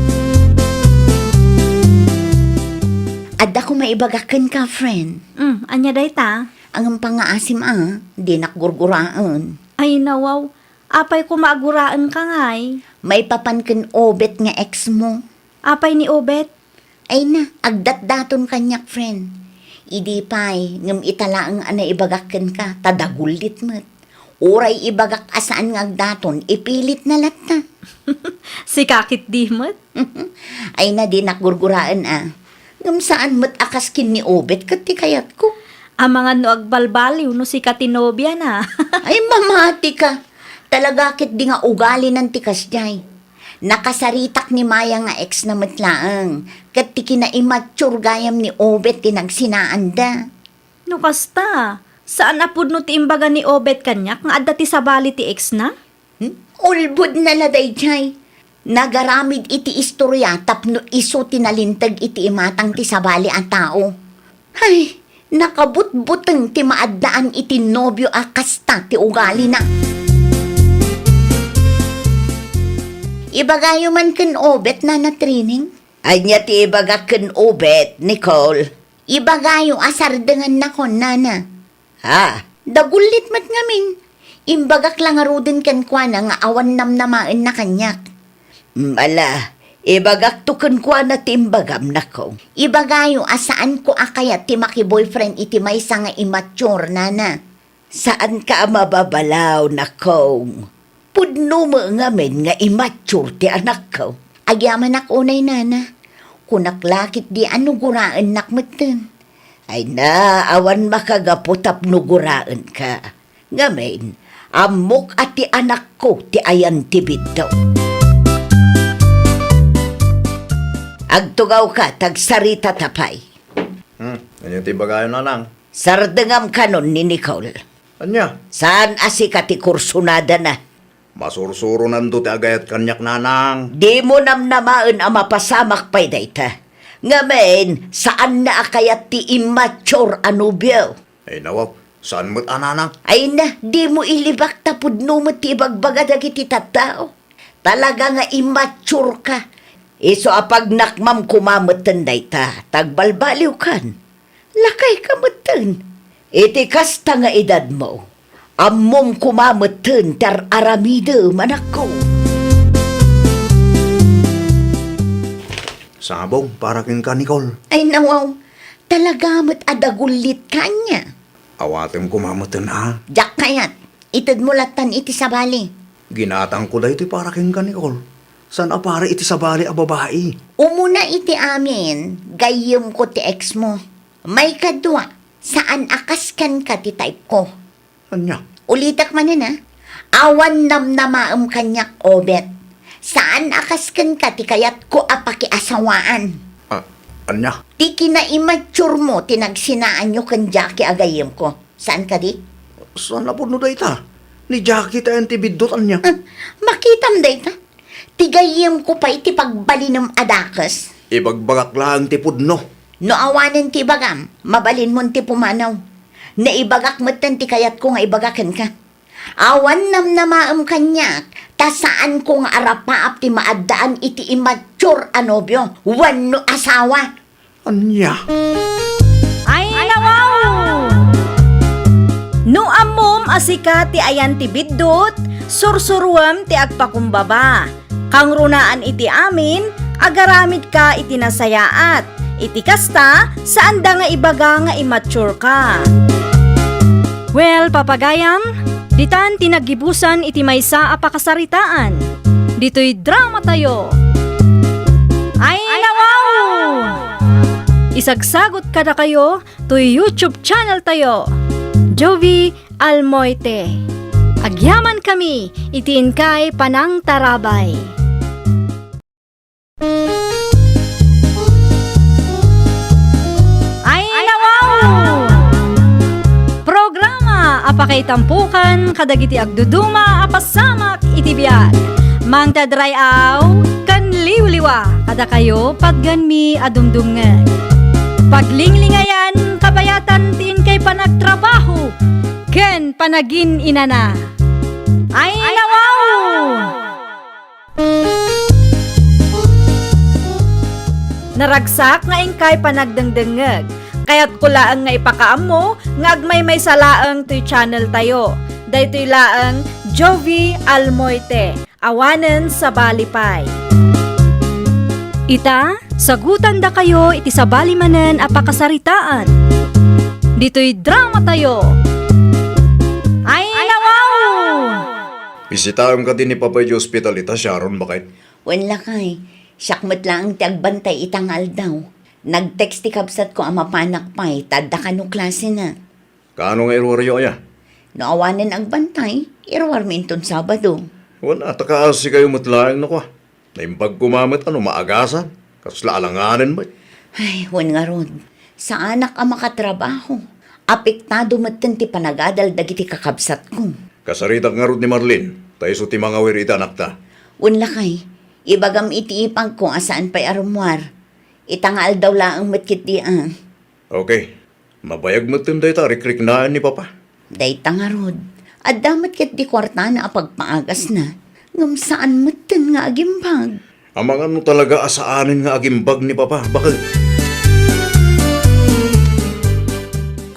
Adda ko maibagakan ka, friend. Anya day ta? Ang pangaasim di nakgurguraan. Ay nawaw, apay ko maaguraan ka ngay. May papankin obet nga ex mo. Apay ni Obet? Ay na, agdat-daton kanyak, friend. Idi pay, ngam italaang ibagakan ka, tadagulit mo't. Uray ibagak asaan nga agdaton, ipilit na latta. Si kakit di mo't? Ay na di nakgurguraan Ngam saan mo't akas kin ni Obet kat ti kayat ko. Ang mga no agbalbaliw no si katinobya na. Ay, mamati ka. Talaga kit di nga ugali ng tikas jay. Nakasaritak ni Maya nga ex na matlaang. Kat ti kina-immature gayam ni Obet tinagsinaanda. No kasta, saan apod no ti imbaga ni Obet kanyak nga adda ti sabali ti ex na? Ulbud na laday jay. Nagaramid iti istorya tapno iso tinalintag iti imatang ti sabali ang tao. Ay, nakabut-buteng ti maadaan iti nobyo akasta ti ugali na. Ibagayo man ken Obet na training? Ay niya ti ibaga ken Obet, Nicole. Ibagayo asardengan na kon, nana. Ha? Dagulit mat ngamin. Imbagak lang arudin ken kwa na nga awan namnamain na kanyak. Ala, ibagak to ken kwa na ti imbagam na ko. Ibagayo asaan ko akayat ti maki-boyfriend iti maysa nga immature, nana. Saan ka mababalaw na kong? Pudno mo ngamin nga immature ti anak ko. Agyaman ak unay, nana. Kunaklakit di ano guraan nakmeten. Ay na, awan makagaputap no guraan ka. Ngamin, amok at ti anak ko ti ayan ti bitaw. Agtugaw ka, tagsarita tapay. Ano ti bagayon na lang? Sardengam kanon ni Nicole. Anya? Saan asi ka ti kursunada na? Masursuro nando ti agayat kanyak nanang. Di mo namnamaan ang mapasamak pa'y dayta. Ngamen, saan na akayat ti immature anubyo? Ay nawaw, saan mo't ananang? Ay na, di mo ilibak tapod no mo ti ibagbaga dagiti tattao. Talaga nga immature ka. Iso apag nakmam kumamatan dayta, tagbalbaliw kan. Lakay ka matan. Iti kasta nga edad mo. Ammom kumamatan tar aramide manako. Sabong, para kin ka, Nicole. Ay nawaw, talaga mo't adagulit kanya. Awatem kumamatan ha. Jak kayat, itad mo latan iti sabali. Ginatang ko da iti para kin ka, Nicole. San apara iti sabali a babae? Umuna iti amin, gayem ko ti ex mo. May kadwa, saan akaskan ka ti type ko. Anya? Ulitak man na, awan namnamaam kanyak Obet. Saan akaskan ka ti kayat ko apakiasawaan. Anya? Ti kina-immature mo, tinagsinaan nyo kan Jackie agayem ko. Saan ka di? Saan na po no da ita? Ni Jackie tayo ti bidot, anya? Makitam da ita. Tigayem ko pa iti pagbali ng adakas. Ibagbagak lang ti pudno. No awanan ti bagam, mabalin mo ti pumanaw. Naibagak mo ti kayat ko nga ibagakan ka. Awan namnamaam kanyak, ta saan ko nga arapaap ti maadaan iti immature anobyo, wano asawa. Anya? Ay, nawaw! No amom asika ti ayan ti biddot, sursuruam ti agpakumbaba. Kang runaan iti amin, agaramid ka iti nasayaat. Iti kasta, saan da nga ibaga nga immature ka. Well, papagayam, ditan tinagibusan iti maysa apakasaritaan. Dito'y drama tayo. Ay, nawaw! Isagsagot kada kayo to YouTube channel tayo. Jovi Almoite. Agyaman kami, itiin kay Panang Tarabay. Ay, nawaw! Programa apakay tampukan kadagiti agduduma apasamak iti biag. Mang tadrayaw kan liwliwa kada kayo pagganmi adumdumngeg. Paglinglingayan kabayatan tiin kay panagtrabaho ken panagin inana. Ay, nawaw! Naragsak nga ingkay panagdengdengeg. Kaya't kulaang nga ipakaam mo, nga agmay may salaang to'y channel tayo. Daytoy laang Jovi Almoite, awanen sa balipay. Ita, sagutan da kayo iti sabali manen apakasaritaan. Dito'y drama tayo. Ay, nawaw! Bisitaam ka din ni Papay Hospital ita, Sharon, bakit? Wala kay, sakmat lang ti agbantay itangal daw. Nag-text ti kabsat ko ang mapanak pa'y, tadda ka nung klase na. Kaano nga irwaryo ya? Naawanan ang bantay, irwar minton Sabado. Wala, takaasi kayo matlaang na ko. Naimbag kumamit maagasan. Kasla alanganin mo. Ay, wan nga rod. Sa anak ang makatrabaho. Apektado matan ti panagadal dagiti kakabsat ko. Kasaritak nga rin ni Marlene. Tayo so ti mga wirita nakta. Wan lakay, ibagam itiipang ko asaan pa'y arumwar. Itangal daw laang matkit di ah. Okay. Mabayag mo tinday ta, rikrik na ni Papa. Day tangarod. At damat ket di kwarta na apagpaagas na. Ngam saan matan nga agimbag. Ang mga ano talaga asaanin nga agimbag ni Papa. Bakit?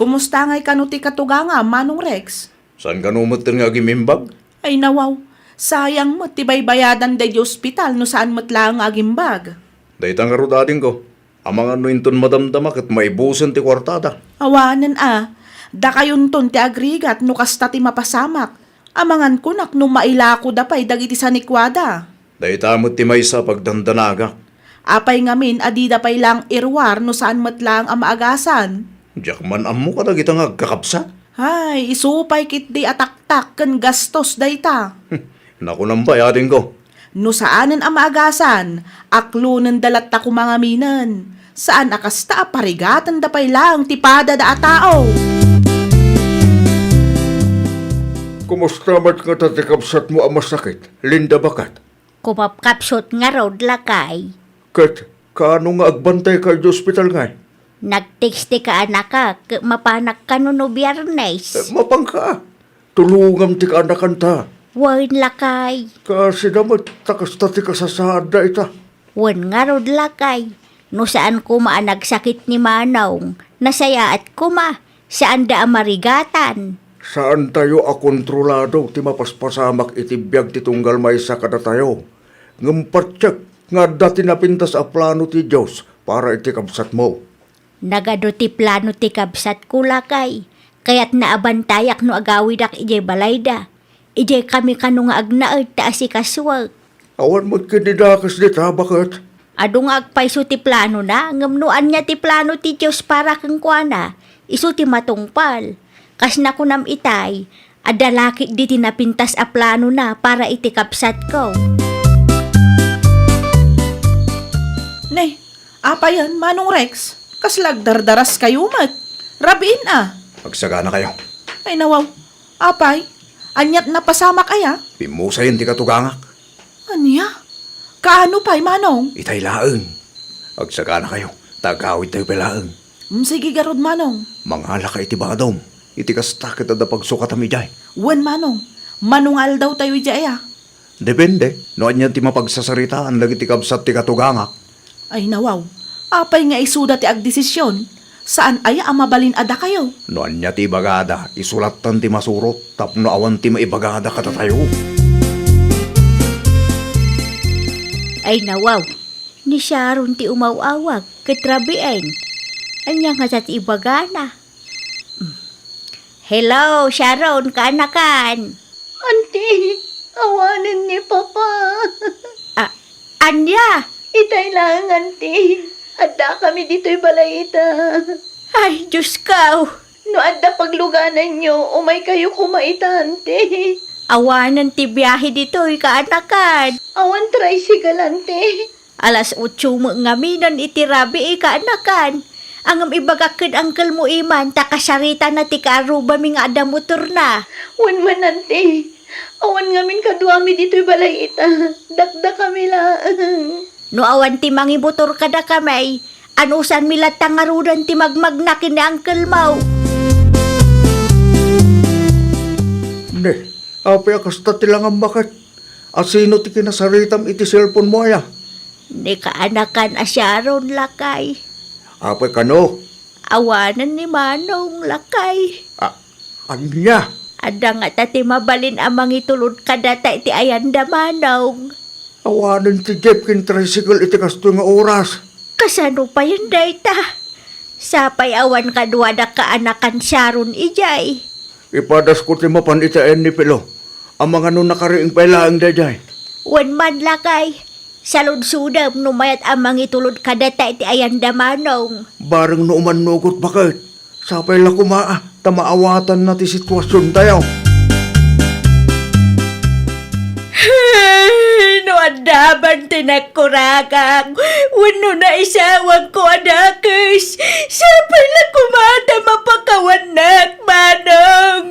Kumusta nga'y kanuti katuga nga, Manong Rex? Saan ka numatin nga agimbag? Ay nawaw, sayang mo, tibay bayadan day di ospital no saan matla ang agimbag. Dahil nga ro dating ko. Ang mga nuinton madamdamak at maibusan ti kwartada. Awanan da kayon ton ti agrigat no kasta ti mapasamak. Amangan kunak no mailako da pa'y dagiti sanikwada. Dahil tamot ti maysa pagdandanaga. Apay ngamin adida pa'y lang irwar no saan matla ang amaagasan. Diyak man amo ka na kita nga kakapsa. Ay, isupay kit di ataktak ken gastos dayta. Naku nang bayadin ko. No saanen ang maagasan, aklo ng dalat ta kumangaminan. Saan akasta parigatan da pay lang tipada da atao. Kumusta mat nga tatikapsat mo ang masakit? Linda bakat? Kumapkapsot nga road lakay. Kat, kaano nga agbantay ka di ospital nga? Nagtekste ka anak ka, mapanak ka no biyernes. Mapangka. Tulungam ti ka anakan ta. Wan lakay. Kasi damat takasta ti kasasada ita. Wan nga rod lakay. No saan kuma ang nagsakit ni Manong. Nasaya at kuma. Saan da ang marigatan. Saan tayo akontrolado ti mapaspasamak itibiyag ti tunggal maysa kada tayo. Ngampatsyak nga dati napintas a plano ti Diyos para iti kabsat mo. Nagado ti plano ti kabsat ko lakay. Kaya't naabantayak no agawidak ijay balayda. Ijay kami kano nga agnaad taas ikaswag. Awan mo't kinidakas di ta, bakit? Ado nga agpaiso ti plano na, ngamnuan niya ti plano ti Diyos para kang kuana. Isu ti matungpal. Kas na ko nam itay, adalaki di tinapintas a plano na para iti kapsat ko. Nay, apa yan, Manong Rex? Kaslag dardaras kayo mat. Rabiin Magsagana kayo. Ay nawaw, apay, anyat na pasama kaya? Pimusayin ti katugangak. Anya? Kaano pa'y, Manong? Itay laeng. Magsagana kayo. Tagawit tayo palaeng. Sige garod, Manong. Manghala ka iti badom. Iti kasta kita da pagsukat amijay. Wan, Manong. Manungal daw tayo jaya. Depende. Noan yan ti mapagsasaritaan lagi ti kabsat ti katugangak. Ay nawaw, apay nga isuda ti agdesisyon. Saan aya ang mabalin ada kayo? Noan niya ti bagada, isulatan ti masurot, tapno awan ti maibagada kata tayo. Ay nawaw, ni Sharon ti umawawag, katrabiin. Anya nga sa ti ibagana. Hello, Sharon, kaanakan. Auntie, awanan ni Papa. Anya? Itay lang, auntie. Adda kami dito'y balayita. Ay, Diyos ka. No adda pagluganan nyo, umay kayo kumaita, auntie. Awanan ti biyahe dito'y kaanakan. Awan tricycle, auntie. Alas 8 mo ngaminan iti rabi kaanakan. Angam ibagakid angkel mo iman, takasarita na ti kaaruba mi nga ada motor na. Wan man, auntie. Awan ngamin kaduami dito'y balayita. Dakda kami lang. No awan ti mangibutor kada kamay, anusan milat tangarudan ti magmagnakin ni Uncle Mau. Ne, apay kasta ti lang ang bakit. Asino ti kinasaritam iti cellphone mo aya? Ni kaanakan a Sharon lakay. Apay kano? Awanan ni Manong lakay. Anya? Ada nga tati mabalin amang itulod kada ta iti ayanda Manong. Awanan ti Jeff kin tricycle iti kasto nga oras. Kasano pa yun dayta? Sapay awan kaduwada kaanakan Sharon ijay. Ipadas ko ti mapan itaen ni Pilo. Ang mga nun nakariing pailaang dayay. Wan man lakay. Sa ludsudam, numayat ang mangitulod kadata iti ayanda manong. Barang nooman nugot bakit? Sapay la kumaa, tamaawatan na ti sitwasyon tayo. No andaman tinagkurakang, wano na isawang ko anakis. Sapay la kumata mapakawanak, manong.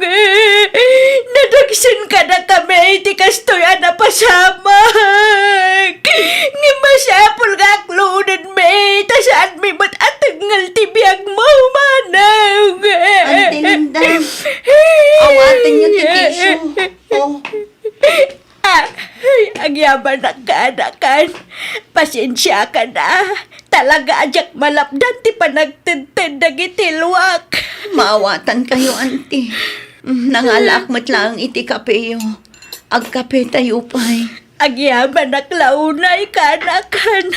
Nadagsin ka na kami, iti kastoy ana pasamag. Ngimasapol nga aklunan me, tasaan mi mat atangal tibiyag mo, manong. Ante Linda, awatin niyo ti tiso. Oh, Ay, ang yaman ng kaanakan. Pasensya ka na. Talaga ajak malapdan ti panagtintin na gitilwak. maawatan kayo, ante. Nangalak mo't lang iti kapeyo. Agkape tayo pa'y. Ang yaman ng launay kaanakan.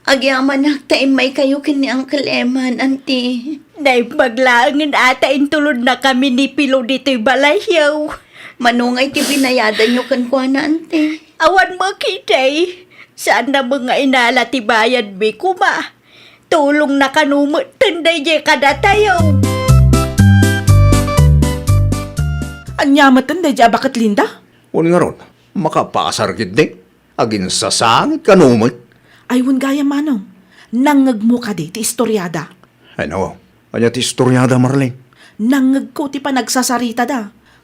Agyaman nagtaimay kayo kini Uncle Eman, ante. Naipaglaangin ata intulod na kami ni Pilo dito'y balayyaw. Manungay ti binayadan nyo kan kwa na, ante. Awan mo kitay. Saan na mga inala ti bayad mi kuma? Tulong na kanumot tanday je kada tayo. Anyamatan da dya bakit Linda? Un nga ron, makapasar gid ni. Agin sasangit kanumot. Aywan gaya manong. Nangag mo ka di ti istoryada. Ano, anya ti istoryada Marlene. Nangag ko ti panagsasarita da.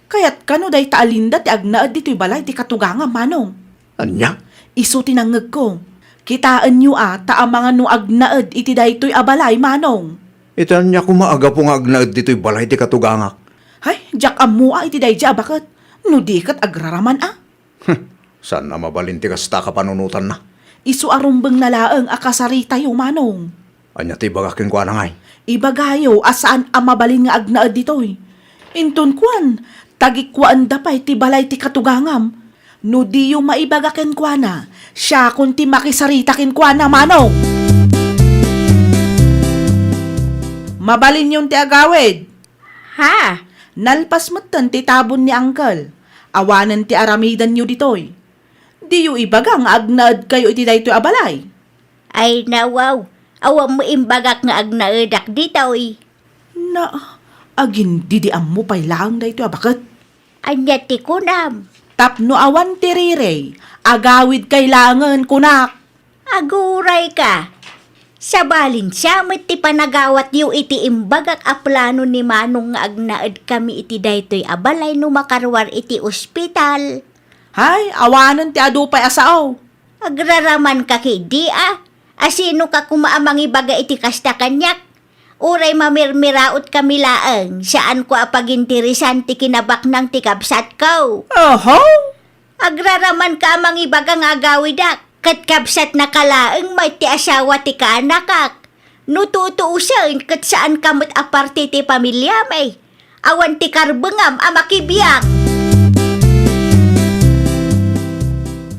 Kaya't kano day taalinda ti agnaad dito'y balay ti katuganga manong. Anya? Iso tinangag ko. Kitaan nyo taamangan no agnaad iti daytoy abalay manong. Itan niya kumaaga pong agnaad dito'y balay ti katugangak. Hay, jak amua iti dayja bakit? No di kat agraraman Saan na mabalin ti kasta ka panunutan na? Iso arumbeng nalaang akasarita yo manong. Anya ti bagakin ko anangay. Ibagayo asaan amabalin nga agnaad ditoy. Inton kwan, tagikwaan dapay ti balay ti katugangam. No di yung maibagaken kwa na, siya kung ti makisaritakin kwa na manong. Mabalin yung ti agawid. Ha? Nalpas matan ti tabon ni Uncle. Awanan ti aramidan nyo ditoy. Di yung ibagang agnaad kayo iti daytoy abalay. Ay nawaw. Awam mo imbagak nga agnaedak ditoy. Na, agin didiam mo pa'y lang daytoy bakit? Anya ti kunam. Tapno awan tirire, agawid kailangan kunak. Aguray ka. Sa balin siya mo't ti panagawat yu iti imbagak a plano ni Manong nga agnaed kami iti daytoy abalay no makarwar iti ospital. Hay, awanan ti adupay asao. Agraraman ka kay di Asino ka kumaamang ibaga iti kasta kanyak? Uray mamirmiraot kami laeng, saan ko apagintirisan ti kinabak ng tikabsat ko. Oho? Agraraman ka amang ibagang agawidak, kat kabsat na kalaeng may ti asawa ti kaanakak. Nututuusan kat saan kamot aparte ti pamilya may. Awan ti karbengam amakibiyak.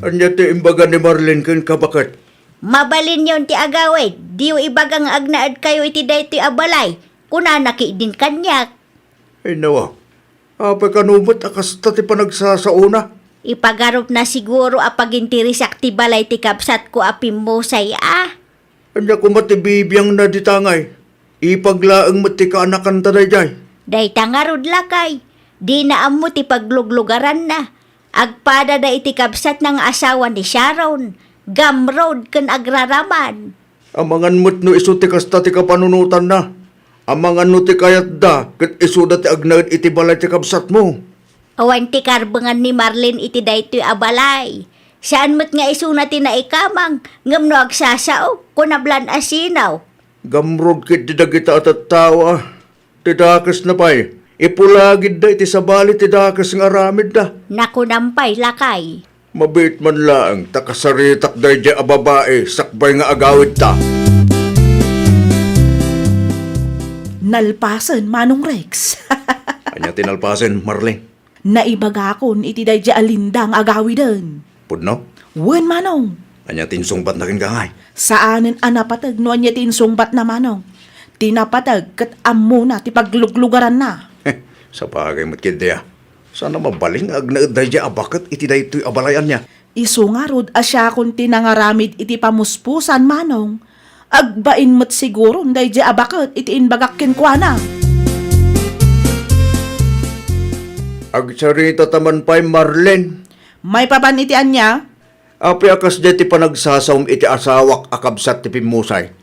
Anya ti imbaga ni Marlene ken kabakit? Mabalin yon ti agawid, diyo ibagang agnaad kayo iti dayti abalay, kuna nakidin kanyak. Ay nawa, apay kanumot akasta ti panagsasauna. Ipagarop na siguro apagintirisak ti balay ti kapsat ko apimbosay Anya kumatibibiyang na ditangay. Ipaglaang mo ti kaanakan taday jay. Day tangarod lakay, di na amo ti pagluglugaran na. Agpada da iti kapsat ng asawa ni Sharon, gamrod ken agraraman. Amangan mo't no iso ti kasta ti kapanunutan na. Amangan no ti kayat da, kat iso da ti agnaid iti balay ti kabsat mo. Awan ti karbengan ni Marlene iti daytoy abalay. Saan mo't nga iso na tinaikamang, ngam no agsasao, kunablan asinaw. Gamrod kit di dagita at tawa. Tidakas na pa'y. Ipulagid da iti sabali tidakas nga ramid da. Nakunampay lakay. Mabit man lang, takasaritak da di a babae, sakbay nga agawid ta. Nalpasan, Manong Rex. Anya tinalpasin, Marlene. Naibagakon iti dayja alindang agawidan. Pudno? Wen, Manong. Anya tinsungbat na kin kangay. Saanen anapatag no anya tinsungbat na Manong. Tinapatag kat ammo na ti pagluglugaran na. Sa bagay mo't kid dia. Sana mabaling agnaid da di abakat iti daytoy abalayan niya. Isungarod asya kung tinangaramid iti pamuspusan manong. Agbain mo't siguro nday di abakot iti inbagak kenkwana. Agsarita taman pa'y Marlene. May papan iti anya? Api akas di ti panagsasaum iti asawak akabsat ti pimusay.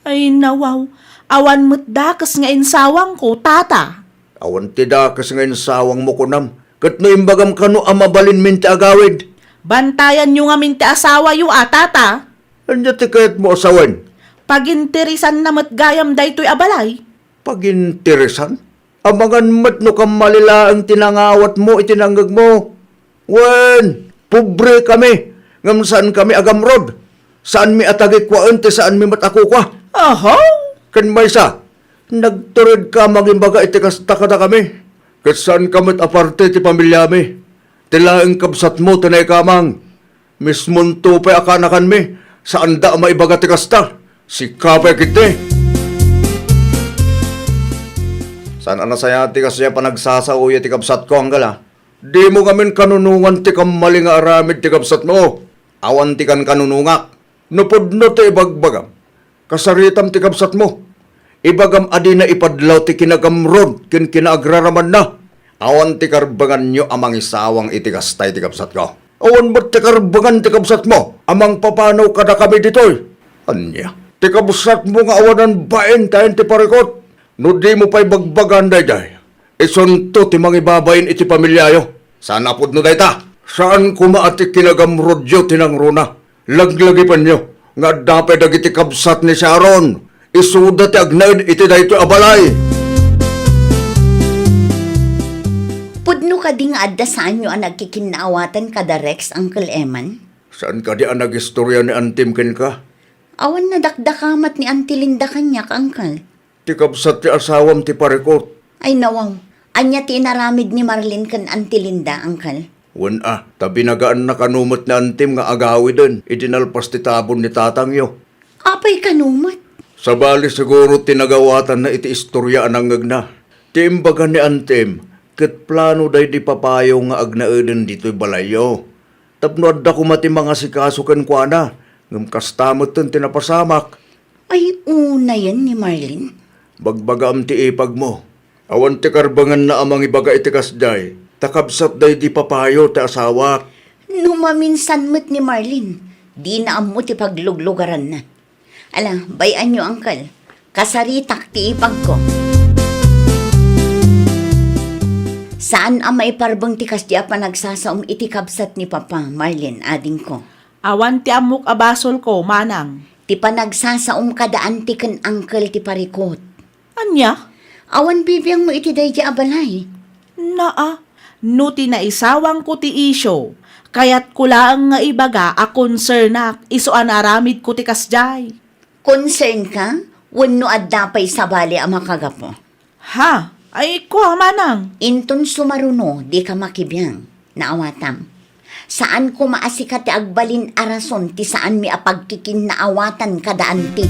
Ay nawaw, awan mo't dakas nga insawang ko, tata. Awan ti dakas ngayon sawang mo kunam. Kat no imbagam kano amabalin min ti agawid. Bantayan nyo nga minti asawa yu tata. Anya ti kayat mo asawan? Pagintirisan na mo't gayam daytoy abalay. Paginteresan? Amangan mat no kam malila ang tinangawat mo itinanggag mo. Wen, pobre kami. Ngam saan kami agamrod? Saan mi atagik kwa ente saan mi mat ako kwa? Oho! Kan maysa, nagturid ka magimbaga iti kasta kada kami. Kat saan ka mat aparte ti pamilya mi? Tilaang kabsat mo tinay kamang. Mismon tupay akanakan mi. Saan da maibaga ti kasta? Si kapay kiti. Saan anasaya ti kasya panagsasauya ti kabsat ko ang gala? Di mo kamin kanunungan ti kamali nga aramid ti kabsat mo. Awan ti kan kanunungak. Napudno ti ibagbagam. Kasaritam ti kabsat mo. Ibagam adi na ipadlaw ti kinagamrod kin kinaagraraman na. Awan ti karbangan nyo amang isawang iti kastay ti kabsat ko. Awan ba't ti karbangan ti kabsat mo? Amang papanaw kada kami ditoy. Anya, ti kabsat mo nga awanan bain tayo ti parikot. No di mo pa'y bagbagan day. Isunto ti mangibabayin iti pamilyayo. Saan apod no day ta? Saan kumaati kinagamrod yo tinangruna? Laglagi pa nyo. Nga dapat dagiti kabsat ni Sharon. Isuda ti agnaid iti dayto abalay. Pudno ka di nga adda saan nyo ang nagkikinaawatan kada Rex, Uncle Eman? Saan ka di ang nag-istorya ni Antim ken ka? Awan na dakdakamat ni Auntie Linda kanyak, Uncle. Ti kabsat ti asawam ti parikot. Ay nawaw, anya ti inaramid ni Marlene kan Auntie Linda, Uncle. Wan tabi nagaan na kanumot ni Antim nga agawi din. Idinalpas ti tabon ni tatang yo. Apay kanumot. Sa bali siguro tinagawatan na iti istorya anang agna. Ti imbaga ni Antim, ket plano day di papayo nga agnaeden dito'y balayo. Tapno adda ko mati mga sikasukan kwa na. Ngam kastamot ten tinapasamak. Ay una yan ni Marlene. Bagbagam ti ipag mo. Awan ti karbangan na amang ibaga iti kasday. Takabsat day di papayo ti asawak. Numaminsan mo't ni Marlene. Di na amo ti pagluglugaran na. Ala, bayan nyo, Uncle. Kasaritak ti ipag ko. Saan ang maiparbang ti kasya pa nagsasaom iti kabsat ni Papa, Marlene, ading ko? Awan ti amok abasol ko, manang. Ti pa nagsasaom kadaan ti kan Uncle ti parikot. Anya? Awan bibiyang mo iti day di abalay. Naa, no tinaisawang ko ti isyo. Kaya't kulaang nga ibaga a concernak isuan aramid ko ti kasjay. Concern ka? Wano adda pa'y sabali ang makagapo. Ha? Ay ko manang. Inton sumaruno, di ka makibiyang. Naawatam. Saan ko maasikat ti agbalin arason ti saan mi apagkikin naawatan kadaan ti.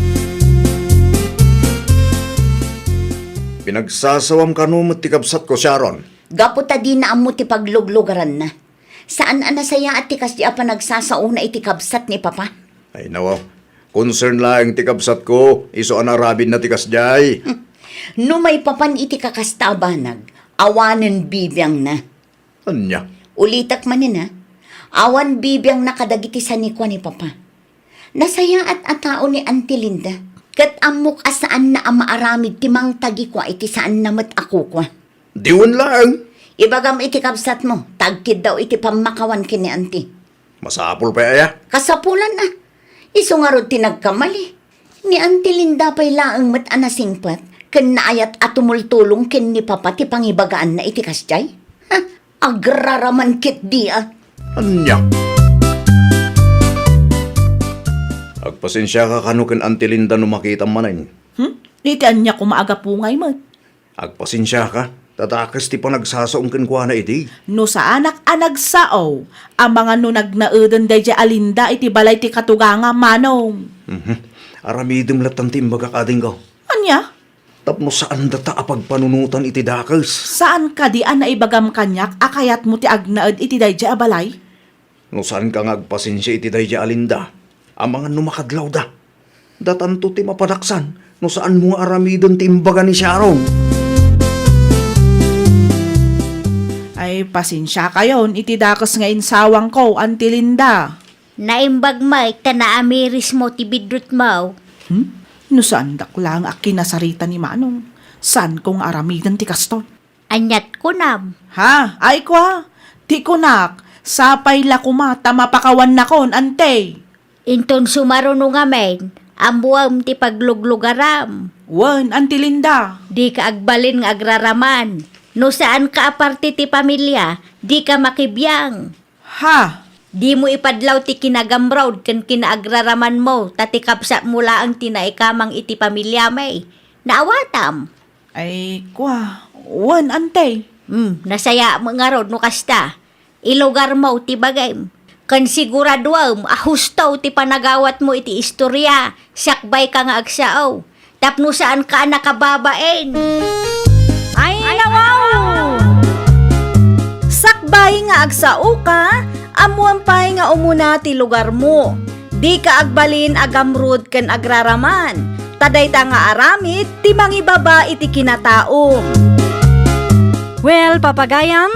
Pinagsasawam kanumot ti kabsat ko, Sharon. Gaputa di na amo ti pagluglugaran na. Saan anasaya at ti kasya pa nagsasauna iti kabsat ni Papa? Ay nawaw, concern lang ti kabsat ko. Iso anarabin na ti kasjay. No may papan iti kakastabanag, awanen bibiyang na. Anya? Ulitak manin ha. Awan bibiyang nakadagiti sa ni kwa ni Papa. Nasaya at atao ni Auntie Linda. Kat amok asaan na amaaramid ti mang tagi kwa iti saan namat ako kwa. Diwan lang. Ibagam iti kabsat mo, tagkid daw iti pamakawan kini Auntie. Masapol pa aya. Kasapulan na. Iso nga ro tinagkamali. Ni Auntie Linda pa'y laang mat anasingpat, ken naayat at tumultulong ken ni Papa ti pangibagaan na iti kasjay. Ha? Agraraman kit di ah. Anya? Agpasensya ka kanukin Auntie Linda no makita manan. Iti anya ko maaga pungay mo. Agpasensya ka. Tatakas ti panagsasaong kenkwana iti. No sa anak-anak sao, ang mga no nagnauden day alinda iti balay ti katuganga manong. Aramidum latang timbaga kading ko. Anya? Tapno saan data apagpanunutan iti dakas? Saan ka di na ibagam kanyak akayat mo ti agnaed iti day abalay? No saan ka nga agpasensya iti dayja alinda? Ang mga numakadlaw da. Datanto ti mapadaksan. No saan mo nga aramidon ti imbaga ni Sharon? Ay, pasensya kayon, iti dakos nga insawang ko, Auntie Linda. Naimbag may tanaamiris mo ti bidrut mo. No saan daklang akinasarita ni Manong? San kong aramidan ti kaston? Anyat ko nam. Ha? Ay kwa? Ti kunak, sapay la kumata mapakawan na kon, ante. Inton sumaruno nga men, ambuam ti pagluglugaram. Wan, Auntie Linda. Di ka agbalin nga agraraman. No saan ka aparte ti pamilya, di ka makibiyang. Ha? Di mo ipadlaw ti kinagamrawd ken kinaagraraman mo, tati kapsa mula ang tinaikamang iti pamilya may. Naawatam. Ay kwa, wan, ante. Nasaya mo nga rod no kasta. Ilugar mo ti bagay. Kan siguraduam, ahustaw ti panagawat mo iti istorya. Sakbay ka nga agsaaw. Tapno saan ka nakababain. Ay, nawaw! Sakbay nga agsao ka, amuampay nga umuna ti lugar mo. Di ka agbalin agamrud ken agraraman. Taday ta nga aramid, ti mangibaba iti kinatao. Well, papagayam,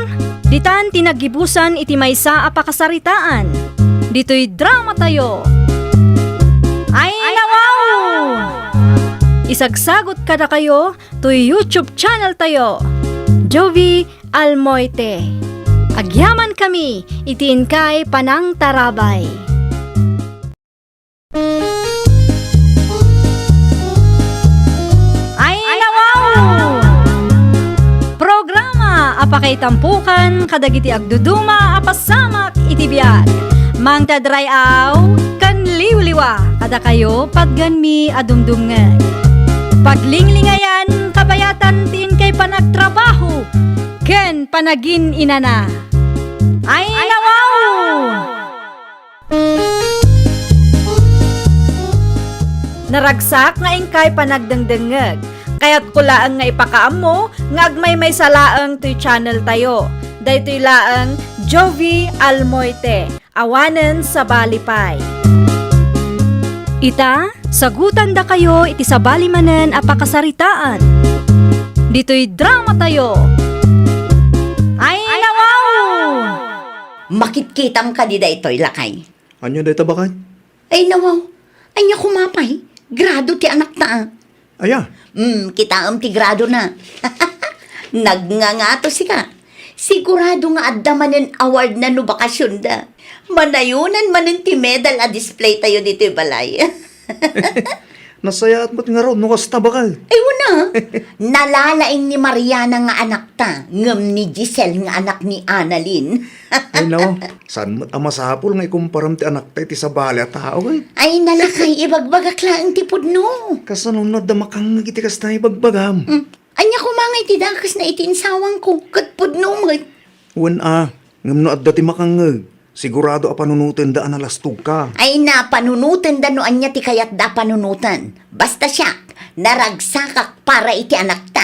ditan tinagibusan iti maysa a pakasaritaan. Dito'y drama tayo. Ay, nawaw! Isagsagot kada kayo to YouTube channel tayo. Jovi Almoite. Agyaman kami, itiin kay Panang Tarabay. Ay, nawaw! Programa apakay tampukan kadagiti agduduma apasamak iti biag. Mang tadrayaw kan liwliwa kada kayo pagganmi adumdumngan. Paglinglingayan kabayatan tin kay panagtrabaho ken panagin inana. Ay, nawaw! Naragsak nga ingkay panagdengdengeg. Kaya't kulaang nga ipakaam mo, nga agmay may salaang to'y channel tayo. Daytoy laang Jovi Almoite, awanen sa balipay. Ita, sagutan da kayo iti sabali manen a pakasaritaan. Dito'y drama tayo. Ay, nawaw! Makitkitam ka di da ito'y lakay. Anya day tabakay? Ay nawaw, anya kumapay. Grado ti anak ta. Aya. Kita ti grado na. Nagngangato si ka. Sigurado nga adamanen award na no bakasyon da. Manayunan manen ti medal a display tayo dito balay. Nasaya at mo't nga raw, nukas tabakal. Ay wala. Nalalaing ni Mariana nga anak ta. Ngam ni Giselle nga anak ni Annalyn. Ay no, saan mo't amasapol nga ikumparam ti anak tayo ti sabali at tao eh. Ay nalakay ibagbagak laang ti pudno. Kasanunod da makang gitikas na ibagbagam. Anya ko mangay ti dakas na itinsawang ko. Kat pudno mo. Wan ngam no at dati makangag. Sigurado a panunutin daan na lastog ka. Ay na panunutan da no anya ti kayat da panunutan. Basta siya, naragsakak para iti anak ta.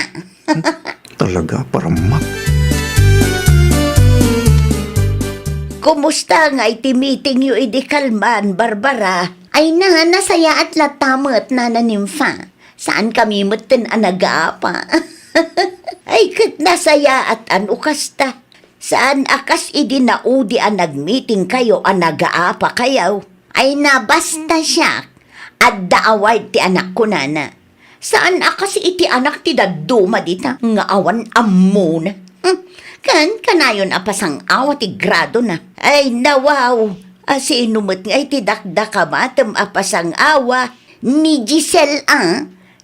Talaga, paramak. Kumusta nga iti meeting yu idi kalman, Barbara? Ay na, nasaya at latamat na nanimfa. Saan kami mutin anagaapa? Ay kat nasaya at anukasta. Saan akas idi naudi ang nag-meeting kayo ang nag-aapa kayo? Ay nabasta siya at daaward ti anak ko nana. Saan akas iti anak ti daduma dita nga awan ammo na? Kan kanayon apasang awa ti grado na. Ay nawaw, asinumot nga iti dakdakamatem apasang awa ni Giselle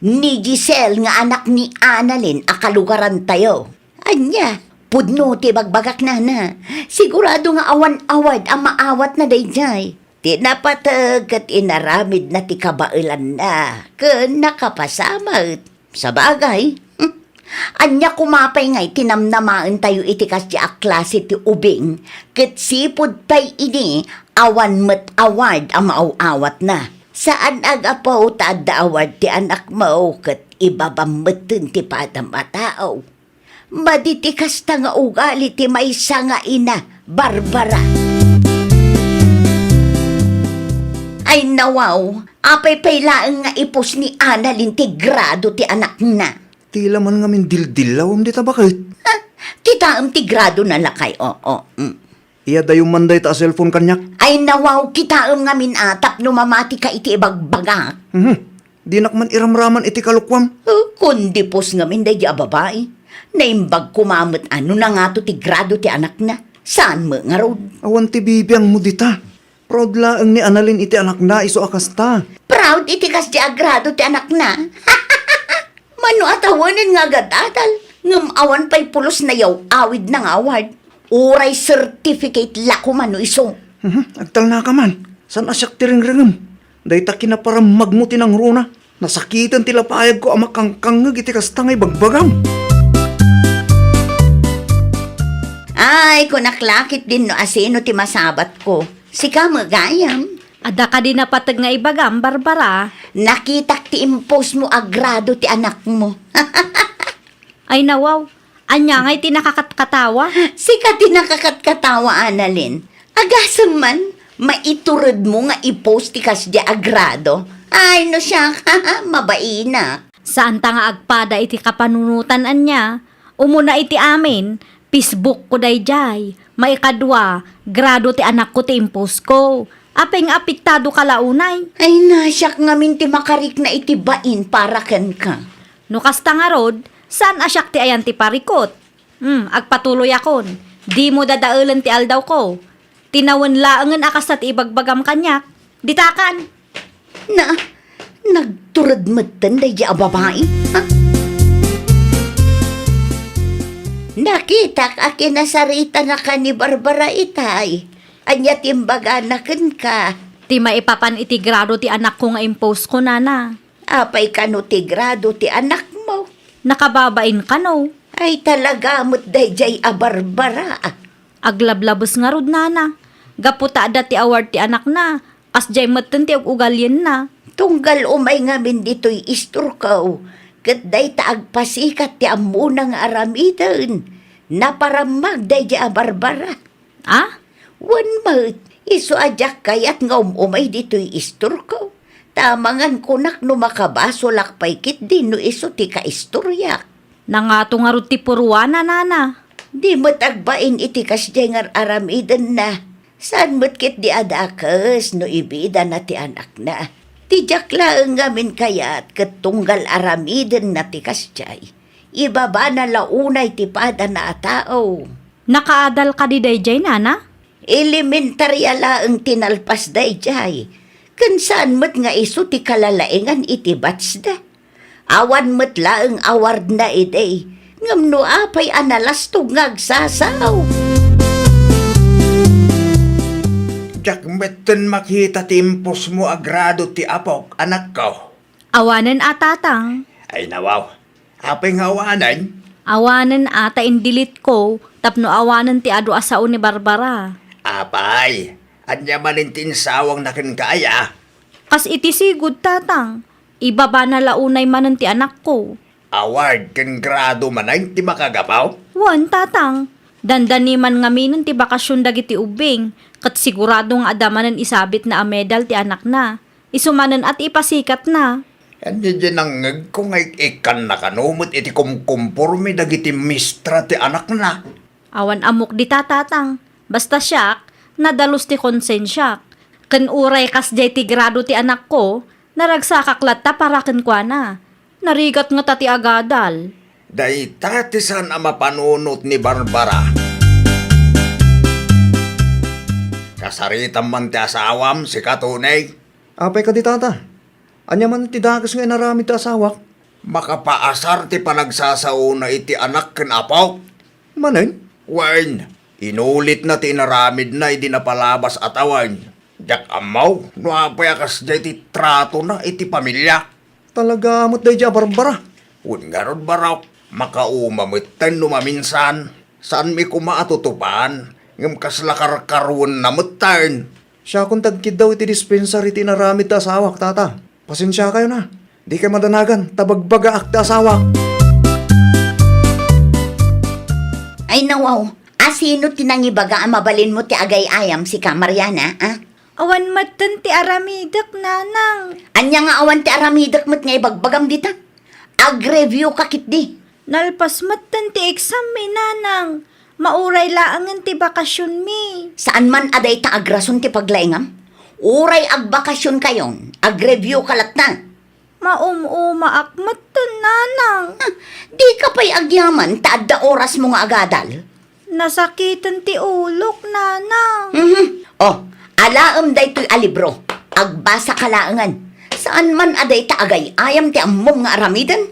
Ni Giselle nga anak ni Annalyn akalugaran tayo. Anya, pudno ti bagbagak na na. Sigurado nga awan-awad ang maawat na dayjay. Ti napatag at inaramid na ti kabailan na. Ken nakapasamat. Sa bagay, anya kumapay ngay tinamnamaan tayo iti kasya a klase ti ubing. Ket sipod pay ini awan met award ang maaawat na. Saan agapaw taada award ti anak mo ket ibabameten ti padam a tao. Maditikas ta nga ugali ti maysa nga ina, Barbara. Ay nawaw, apay paylaan nga ipos ni Annalyn ti grado ti anak na. Tila man ngamin dildilaw, di ta bakit? Ha? Kita ti grado na lakay, oo. Iya dayo manday ta cellphone kanyak. Ay nawaw, kita ngamin atap no mamati ka iti ibagbaga. Di nakman iramraman iti kalukwam. Kundi pos ngamin day babae. Naimbag kumamot ano na nga to ti grado ti anak na. Saan mo nga ron? Awan ti bibiyang mo dita. Proud laeng ni Annalyn iti anak na iso akasta. Proud iti kas di agrado ti anak na. Mano atawanan nga gadatal. Ngam awan pa'y pulos na yaw awid ng award. Uray certificate lako mano iso. Agtal na ka man. San asyak ti ring-ringam? Day ta kinaparam magmuti ng runa. Nasakitan tila paayag ko ama kangkangag iti kastangay bagbagam. Ay, kunaklakit din no asino ti masabat ko. Sika magayam. Ada ka din napatag nga ibagam, Barbara. Nakitak ti impos mo agrado ti anak mo. Ay nawaw, anya nga'y tinakakatkatawa. Sika ti nakakatkatawa, Annalyn. Agasam man, maiturod mo nga ipost ti kas di agrado. Ay, no siya, mabaina. Saan ta nga agpada iti kapanunutan anya? Umuna iti amin, Facebook ko dayjay. Maikadwa, grado ti anak ko ti impos ko. Apeng apiktado ka launay. Ay, nasyak ngamin ti makarik na itibain para ken ka. No kasta nga rod, saan asyak ti ayan ti parikot? Agpatuloy akon. Di mo dadaulan ti aldaw ko. Tinawan laangan akas at ibagbagam kanyak. Ditakan. Na, nagturod matan day di babae. Ha? Nakitak akin nasarita na ka ni Barbara itay. Anya timbaga na ken ka. Ti maipapan iti grado ti anak ko nga impose ko, nana. Apay kano ti grado ti anak mo. Nakababain ka no. Ay talaga mo't day Barbara. Aglablabos nga rod, nana. Gaputa dati award ti anak na. Asjay matan ti ugalyen na. Tunggal umay ngamin dito'y isturkaw. Kat day taagpasikat ti amunang aramidan. Naparamag day Barbara. Ah? One month, iso ajak kayat nga umay dito'y isturkaw. Tamangan kunak no makabaso lakpay kit din no iso ti kaistoryak. Nangato nga rod ti purwana, nana. Di matagbain iti kasjengar aramidan na. Saan mo't kit di adakas no ibida na ti anak na. Tijak laeng ngamin kayat katunggal aramidan na ti kasjay. Ibaba na launay ti pada na tao. Nakaadal ka di dayjay, nana? Elementarya laeng tinalpas dayjay. Kansaan mo't nga iso ti kalalaengan iti batsda. Awan mo't laeng award na iday. Ngam no apay analastog ngagsasaw. Jak metten makita timpos mo agrado ti apok, anak ko. Awanan atatang. Ay nawaw, apay nga awanan? Awanan ata indilit ko, tapno awanan ti adu asao ni Barbara. Apay, anya manin tinsawang nakin kaya. Kas iti sigud, tatang. Ibaba na launay manan ti anak ko. Award ken grado manay ti makagapaw? Wan, tatang. Dandani man ngaminon ti bakasyon dagiti ubing, kat sigurado nga adamanan isabit na a medal ti anak na. Isumanan at ipasikat na. Anya dyan ang ngag ko ngay ikan na kanumot iti kumkumpurmi dagiti mistra ti anak na. Awan amok di tatang. Basta siyak, nadalos ti konsensyak. Ken uray kas jay ti grado ti anak ko, naragsakaklat ta para ken kwa na. Narigat nga ta ti agadal. Day tatisan ang mapanunot ni Barbara. Kasaritan man ti asawam si katunay. Apay ka di tata. Anya man ti dagas nga inaramid ti asawak. Makapaasar ti panagsasauna iti anak ken apok. Manen? Wen, inulit na ti inaramid na iti napalabas at awan. Jak amaw, no apay akas jay ti trato na iti pamilya. Talaga mo't day Barbara. Un nga rod barok, makaumamitan numaminsan. Saan mi kumaatutupan? Ngam kaslakarkarwan na mutan. Siya kung tagkid daw iti dispensary ti naramid ti asawak, tata. Pasensya kayo na. Di kayo madanagan, tabagbaga ak ti asawak. Ay nawaw, asino tinangibaga ang mabalin mo ti agay ayam si ka Mariana, ah? Awan matan ti aramidak, nanang. Anya nga awan ti aramidak mo't nga ibagbagam dita. Ag-review kakit di. Nalpas matan ti exam mi, nanang. Mauray laangan ti bakasyon mi. Saan man aday ta agrason ti paglaingam? Uray agbakasyon kayon. Ag-review kalat na. Maum-uma akmatan, nanang. Di ka pa'y agyaman ta adda oras mo nga agadal. Nasakitan ti ulok, nanang. Oh, alaam day to'y alibro. Agbasa kalaangan. Saan man aday ta agay ayam ti ammom nga aramidan?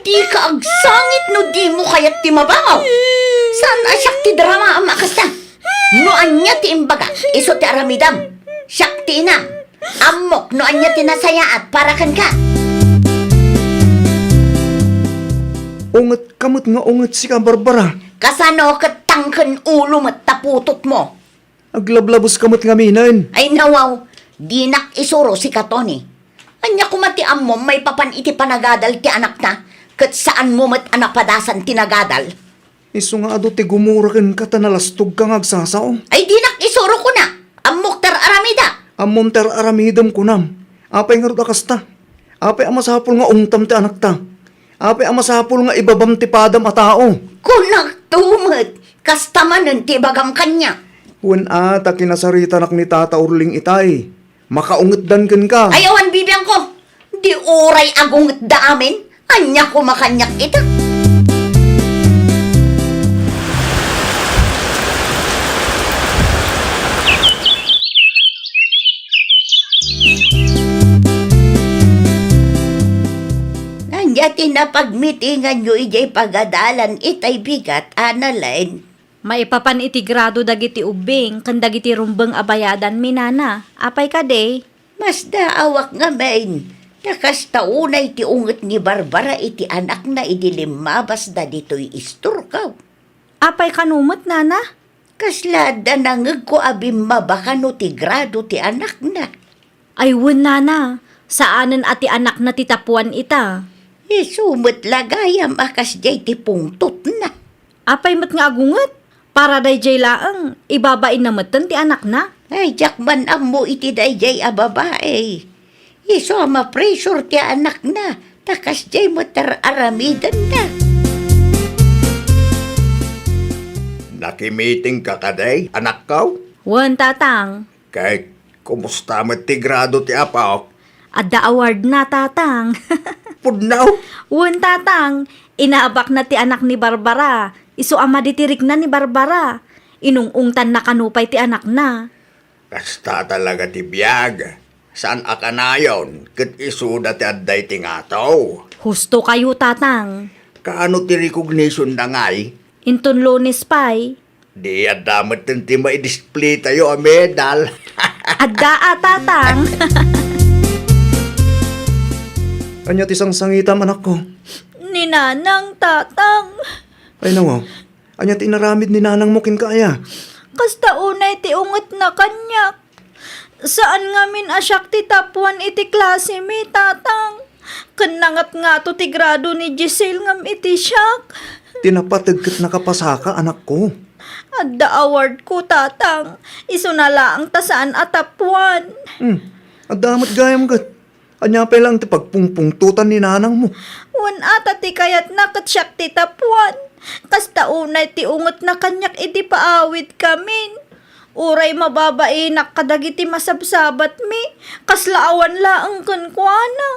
Di ka agsangit no di mo kayat ti mabangaw. Saan asyak ti drama ang makasta? No anya ti imbaga, iso ti aramidam. Syak ti inam. Amok no anya ti nasayaat para kan ka. Unget kamot nga unget si ka, Barbara. Kasano katangken ulo mat taputot mo. Aglablabos kamot nga minan. Ay nawaw, di nak isuro si Katoni. Anya kumati ammom may papan iti panagadal ti anak na, kat saan mo mat anapadasan tinagadal. Iso nga ado ti gumurakin ka ta nalastog ka nga agsasaw. Ay di nak isuro ko na, ammok tar aramida. Amon ter aramidam kunam. Apay nga rudakasta. Apay amasapol nga ungtam ti anak ta. Apay amasapol nga ibabam ti padam a tao. Kunak tumet, kastamanan ti bagam kanya. Wen ata kinasarita nak ni Tata Urling itay. Makaunget dan ken ka. Ayawan bibiyang ko, di oray agunget da amin, anya ko makanyak ita. Anya tinapagmitingan nyo ijay pagadalan itay bigat analine. Maipapan iti grado dagiti ubing, kan dagiti rumbeng abayadan minana. Apay ka de? Mas daawak nga main. Nakastaunay ti unget ni Barbara iti anak na idilimabas da dito'y isturkaw. Apay kanumot, nana? Kaslada nangag ko abim mabaka no ti grado ti anak na. Ay, wun, nana. Saanan ati anak na titapuan ita? Isumot lagayam akas jay ti pungtot na. Apay mat nga agunget? Para day jay laang, ibabain na matan ti anak na? Ay, jakman ang mo iti dayjay a babae. Iso ma-pressure ti anak na. Takas jay mo tar aramidan na. Nakimiting ka kaday, anak kaw? Wun, tatang. Kay, kumusta mo ti grado ti apaw? Adda award na, tatang. Pudnaw? Wun, tatang. Inaabak na ti anak ni Barbara. Iso ama ditirik na ni Barbara. Inungungtan na kanupay ti anak na. Kasta talaga ti biyag. Saan akanayon? Kat isuda ti adday ti ngataw. Husto kayo, tatang. Kaano ti recognition na ngay? Inton Lunes pay. Di adamat ti ma-display tayo a medal. Adda, tatang. Anya ti sangsangitam anak ko. Ninanang, tatang. Ay nawaw. Anya ti inaramid ni nanang mo kin kaya. Kasta unay ti unget na kanyak. Saan nga min asyak ti tapuan iti klase mi, tatang? Kanangat nga to ti grado ni Giselle ngam iti siyak. Tinapatagkat nakapasaka anak ko. Adda award ko, tatang. Iso na lang ta saan atapuan. At damat gayam gat. Anya pa lang ti pagpungpungtutan ni nanang mo. Wan ata ti kayat nakat siyak ti tapuan. Kasta unay ti unget na kanyak iti paawit kamin. Uray mababainak kadagiti masabsabat mi. Kaslaawan laang kuana.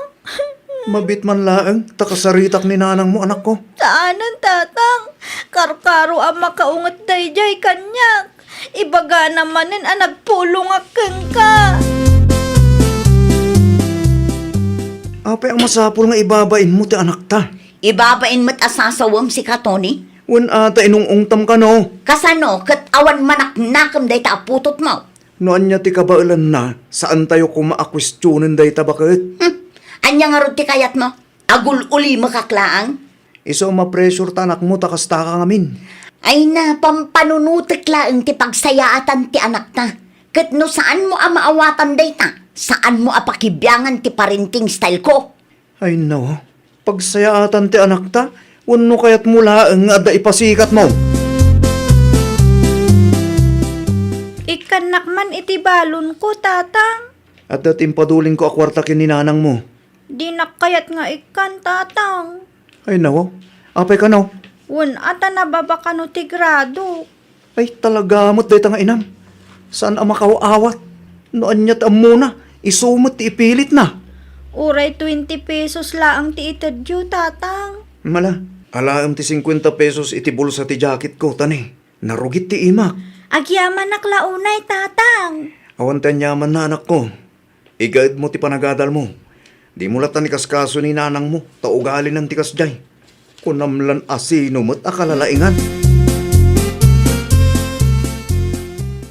Mabit man laeng, takasaritak ni nanang mo anak ko. Saanan, tatang? Karkaro ang makaunget dayjay kanyak. Ibaga namanin ang nagpulong akeng ka. Apay ang masapol nga ibabain mo ti anak ta. Ibabain mo't asasawam si Katoni. Wen ata inungungtam ka no. Kasano, kat awan manak-nakam day ta aputot mo. Noan niya ti kabailan na, saan tayo kumaakwestiyonin day ta bakit? Anya nga ron ti kayat mo? Agul uli makaklaang? Iso ma-pressure ta anak mo takas taka ngamin. Ay na, pampanunutik laang ti pagsayaatan ti anak na. Kat no saan mo amaawatan day ta? Saan mo apakibyangan ti parenting style ko? Ay no, pagsayaatan ti anak ta, wano kayat mula ang ada ipasikat mo. ikan nakman iti balon ko, tatang. At dating paduling ko akwarta kin ni nanang mo. Di nakayat nga ikan, tatang. Ay nawo, apay ka naw. Wan ata nababa ka no tigrado. Ay talaga mo't day nga inam. Saan ang makawaawat? Noan niya't muna, isumot ti ipilit na. Uray 20 pesos laang ti itadyo, tatang. Mala, alaam ti 50 pesos iti bulsa ti jacket ko, tani. Narugit ti imak. Agyaman naklaunay, tatang. Awan tayo yaman na anak ko. Igaid mo ti panagadal mo. Di mo latan ni kaskaso ni nanang mo. Taugali ng tikas jay. Kunamlan asino mo't akalalaingan.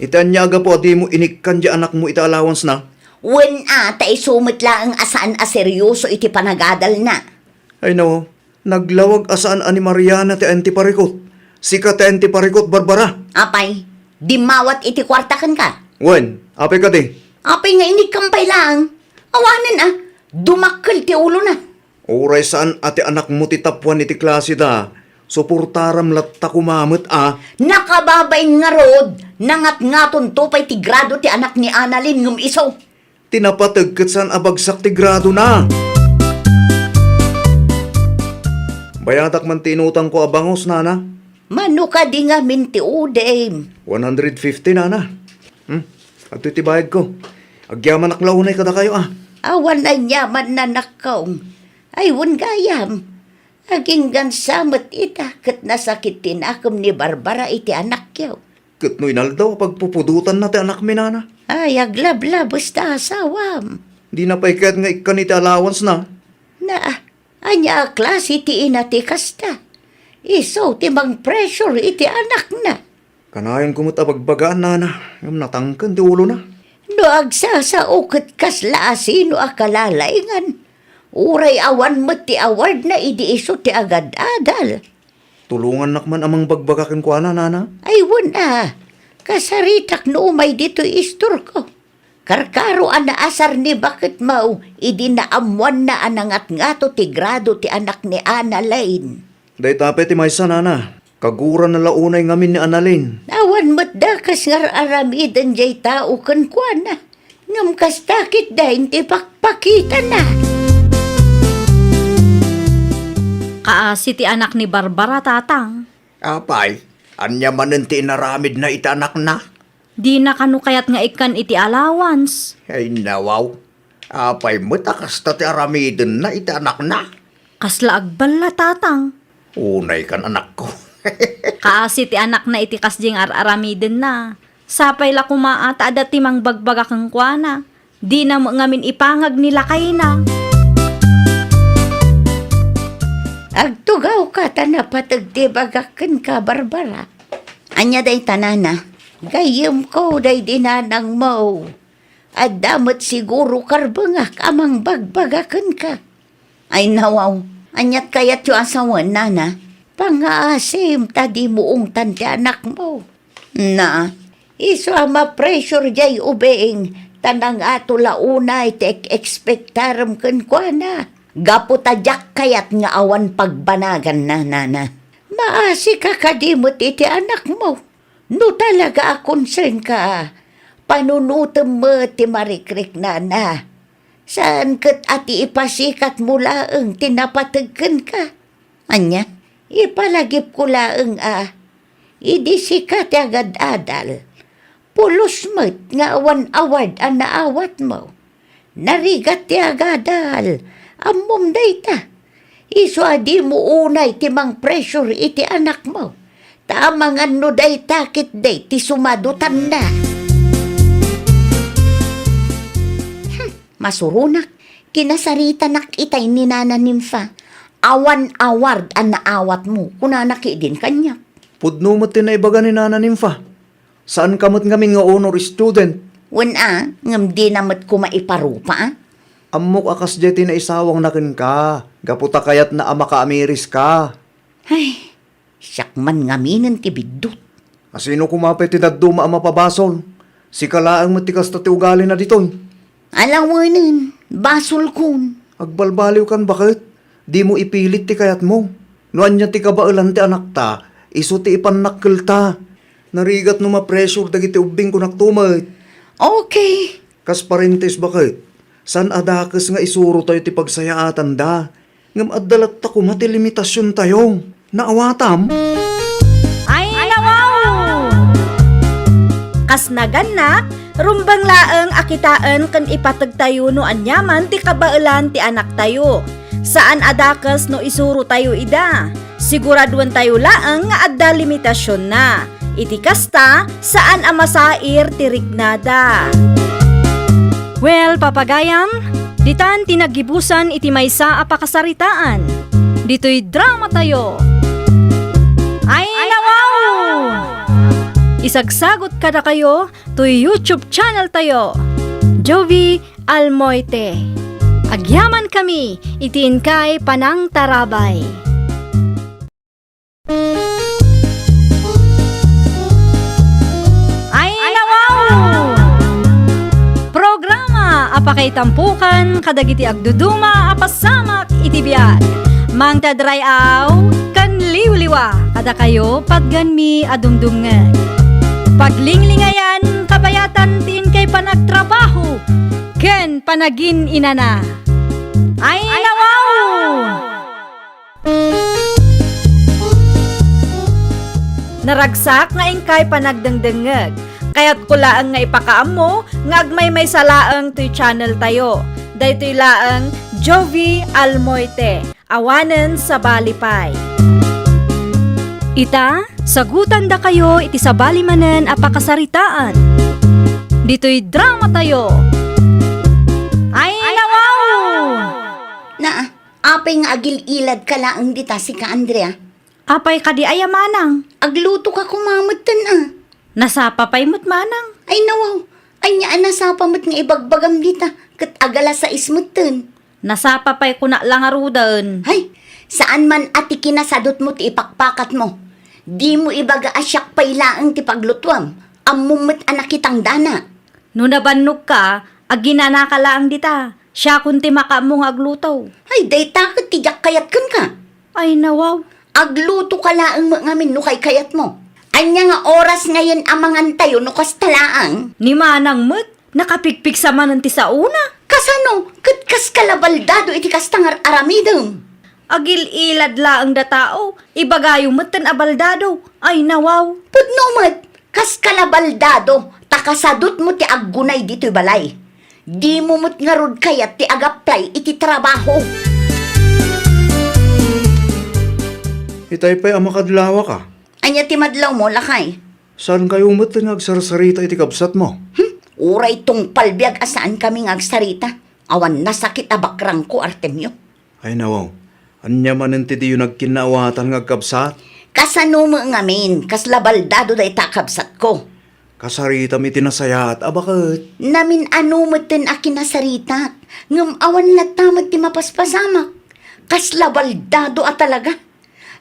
Itanyaga po di mo inikkan di anak mo ita allowance na. Wen ata isumit lang asaan a seryoso iti panagadal na. Ay no, naglawag asaan ani Mariana ti antiparikot. Sika ti antiparikot Barbara. Apay, di mawat iti kwartakan ka. Wen, apay ka di. Apay nga inikampay lang. Awanan dumakkel ti ulo na. Uray saan ati anak mo ti tapuan iti klase da. Suportaram latta kumamot Nakababay nga rod, nangat nga tuntupay ti grado ti anak ni Annalyn ngum iso. Tinapatag kat saan abagsak ti grado na. Bayatak man tinutang ko abangos, nana. Mano ka di nga minti udem. 150, nana. At iti bayad ko. Agyaman aklaunay kada kayo Awan na yaman na nakaw. Ay wun gayam. Aging gansamat ita kat nasakit tinakam ni Barbara iti anak yaw. Katnoy naldaw pagpupudutan na ti anak mi, nana. Ay aglabla basta asawam. Di na paikat nga ikan iti allowance na. Na anya klase ti ina ti kasta. Iso ti mang pressure iti anak na. Kanayon kumot abagbagaan, nana. Yung natangkan ti ulo na. No agsasaukot kasla sino akalalaingan. Uray awan mo ti award na idi iso ti agad adal. Tulungan nakman amang bagbagakin ko, nana. Ay wala. Kasaritak no umay dito istor ko. Karkaro ana asar ni bakit mau idi naamuan na anangat nga to ti grado ti anak ni Annalyn. Day tape ti maysa, nana. Kaguran na launay ngamin ni Annalyn. Awan mo't dakas nga aramidan jay tao kan kwa na. Ngam kas takit dahin ti pakpakita na. Kaasi ti anak ni Barbara, tatang. Apay, anya manen ti inaramid na ita anak na. Di na kanu kayat nga ikan iti allowance. Ay nawaw. Apay mo takas ta ti aramidin na ita anak na. Kasla agbala, tatang. Unay kan anak ko. Kaasi ti anak na iti kasjing aramiden na. Sapay la kumaata adati mang bagbaga kang kuana. Di na mo ngamin ipangag nila kay na. Agtugaw ka tanapatag ti bagakan ka, Barbara. Anya day tanana. Gayem ko day dinanang mo. At damat siguro karbangak amang bagbagakan ka. Ay nawaw, anyat kayat yung asawan, nana. Pangaasim tadi moong tante anak mo. Na, iso ama pressure jay ubeing tanang ato launay tek expectaram kan kwa na. Gapo tadyak kayat nga awan pagbanagan na, nana. Maasi ka kadimot iti anak mo. No talaga concern ka. Panunutom mo ti marikrik, nana. Saan kat ati ipasikat mo laeng tinapatagkan ka? Anya? Ipalagip ko laeng idi sikat agad adal. Pulos mo't nga awan award ang naawat mo. Narigat ti agadal. Amom dayta. Iso adi mo unay ti mang pressure iti anak mo. Tamangan no dayta kit day ti sumadutan na. Masurunak. Kinasarita nak itay ni Nana Nimfa. Awan award ang naawat mo, kunanaki din kanya. Pudno mo tinaibaga ni Nana Nimfa. Saan kamot ngamin nga honor student? Wala, ngam di namat ko maiparupa. Amok akas jeti na isawang nakin ka. Gaputa kayat na ama ka amiris ka. Ay, sakman ngaminan ti bidot. Asino kumapay ti daduma ama pabasol? Si kalaang matikas ta ti ugali na dito. Alawanin, basol kun. Agbalbaliw kan bakit? Di mo ipilit ti kayat mo. Nuan niya ti kabailan ti anak ta, iso ti ipanakkel ta. Narigat no ma-pressure dagiti ubing ko naktumay. Okay. Kas parentes bakit? San adakas nga isuro tayo ti pagsayaatan da? Ngam addalat ta ko mati limitasyon tayo. Naawatam? Ay, nawaw! Kas naganak, rumbang laeng akitaan kan ipatag tayo no anyaman ti kabailan ti anak tayo. Saan adakas no isuro tayo ida? Siguraduan tayo laeng nga adda limitasyon na. Iti kasta, saan amasair ti rignada. Well, papagayam, ditan tinagibusan iti maysa a pakasaritaan. Dito'y drama tayo. Ay, nawaw! Isagsagot kada kayo to YouTube channel tayo. Jovi Almoite. Agyaman kami, itiin kay Panang Tarabay. Ay, nawaw! Programa apakay tampukan kadagiti agduduma apasamak iti biag. Mang tadrayaw kan liwliwa kada kayo pagganmi adumdumngeg. Paglinglingayan kabayatan tin kay panagtrabaho ken panagin inana. Ay, nawaw! Naragsak nga ingkay panagdengdengeg. Kaya't kulaang nga ipakaam mo, nga agmay may salaang to'y channel tayo. Daytoy laang Jovi Almoite, awanen sa balipay. Ita, sagutan da kayo iti sa balimanen a pakasaritaan. Dito'y drama tayo. Ay, nawaw! Na, apay nga agil ilad ka laang dita si ka Andrea. Apay kadi ayamanang, Agluto ka kumamutan ah. nasapa pa'y mutmanang. Ay nawaw, ay niya nasapa mo't nga ibagbagam dita, kat agala sa ismutan. Nasapa pa'y kuna lang arudan. Hay, saan man ati kinasadot mo ti ipakpakat mo. Di mo ibaga asyak pay laang ti paglutwam. Amumot anak kitang dana. No nabannog ka, aginana ka lang dita. Siya kunti makamong aglutaw. Ay, day takot ti jak kayat kun ka. Ay, nawaw. Agluto ka laang ngamin no kay kayat mo. Anya nga oras ngayon amangan tayo no kastalaang. Ni manang mut, nakapikpik sa manan ti sa una. Kasano, kas kalabaldado iti kastangar aramidong. Agil ilad laang da tao, ibagayo mutan abaldado. Ay, nawaw. Pudnumat, kas kalabaldado, takasadot mo ti aggunay dito'y balay. Di mo mo't ngarod kayat ti agaplay iti trabaho. Itay pa'y amakadlawa ka. Anya ti madlaw mo, lakay. Saan kayo umatan nga agsarsarita iti kabsat mo? Uray tong palbiag asaan kami agsarita. Awan nasakit abakrang ko, Artemio. Ay nawaw, anya manen ti diyo nagkinaawatan nga kabsat? Kasano mo ngamin, kas labaldado da itakabsat ko. Kasarita mi tinasayat, abakit? Namin ano mo tin akinasarita. Ngam awan latamad ti mapaspasamak. Kas labaldado at talaga.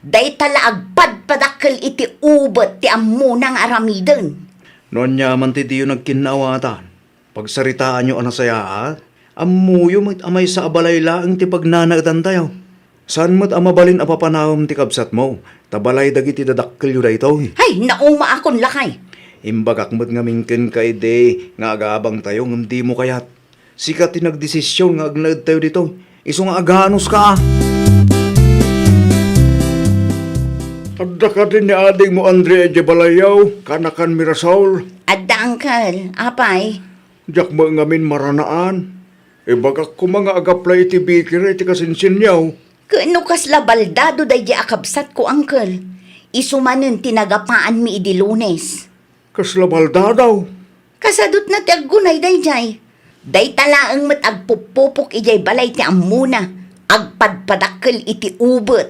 Day tala agpadpadakkel iti ubot ti amunang aramiden. Noon niya man ti diyo nagkinaawatan. Pagsaritaan nyo anasayat, amuyo mo't amay sa abalay laang ti pagnanagdan tayo. Saan mo't amabalin apapanawam ti kabsat mo? Tabalay dagiti dadakkel yu da ito. Hay, nauma akon lakay. Imbagak mo't nga mingken kay de, nga agabang tayo, ngam di mo kayat. Sikat ti nagdesisyon nga agnaed tayo dito. Iso nga aganos ka. Adda ka din ni ading mo Andrea Jebalayaw, kanakan Mirasol. Adda angkal, apay. Jak mo ngamin maranaan. E bagak ko mga agaplay iti bikir iti kasinsinyaw. Kano kas labaldado day di akabsat ko angkal. Isumanen tinagapaan mi idi Lunes. Kaslabalda daw. Kasadot na ti aggunay day jay. Day talaang mat agpupupok ijay balay ti amuna. Agpadpadakkel iti ubot.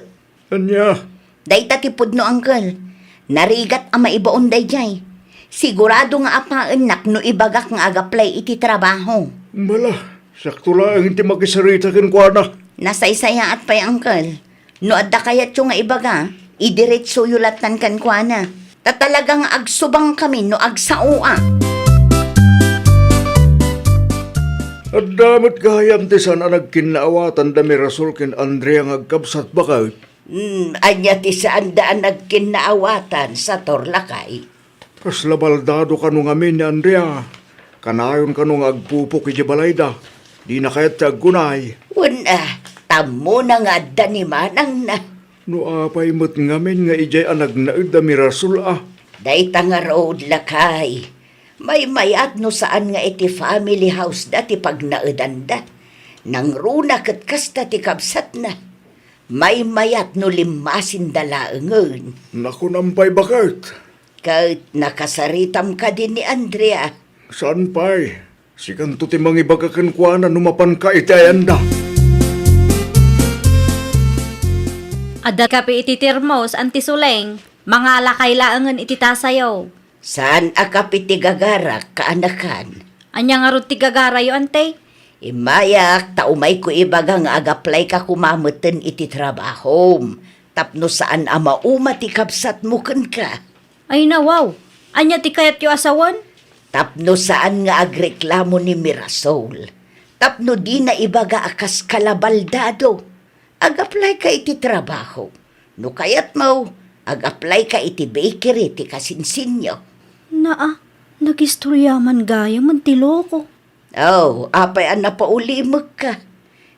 Anya, Day tatipod no angkel. Narigat ang maibaon day jay. Sigurado nga apaan nak no ibagak nga agaplay iti trabaho. mala, sakto lang hindi makisarita kin kwa na. Nasaysaya at pay angkel. No adda kayat yung nga ibaga, idiretso yulatan kan kwa na. Tatalagang agsubang kami no agsaua. At damit gayam ti sana nagkinaawatan da Mirasol kin Andrea nga agkabsat bakay. Anya ti saan daan nagkinaawatan sa Torlakay. Kas labaldado ka nung amin ni Andrea. Kanayon ka nung agpupok iti balayda. Di na kaya't aggunay. Tamo na nga da ni Manang na. No apay mo't ngamin nga ijay anag naid da mirasul Dayta nga road lakay. May mayat no saan nga iti family house dati pag naedanda. Nang runa kat kasta ti kabsat na. May mayat no limasin dalaengen. Naku nampay bakit? Kahit nakasaritam ka din ni Andrea. Saan pa'y? Sikanto ti mangibagakan kwa na numapan ka itayanda. Adda kapi iti tirmos, anti suleng, mga lakay-laangan iti tasayaw. Saan akapiti gagarak kaanakan? Anya nga ron ti gagarayo, ante? Imayak, taumay ko ibagang agaplay ka kumameten iti trabaho. Tapno saan ama ti kapsat mo ken ka. Ay na, wow. Anya ti kayat yu asawan? Tapno saan nga agreklamo ni Mirasol. Tapno di na ibaga akas kalabaldado. Ag-apply ka iti trabaho. No kayat mo, ag-apply ka iti bakery ti kasinsinyo. Naa, nagistoryaman gaya man ti loko. Oh, apay an napaulimag ka.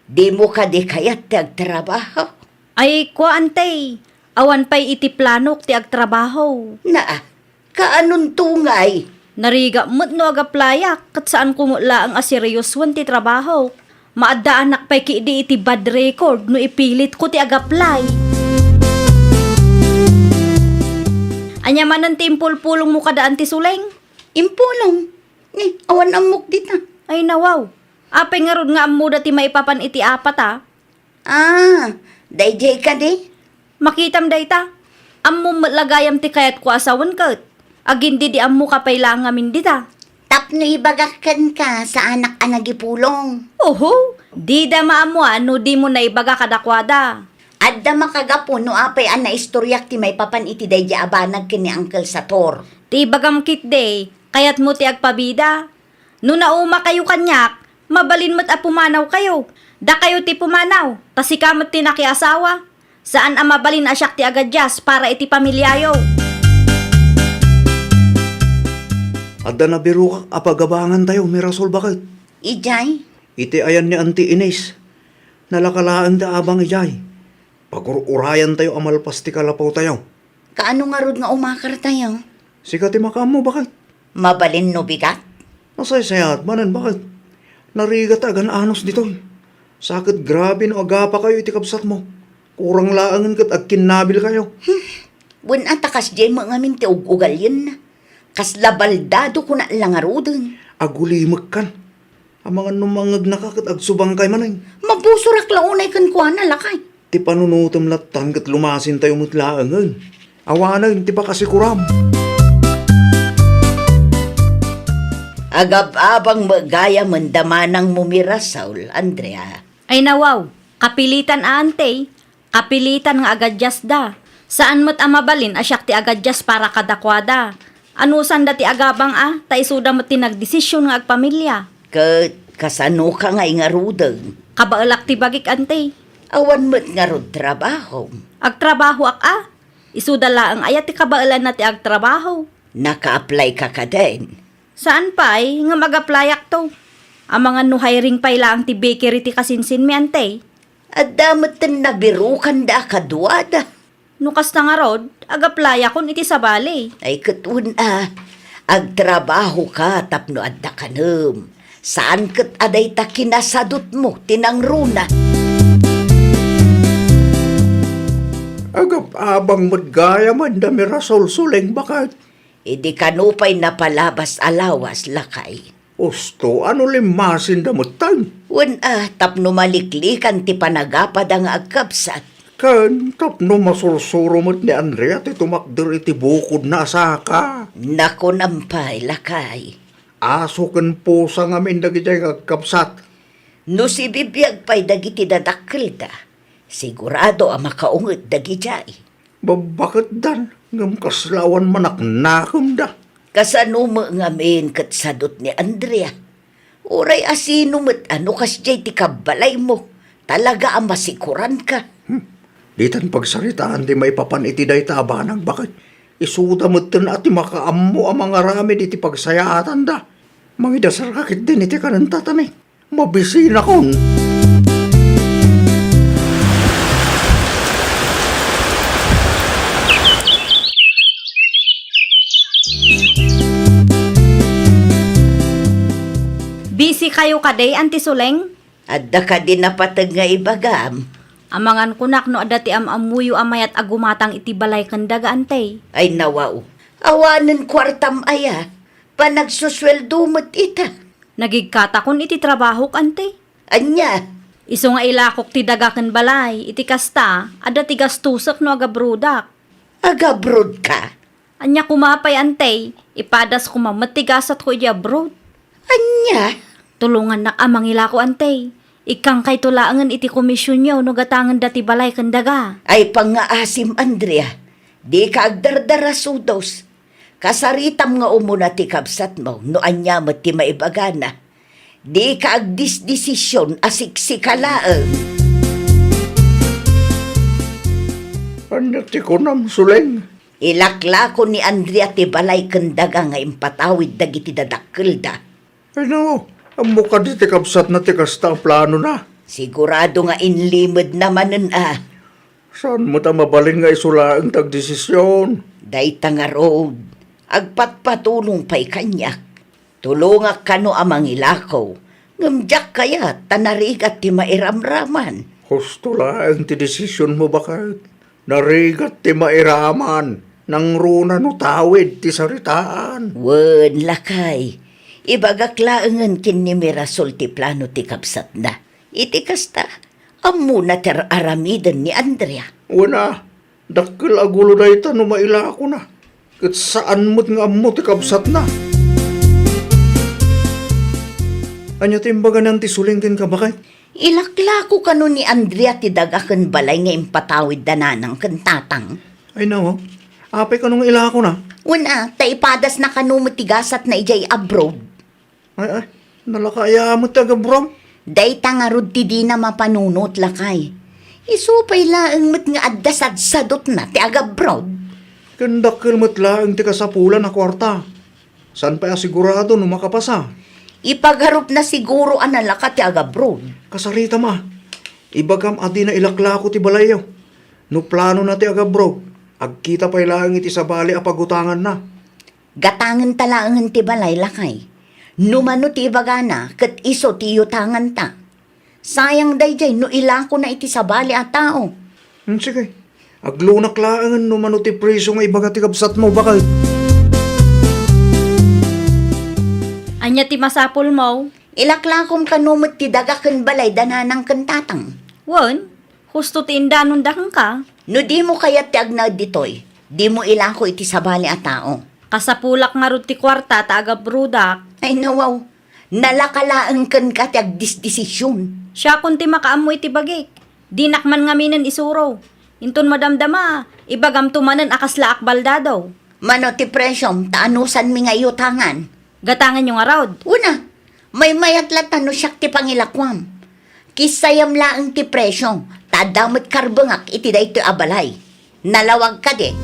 Di mo ka di kayat ti agtrabaho. Ay, kwa ante. Awan pa'y iti planok ti agtrabaho. Naa, kaanon tungay? Nariga mo't no agaplayak kat saan kumula ang aseryoswan ti trabaho. Maadda anak pa'y kiidi iti bad record no ipilit ko ti agaplay. Anya manan ti impulpulong mo kadaan ti suleng? Impulong. Ni, awan amok dita. Ay nawaw. Apay nga ron nga amuda ti maipapan iti apat Dayjay ka di? Makitam dayta. Ammo matlagayam ti kayat ko asawan kat. Agindi di ammo kapay lang amin dita. Tapno ibagakan ka sa anak anagipulong. Oho, di da maamo no di mo na ibaga kadakwada. Adda makagapo no apay an naistoryak ti may papan iti dayjay abanag kini Uncle Sator. Ti bagam kit day, kayat mo ti agpabida. No nauma kayo kanyak, mabalin mo't pumanaw kayo. Da kayo ti pumanaw, tasikamat ti nakiasawa. Saan ang mabalin asyak ti agadyas para iti pamilyayo? Adda na biro ka, apagabangan tayo, Mirasol bakit? Ijay? Iti ayan ni Auntie Ines. Nalakalaan da abang ijay. Pagururayan tayo amalpas ti kalapaw tayo. Kaano nga rod nga umakar tayo? Sikati makamo bakit? Mabalin no bigat? Nasaysayat manan bakit? Narigat agan anos dito. Sakit grabe no agapa kayo iti kapsat mo. Kurang laangan kat agkinabil kayo. Bun atakas jay mga minti ugal yun na. Kas labaldado ko na lang arodon. Agulimag kan. Ang mga numangag nakakat agsubang kay manay. Mabusurak launay kan kuha na lakay. Ti panunutam latan kat lumasin tayo mutlaangan. Awanag ti pa kasi kuram. Agab-abang magaya mandamanang mumira, Saul, Andrea. Ay nawaw, kapilitan ante, kapilitan nga agadyas da. Saan mo't amabalin asyak ti agadyas para kadakwada. Anusan da ti agabang ta isuda mo't ti nagdesisyon nga agpamilya. Kasano ka nga nga rudeng? Kabaalak ti bagik ante. Awan mo't nga rod trabaho. Agtrabaho isuda laang ayat ti kabaalan na ti agtrabaho. Naka-apply ka ka din. Saan pa'y nga mag-applyak to? Ang mga no hiring pa'y lang ti bakery ti kasinsin mi ante. At damat na nabirukan da kaduada. Nukas na nga rod, ag-applya kun iti sabali. Ay katun agtrabaho ka tapno adda kanem. Saan kat aday ta kinasadot mo tinangruna? Agap abang madgaya man da Mirasol suleng bakit? Idi kanupay napalabas alawas lakay. Osto, ano limasin da mutan? Tapno maliklikan ti panagapad ang agkapsat. Kan, tapno masursuro mo't ni Andrea ti tumakder iti bukod na asaka. Nako nampay lakay. Aso kan pusa ngamin dagiti agkapsat. No si bibiyag pa'y dagiti dadakkel da. Sigurado ang makaungit dagijay. Babakit dan? Ngam kaslawan manaknakom da. Kasano mo ngamin kat sadot ni Andrea. Uray asino mo't ano kasjay ti kabalay mo. Talaga ang masikuran ka. Ditan pagsaritaan di may papan iti day tabanang bakit? Isuda mo tin at makaammo ang mga rami iti pagsayatan da. Mangidasarakit din iti kanantatami. Mabisina kon. Busy kayo kaday, Auntie Suleng? Adda ka din napatag nga ibagam. Amangan kunak no adati amuyo amayat agumatang iti balay kandaga, Ante. Ay nawaw. Awanan kwartam aya. Panagsusweldo mo't ita. Nagigkata kun iti trabaho, Ante. Anya, Iso nga ilakok ti dagakan balay, iti kasta, adati gastusak no agabrudak. agabrod ka. Anya kumapay, Ante, ipadas kumamatigasat ko iti abroad. Anya, Tulungan na amang ilako, Ante. Ikang kay tulaangan iti komisyon niyo no gatangan dati balay kandaga. ay pangaasim Andrea. Di ka agdardara sudos. Kasaritam nga umuna ti kabsat mo, no anya mo ti maibagana. Di ka agdisdesisyon asiksikalaan. Anya ti kunam, Suleng. Ilakla ko ni Andrea ti balay kandaga nga impatawid dagiti dadakkel da. Ay no, ang mukha di ti kapsat na ti kasta ang plano na. Sigurado nga inlimod namanen Saan mo ta mabalin nga isula ang tagdesisyon? Dayta nga road. Agpatpatulong pa'y kanyak. Tulungak kano amang ilakaw. Ngamjak kaya tanarigat ti mairamraman. Husto lang ti desisyon mo bakit? Narigat ti mairaman. Nang runa no tawid ti saritaan. Wen lakay. Ibagaklaangan kin ni Mirasol ti plano ti kapsat na. Iti kasta, amuna ter aramidan ni Andrea. Una, dakil agulo na ita no maila ako na. Kat saan mo't nga mo ti kapsat na. Anya timbaga ng ti Suleng kin ka bakit? Ilakla ko kano ni Andrea ti dagakan balay nga impatawid dananang kantatang. Ay no, apay ka nung ila ako na. Una, taipadas na kano matigasat na ijay abroad. Ay, nalakaya mo taga brom. Dayta nga rod ti di na mapanunot lakay. Isupay laang mat nga addasad sadot na ti agabroad. Kandakil mo't laang ti kasapulan na kwarta. San pa sigurado no makapasa? Ipagharup na siguro analaka ti agabroad. Kasarita ma, ibagam adi na ilakla ko ti balayaw. No plano na ti agabro, agkita pa ilang iti sabali apagutangan na. Gatangan talaangan ti balay lakay. Numano ti bagana ket iso ti yutangan ta. Sayang dayjay no ilako na iti sabali a tao. Sige, aglunak laangan no mano ti preso nga ibaga ti kabsat mo bakal. Anya ti masapol mo? Ilaklakom kanumot ti dagaken balay dananang kantatang. Wen, husto ti indanon dakang ka. No di mo kayat ti agnad ditoy, di mo ilako iti sabali a tao. Kasapulak nga rod ti kwarta ta agabrudak. Ay nawaw, nalakalaan kan ka ti agdisdesisyon. Siya kun ti makaamoy ti bagik. Dinakman nga minen isuro. Inton madamdama, ibagam tumanen akasla akbalda daw. Mano ti presyom, taanusan mi nga yutangan. Gatangan yung araw. Una, may mayat latan no siyak ti pangilakwam. Kisayam laang ti presyong, tadamot karbengak iti da ito abalay. Nalawag ka de,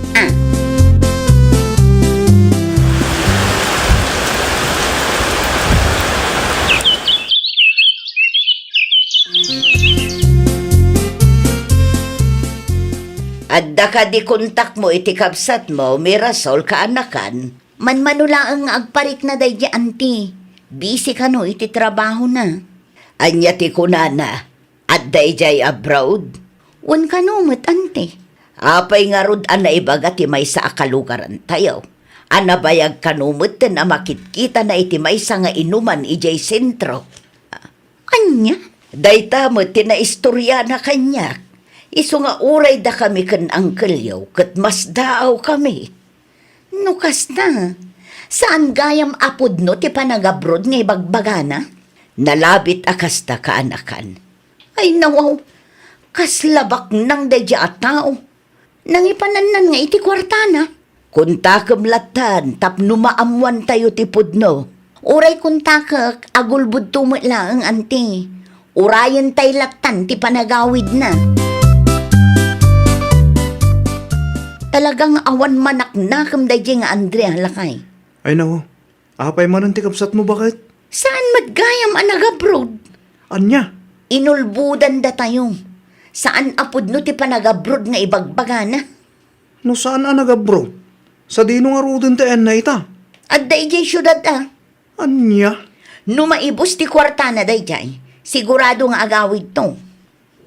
Adda ka di kontak mo iti kabsat mo, Mirasol kaanakan. Manmanula ang agparik na day di anti. Busy ka no iti trabaho na. Anya ti kunana, at day jay abroad. Un ka no mat anti. Apay nga rod ana ibaga ti may sa akalugaran tayo. Anabayag ka no mat na makitkita na iti may sa nga inuman ijay sentro. Anya? Dayta mo tinaistorya na kanyak. Iso nga uray da kami kan angkelyaw, kat mas daaw kami. Nukas na, saan gayam apod no ti panagabrod nga ibagbagana? Nalabit akasta kaanakan. Ay nawaw, kaslabak nang dadya at tao. Nang ipananan nga iti kwartana. Kunta kamlatan, tapno maamuan tayo ti pudno. Uray kunta kak, agulbud tumala ang anti. Urayan tay latan ti panagawid na. Talagang awan manaknakam da nga Andrea lakay. Ay nako, apay man ang tikapsat mo bakit? Saan madgayam ang nag-abroad? Anya? Inulbudan da tayo. Saan apod no ti panag-abroad nga ibagbagana? No saan ang nag-abroad? Sa dino nga rudin tayan na ita. At dayjay syudad Anya? No maibos ti kwarta na dayjay, sigurado nga agawid to.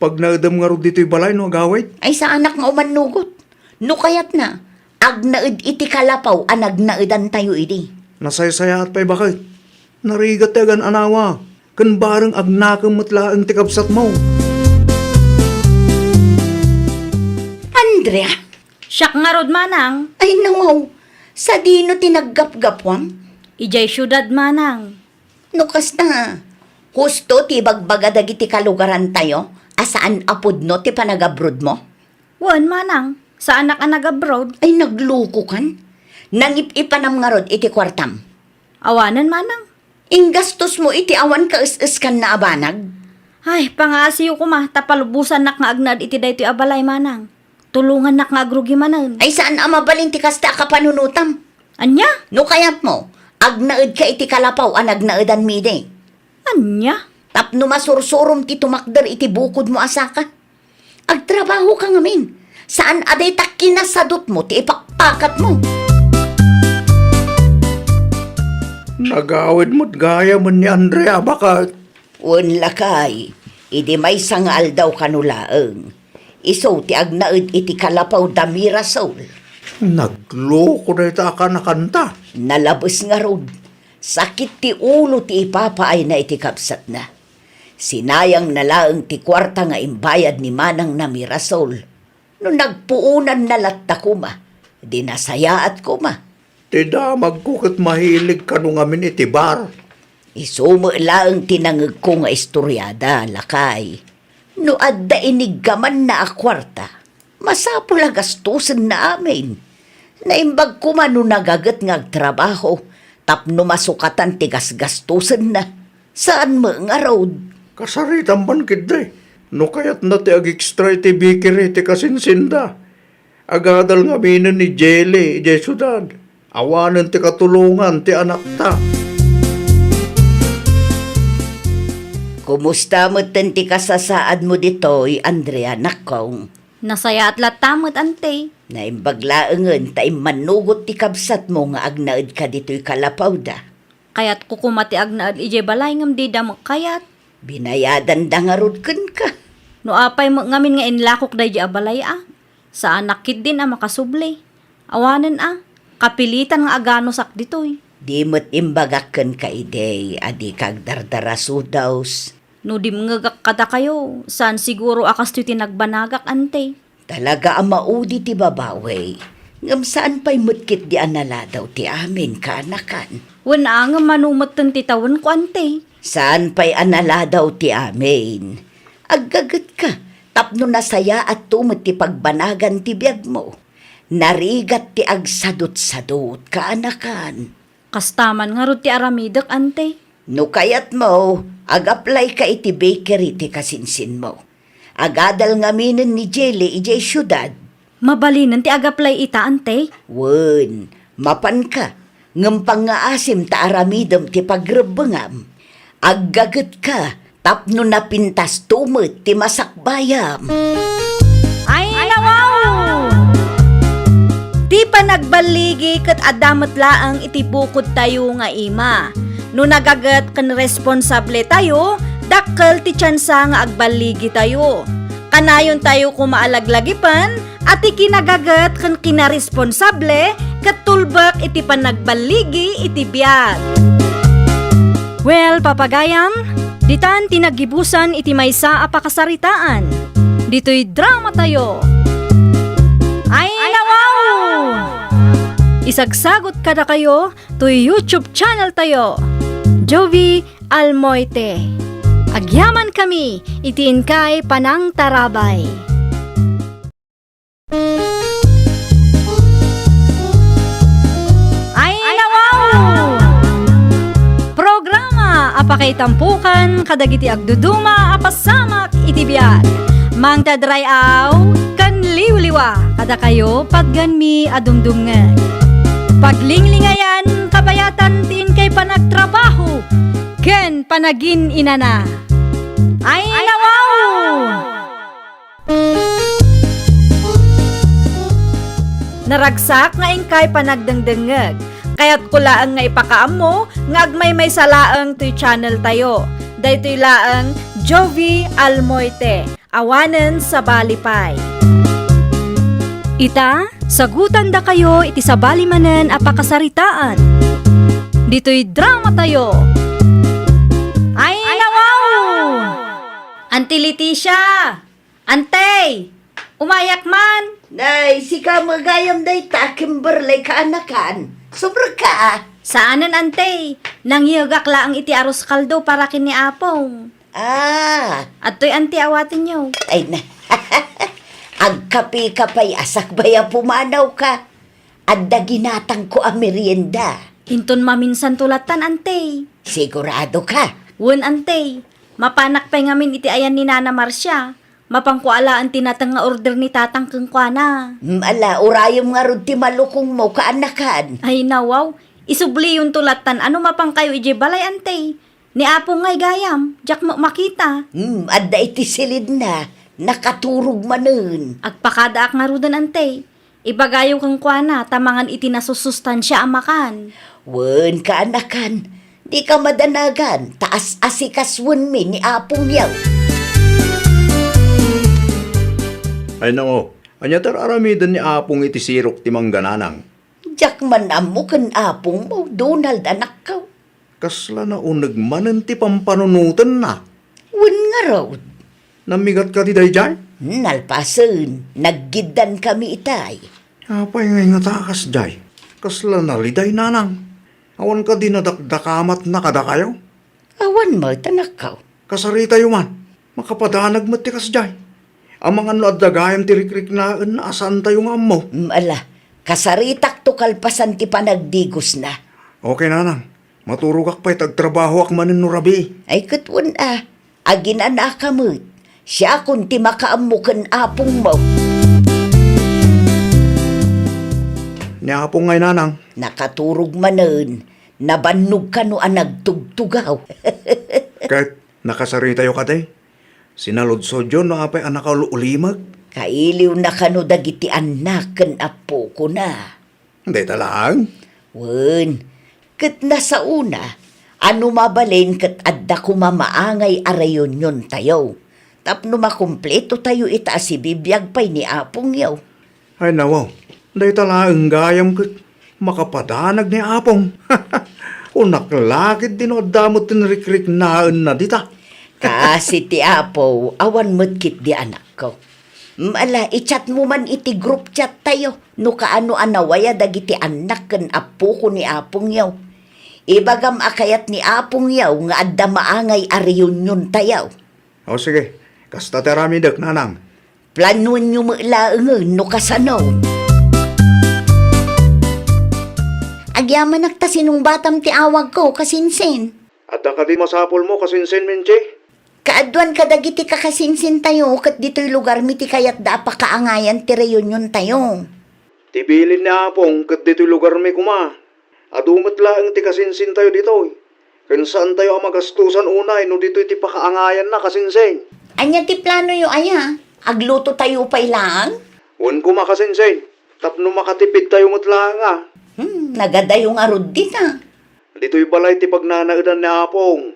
Pag naadam nga rod dito'y balay no agawit? Ay sa anak nga umanugot. No kayat na, agnaid iti kalapaw anag naidan tayo idi. Nasaysaya at pa'y bakit? Narigat tagan anawa. Kan barang agnakang matlaang tikapsat mo. Andrea, Siyak nga rod manang, ay nawaw, sa dino tinaggap-gapwang? ijay syudad manang. No kasta, husto ti bagbaga dagiti kalugaran tayo, asaan apod no ti panagabroad mo? Wan manang, sa anak ang nag-abroad. Ay nagluko kan? Nangip-ipanam nga rod iti kwartam. Awanan manang. Inggastos mo iti awan ka is kan na abanag? Ay, pangaasiyo ko ma, tapalubusan nak nga agnad iti daytoy abalay manang. Tulungan nak nga agrugi manan. Ay saan amabalin ti kasta ka panunutam? Anya? No kayat mo, agnaid ka iti kalapaw anag naidan mide. Anya? Tapno masursurom ti tumakder iti bukod mo asaka. Agtrabaho ka ngamin. Saan aday tak kinasadot mo ti ipakpakat mo? Nagawid mo't gaya man ni Andrea bakit? Wan lakay, idi may sangal daw kanulaeng. Iso ti agnaid iti kalapaw damira soul. Nagloko na ita ka na kanta. Nalabas nga rod. Sakit ti ulo ti ipapaay na iti kapsat na. Sinayang nalaeng ti kwarta nga imbayad ni Manang na Mirasol. No nagpuunan na latta kuma, di nasayaat kuma. Tidamag ko kat mahilig ka nung amin iti bar. Isumo laeng tinangag ko nga istoryada, lakay. No adda iniggaman na a kwarta, masapo la gastusin na amin. Naimbag ko man no nagagat nga trabaho, tapno masukatan ti gasgastusin na. Saan mo nga road? Kasaritan man kiday. No kayat na ti ag-extra ti bikiri ti kasinsinda. Agadal nga minan ni Jelly, Jesudad. Awanan ti katulungan ti anak ta. Kumusta mo ti kasasaad mo ditoy, Andrea, nakong? Nasaya at latamot ante. Naimbaglaengen ta manugot ti kabsat mo nga agnaed ka ditoy kalapaw da. Kayat kukumati agnaad ijay balay ngam di damo kayat. Binayadan da nga rod ken ka. No apay mo ngamin nga inlakok da ijay abalay Sa anak kid din makasubli. Awanan kapilitan nga agano sak ditoy. Di mo't imbagaken ka ide, adi kag dardarasudaws. No di mngagak kada kayo, saan siguro akas to'y tinagbanagak ante. Talaga ang maudi ti babawe. Ngam saan pa'y mutkit di anala daw ti amin kaanakan. Wana nga manumot ng titawan ko ante. Saan pa'y anala daw ti amin. Aggagat ka, tapno nasaya at tumot ti pagbanagan ti biyag mo. Narigat ti agsadot-sadot kaanakan. Kastaman nga ro ti aramidak ante. No kayat mo, ag-apply ka iti bakery ti kasinsin mo. Agadal nga minin ni Jelly ijay syudad. Mabalinan ti agaplay ita ante. Wen, mapan ka. Ngampang nga asim ta aramidam ti pagrebengam. Aggagat ka, tapno na pintas tumot ti masakbayam. Ay, nawaw! Di pa nagbaligi kat adamat laang iti bukod tayo nga ima. No nagagat kan responsable tayo, dakkel ti tsansa nga agbaligi tayo. Kanayon tayo kumaalaglagipan, at ikinagagat kan kinaresponsable, kat tulbak iti panagbaligi iti biyag. Well, papagayam, ditan tinagibusan iti maysa a pakasaritaan. Dito'y drama tayo. Ay, nawaw! Isagsagot kada kayo to YouTube channel tayo. Jovi Almoite. Agyaman kami, itiin kay Panang Tarabay. Ay, nawaw! Programa apakay tampukan kadagiti agduduma apasamak iti biag. Mang tadrayaw kan Agiliw-liwa kada kayo pagganmi adumdumngan. Paglinglingayan kabayatan tiin kay panagtrabaho ken panagin inana. Ay nawaw! Naragsak nga ingkay panagdengdengeg. Kaya't kulaang nga ipakaamo nga agmay may salaang to'y channel tayo. Daytoy laang Jovi Almoite. Awanen sa Balipay. Ita, sagutan da kayo iti sa balimanen apakasaritaan. Dito'y drama tayo. Ay nawaw! Auntie Leticia! Antay! Umayak man! Nay, si ka magayam day ta, Kimberley ka anakan. Sobra ka. Saanan, antay? Nangyagak laang iti aros kaldo para kini apong. Ah, At to'y anti awatin niyo. ay na. Agkapi ka pa'y asak baya pumanaw ka. Adda ginatang ko ang merienda. Hinton maminsan tulatan, antay. Sigurado ka. Wen, antay. Mapanak pa ngamin iti ayan ni Nana Marcia. Mapangkuala ang tinatang nga order ni tatang keng kuana. Ala, urayom nga ron ti malukong mo kaanakan. Ay nawaw, isubli yung tulatan. Ano mapang kayo iji balay, antay? Ni Apo ngay gayam, jak mo makita. Adda iti silid na. Nakaturog manen. Agpakadaak nga rudan, antay. Ibagayo keng kuana, tamangan iti nasusustansya amakan. Wen kaanakan. Di ka madanagan. Taas asikaswan mi ni Apong yaw. Ay nako, anya tar aramidan ni Apong iti sirok ti manggananang. Jak man amo ken Apong mo, Donald anak ka. Kasla na unag manen ti pampanunutan na. Wen nga raw. Namigat ka ti dayjay? Nalpasen, naggidan kami itay. Apay ngay nga takas jay. Kasla na liday nanang. Awan ka dinadakdakamat na kada kayo. Awan mo, tanak ka. Kasarita yuman. Makapadanag mat ti kasjay. Ang mga no adagayam ti rikrik na asan tayo nga mo. Ala, kasaritak to kalpasan ti panagdigos na. Okay nanang. Maturog ak pa'y tagtrabaho ak manin no rabi. Ay katwan agin anak kamot. Siya kun ti makaamukan Apong mo. Ni Apong ngay nanang. Nakaturog manen, nabannog ka no ang nagtugtugaw. Kahit nakasarita yo kate. Sinalodsod yun no apay anak ka ulimag. Kailiw na ka no dagiti anak ken apo ko na. Hindi talang. Wen, ket nasa una, ano mabalin ket adda ko mamaangay arayon yon tayo. Tapno makumpleto tayo ita si bibiyag pay ni Apong yaw. Ay nawaw. Hindi talang gayam kat makapadanag ni Apong. Unaklakit din o damot tinrikrik naan na dita. Kasi ti Apo, awan medkit di anak ko. Ala, i-chat mo man iti group chat tayo. No kaano anawaya dagiti anak ken apo ko ni Apong yaw. Ibagam akayat ni Apong yaw nga adda maangay a reunion tayaw. O sige, kasta teramidak nanang. Planuan nyo maulaangan no kasanaw. Agyaman nakta sinong batam ti awag ko kasinsin. At ka di masapol mo kasinsin minche. Kaadwan kadagiti kakasinsin tayo kat dito'y lugar mi ti kayat da pa kaangayan ti reunion tayo. Tibilin ni Apong kat dito'y lugar may kuma. Adumat lang ti kasinsin tayo dito. Kung saan tayo ang magastusan unay no dito'y ti pakaangayan na kasinsin. Anya ti plano yo aya? Agluto tayo pa ilang? Un kuma kasinsin. Tapno makatipid tayo mutlang nga. Nagadayong arod din Dito'y balay ti pagnanaudan ni Apong.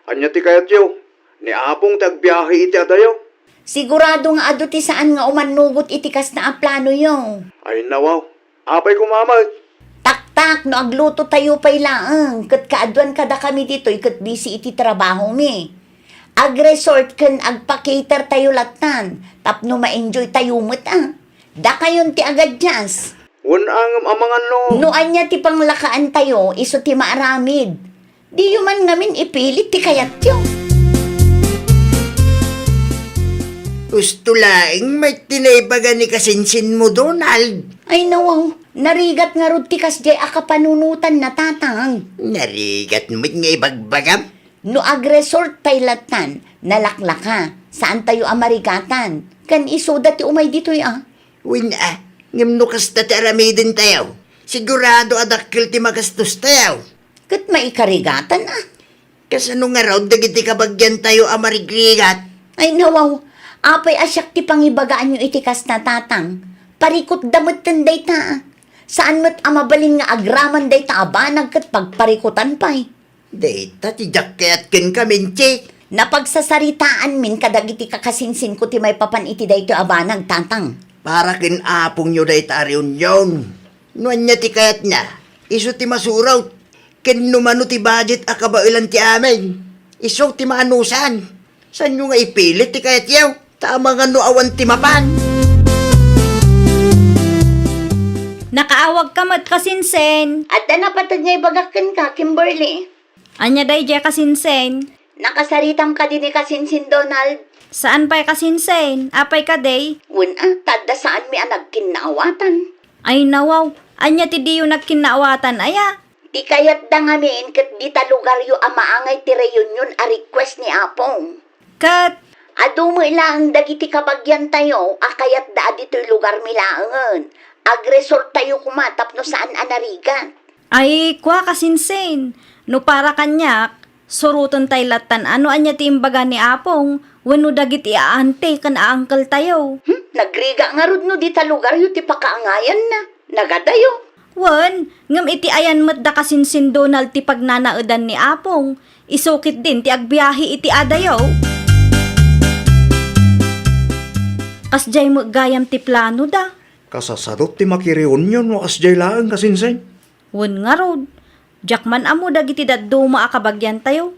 Anya ti kayat yo. Ni Apong tagbiyahe iti adayo. Sigurado nga ado ti saan nga umanugot itikas na ang plano yo. Ay nawaw. Apay kumamag. Tak no agluto tayo pa ilang. Kat kaadwan kada kami dito, kat busy iti trabaho mi. Ag-resort ken agpa-cater tayo latan. Tapno ma-enjoy tayo mo't Da kayon ti agad jazz. Un ang amangan no. No anya ti panglakaan tayo, iso ti maaramid. Di yu man ngamin ipilit ti kayat yo. Gusto lang, may tinaybaga ni kasinsin mo, Donald. Ay nawaw, narigat nga rod ti kasjay akapanunutan na tatang. Narigat mo't nga ibagbagam. No ag-resort tayo latan, nalaklaka, saan tayo amarigatan. Kan iso dati umay dito'y Win ngam no kasta ti aramidin tayo. Sigurado adakil ti magastos tayo. Kat maikarigatan Kasano nga raw, dagiti kabagyan tayo amarigrigat. Ay nawaw, apay asyak ti pangibagaan yung itikas na tatang. Parikot damot tanday ta. Saan mo't amabalin nga agraman day ta abanag kat pagparikutan pa'y. Data ti jacket ken kaminchi. Napagsasaritaan min kadagiti kakasinsin ko ti may papan iti day to abanag tatang. Para kin apong nyo day tariyon yon. Nuan niya ti kayat niya. Iso ti masuraw. Ken numano ti budget akabailan ti amin. Iso ti maanusan. San nyo nga ipilit ti kayat yaw? Tama nga no awan ti mapan. Nakaawag ka mat kasinsen. At na patad nga ibagakan ka, Kimberly. Anya day jay kasinsen. Nakasaritam ka din ni kasinsin Donald. Saan pa'y kasinsen? Apay ka day? Tadda saan mi anag kinaawatan. Ay nawaw, anya ti diyo nagkinaawatan aya. Di kayat da nga miin kat di ta lugar yu amaangay ti reunion a request ni Apong. Kat, Adu mo ilang dagiti kabagyan tayo, akayat da dito'y lugar milaangan. Agresor tayo kumatap no saan anarigan. ay kwa kasinsen. No para kanyak, suruton tay latan ano anya ti imbaga ni Apong, wano dagiti aante kan aangkel tayo. Nagriga nga rod no di ta lugar yu ti pakaangayan na. Nagadayo. Wan, ngam iti ayan mat da kasinsin Donald ti pagnanaedan ni Apong, isukit din ti agbiyahe iti adayaw. Kasjay mo gayam ti plano da. Kasasadot ti makiriunyon no asjay laang kasinsen. Wan nga rod, jakman amo dagiti daduma akabagyan tayo.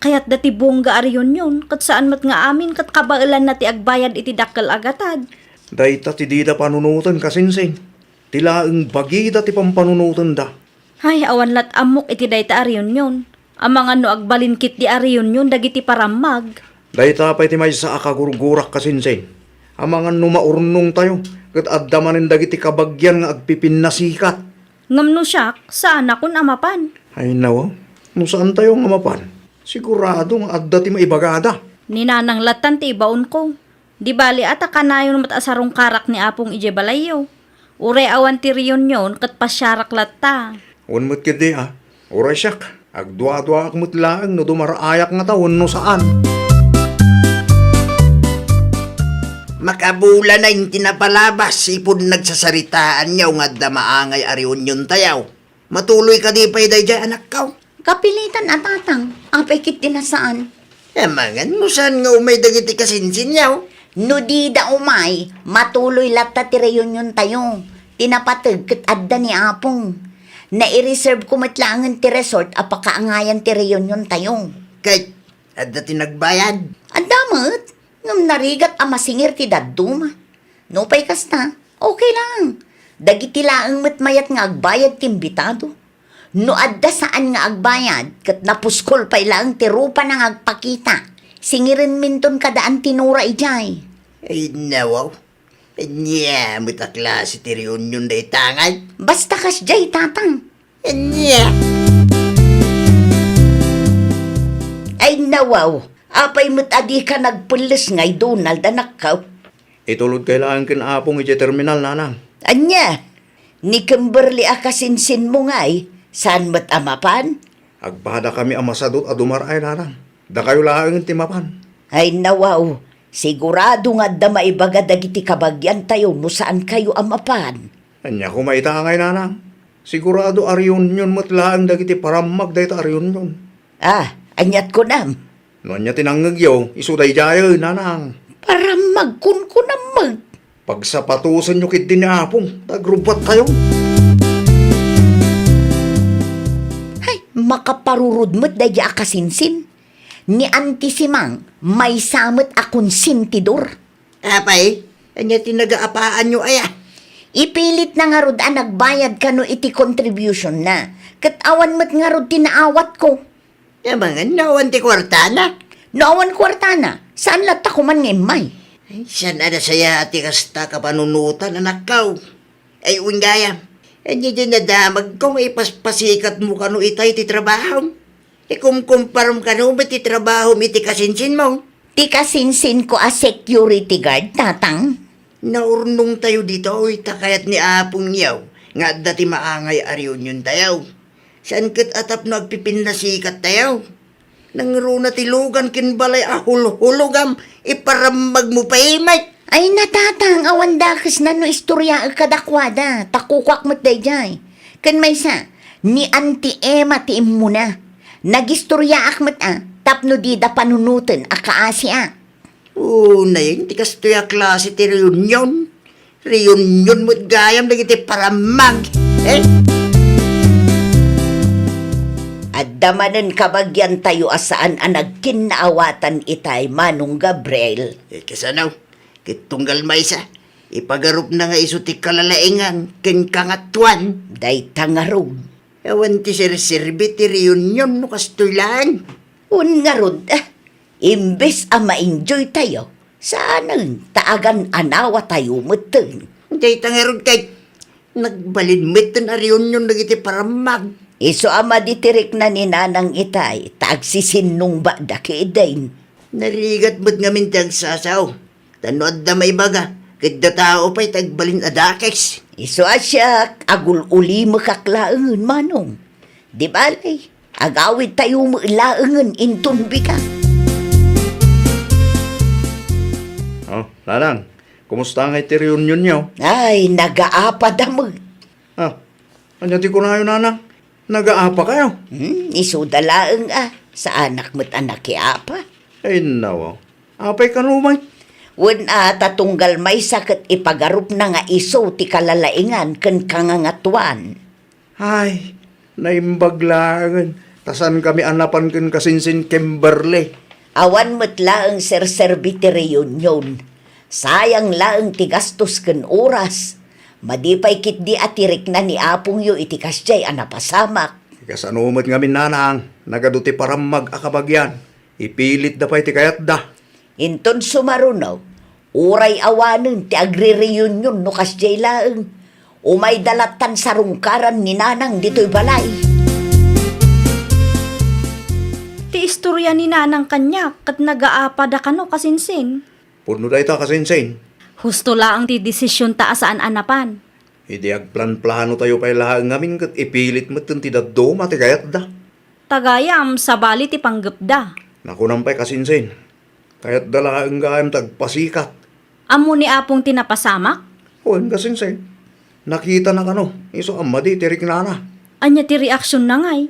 Kayat dati bongga ariyon yun, kat saan mat nga amin kat kabailan na ti agbayad iti dakkel agatad. Dayta ti dida panunutan kasinsen. Tilaang bagida ti pampanunutan da. Ay, awan lat amok iti dayta ariyon yun. Amang ano agbalinkit di ariyon yun dagiti paramag. Dayta pa'y ti may sa akagurgurak kasinsen. Amangan no maurnong tayo. Kat addamanin dagiti kabagyan nga agpipin na sikat. Ngam no siyak, saan akon amapan? Ay nawa, no saan tayo nga mapan? Sigurado nga adda ti maibagada. Ninanang latan ti ibaon ko. Di bali ata kanayon matasarong karak ni Apong ije balayo. Ure awan ti riyon yon kat pasyarak latta. Un mo't kidi Uray siyak. Agdwa-dwa ak mo't laang no dumaraayak nga taon no saan. Makabula na yung tinapalabas, ipon nagsasaritaan niyaw nga damaangay ariyon yun tayaw. Matuloy ka di pa'y day dyan, anak kaw. Kapilitan atatang, apay kit din na saan. Emangan mo saan nga umay dagiti kasinsin yaw. No di da umay, matuloy lata ti reunion tayo. Tinapatag kat adda ni Apong. Na-i-reserve ko matlangan ti resort apakaangayan ti reunion tayo. Kahit adda tinagbayad. Adamat, ngam narigat amasingir ti daduma. No pay kasta, okay lang. Dagiti laang matmayat nga agbayad ti imbitado. No adda saan nga agbayad, kat napuskol pay lang ti rupa nang agpakita. Singirin minton kadaan tinura ijay. Ay nawaw. Anya, muta klase ti reunion day tangay. Basta kas jay tatang. Anya. Ay nawaw, apay mo't adi ka nagpulis ngay Donald anak ka. Itulod kailangan kinapong ije terminal nanang. Anya, ni Kimberly akasinsin mo ngay, saan mo't amapan? Agpada kami amasadot adumaray nanang. Da kayo laang timapan. Ay nawaw, sigurado nga da maibaga dagiti kabagyan tayo no saan kayo amapan. Anya ko maitangay nanang. Sigurado ariyon yun mo't laang dagiti paramag dayta ariyon yun. Anyat ko nam. No anya tinanggagyaw, isuday jayo nanang. Para magkun ko namag. Pagsapatusan nyo kit din ni Apong, tagrubat tayo. Ay, makaparurod mo't daya akasinsin. Ni Antisimang, may samot akong sintidor. Apay, anya tinagaapaan nyo aya. Ipilit na nga rod nagbayad ka no iti contribution na. Katawa mo't nga rod tinaawat ko. Emangan nawan ti kwartana. Noawan kwartana, saan lata ko man ngimay? Ay, saan na saya ati kasta kapanunutan, anak kaw. Ay, unggaya. Anya dyan nadamag kong ipaspasikat mo kano itay ti trabaho. Kumkumparom ka no, ba't ti trabaho iti kasinsin mo? Ti kasinsin ko a security guard, tatang. Naurnong tayo dito, oy, takayat ni Apong yaw. Nga dati maangay ariyon yun tayo. Saan kat atap na agpipinasikat tayo? Nang runa tilugan kin balay ahul-hulugam, iparamag mo pa imay. Ay natatang awan dakas na no istorya ang kadakwada. Takukwak mo't dayjay. Kan may sa, ni Auntie Emma tiim mo na. Nagistorya akmat tapno di da panunutan akaasya. Na yun, tikas to ya klase ti reunion. Reunion mo't gayam lagi ti paramag. At damanan kabagyan tayo asaan ang nagkinaawatan itay Manong Gabriel. Kasanaw, kitunggal may sa. Ipagarup na nga iso ti kalalaingan, ken kangatuan. Day tangarog. Ewan ti sir-sirbi ti reunion no kastoy lang. Un nga rod, imbes ang ma-enjoy tayo, saan taagan anawa tayo muteng. Day tangarod kay nagbalinmit na reunion na iti paramag. Iso ama ditirik na ni Nanang itay, tagsisinong ba dakidain. Narigat mo't ngamin tiyang sasaw. Tanood na may baga, kada tao pa'y tagbalin adakes. Iso asya, agul uli makaklaangan, Manong. Di balay, agawid tayo mailaangan intunbi ka. Oh, Nanang, kumusta nga iti reunion niyo? Ay, nagaapa damag. Anya ti ko na yun, Nanang? Nag-aapa kayo? Iso dalaang sa anak mo't anak apa. Ay, nawa. Apay ka numay. Wen tatunggal may sakit ipagarup na nga iso ti kalalaingan ken kangangatuan. Ay, naimbaglangan. Tasan kami anapan ken kasinsin Kimberly. Awan mo't laang serserbi ti reunion. Sayang laang ti gastos ken oras. Madipay kit di atirik na ni Apong yu iti kasjay anapasamak. Kasanumot ngamin, Nanang. Nagaduti paramag akabagyan. Ipilit da pa'y ti kayat da. Inton sumarunaw, uray awanen ti agri-reunion no kasjay laang. Umay dalatan sa rungkaran ni Nanang dito'y balay. Ti istorya ni Nanang kanya kat nagaapa da kano kasinsin. Puno da ita kasinsin. Husto laang ti desisyon ta asaan anapan. Hindi agplan-plano tayo pa'y lahang ngamin kat ipilit mo ti daddo mati kayat da. Tagayam sa bali ti panggapda. Nakunampay kasinsin. Kayat dala ang gayam tagpasikat. Amo ni Apong tinapasamak? Huwag kasinsin. Nakita na kano. Iso amadi tirik na na. Anya ti reaksyon na ngay.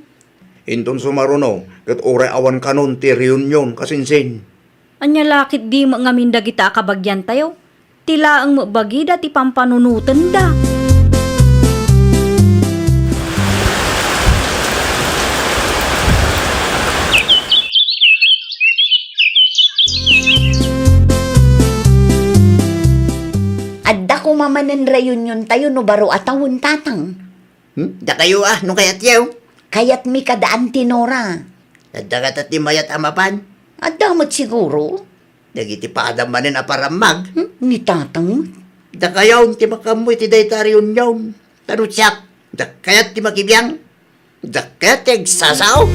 Inton sumaruno. Kat oray awan kanon ti reunion kasinsin. Anya lakit di mo ngamin dagita kabagyan tayo. Tila ang mabagida ti pampanunutan da. Adda ko mamanen reunion tayo no baro atawon tatang. Da kayo no kayat yaw. Kayat mi kadaan tinora. Nadagat at timayat amapan. Adda mo't siguro. Dagiti paadam manin aparamag. Ni tatang. Da kayo ti makamoy ti dayta reunion. Tanutsak. Da kayat ti makibiyang. Da kayat ti sasaw.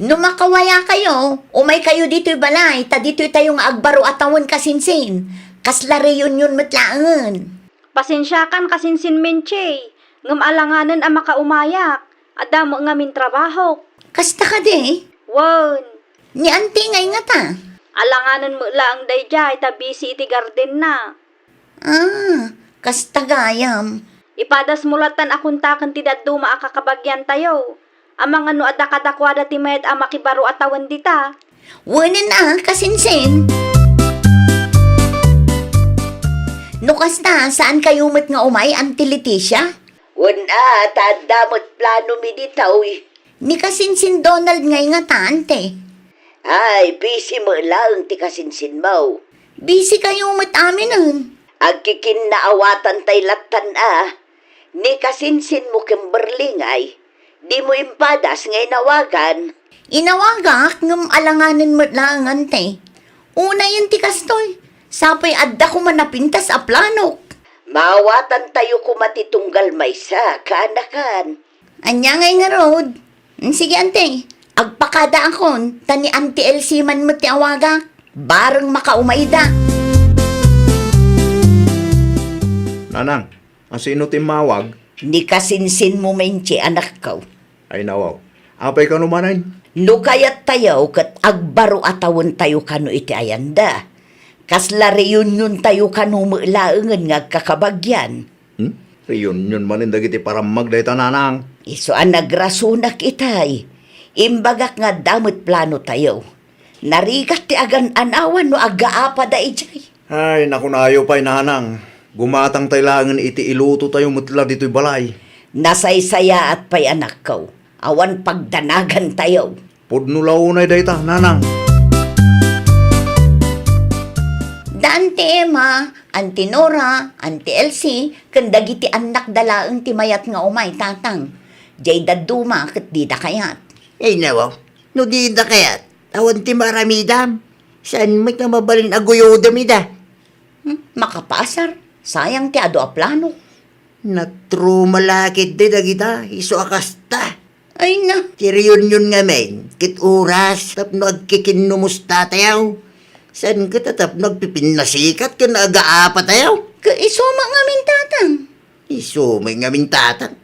No makawaya kayo, umay kayo dito'y balay, ta dito'y tayong agbaro atawon kasinsin. Kasla reunion matlaangan. Pasensyakan kasinsin menche. Ngam alanganan ang makaumayak. Adamo ngamin trabaho. Kasta ka di? Wan. Ni auntie ngay nga ta. Alanganan mo lang dayjay ta busy iti garden na. Kasta gayam. Ipadas mulatan akong takan ti daddo maakakabagyan tayo. Amang ano adakadakwada ti mayat ang makibaro atawan dita. Wanin kasinsin. No kasta, saan kayo mat nga umay, Auntie Leticia? Tandamot plano mi ditaw Ni kasinsin Donald ngay nga ta, ante. Ay, busy mo lang ti kasinsin mo. Busy kayo mat amin Agkikin na awatan tay latan Ni kasinsin mo Kimberly ngay. Di mo impadas ngay nawagan. Inawagak ngam alanganin mo lang ante. Una yun ti kastoy. Sapay adda ko manapintas a planok. Mawatan tayo kumatitunggal may sa kanakan. Anya ngay nga rod. Sige ante, agpakada akon, tani Auntie Elsie man mo ti awagak. Bareng makaumayda. Nanang, ang sino timawag? Ni kasinsin mo menche anak ko. Ay nawaw. Apay ka numanayin? No kayat tayo kat agbaro atawon tayo kano iti ayanda. Kasla reunion tayo kano laengen nga kakabagyan. Reunion manin dagiti para magdayta nanang. Iso ang nagrasunak itay. Imbagak nga damot plano tayo. Narigat ti agan anawan no agaapa da ijay. Ay, naku nayo pa'y nanang. Gumatang taylangan iti iluto tayo mutla dito'y balay. Nasaysaya at pa'y anak ko. Awan pagdanagan tayo. Pudnulaw na dayta, nanang. Dante Emma, Auntie Nora, Auntie Elsie, kandagiti anak dalaang ti mayat nga umay tatang. Jay daduma kat di da kayat. Ay nawaw, no di da kayat, awan ti maramidam. Saan may mabalin aguyodam ida? Makapasar, sayang ti ado a plano. Natro malakit di dagita, iso akasta. Ay na, Ti reunion nga men, kit oras, tapno agkikinumusta tayo. Saan ka tatap nagpipinasikat ka na agaapa tayo? kaisuma nga min tatang. Iso may ngaming tatang.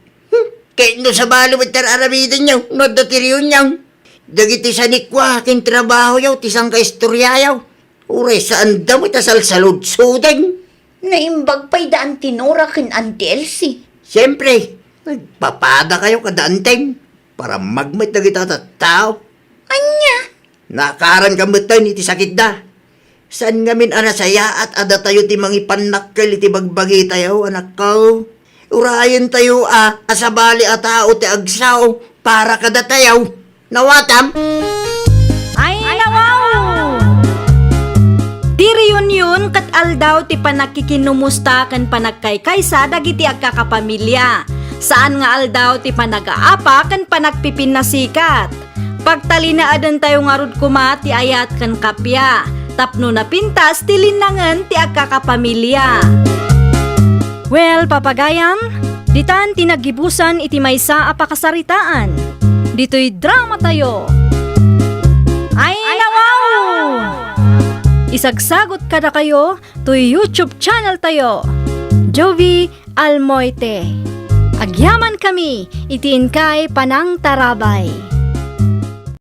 Kahit no sa balo at tararamidan niyo, no da ti reunion. Dagiti sa nikwa, kin trabaho yaw, tisang kaistorya yaw. Uray saan damo tasal salud-sudeng. Naimbag pa'y da Auntie Nora kin Auntie Elsie. Siyempre, nagpapada kayo kadanteng para magmit na kita tao. Anya? Nakaran kamutan iti sakit da. Saan ngamin anasaya at ada tayo ti mangipanakkel iti bagbagi tayo, anak ko. Urayan tayo asabali a tao ti agsaw para kada tayo. Nawatam? Ay, nawaw! Di reunion kat aldaw ti panakikinumusta kan panagkaykaysa dagiti agkakapamilya. Saan nga aldaw ti panagaapa kan panagpipinasikat. Pagtalinaadan tayo nga rod kuma ti ayat kan kapya. Tapno na pintas ti linangan ti agkakapamilya. Well, papagayam, ditan tinagibusan iti maysa a pakasaritaan. Dito'y drama tayo. Ay, nawaw! Isagsagot kada kayo to YouTube channel tayo. Jovi Almoite. Agyaman kami, itiin kay Panang Tarabay.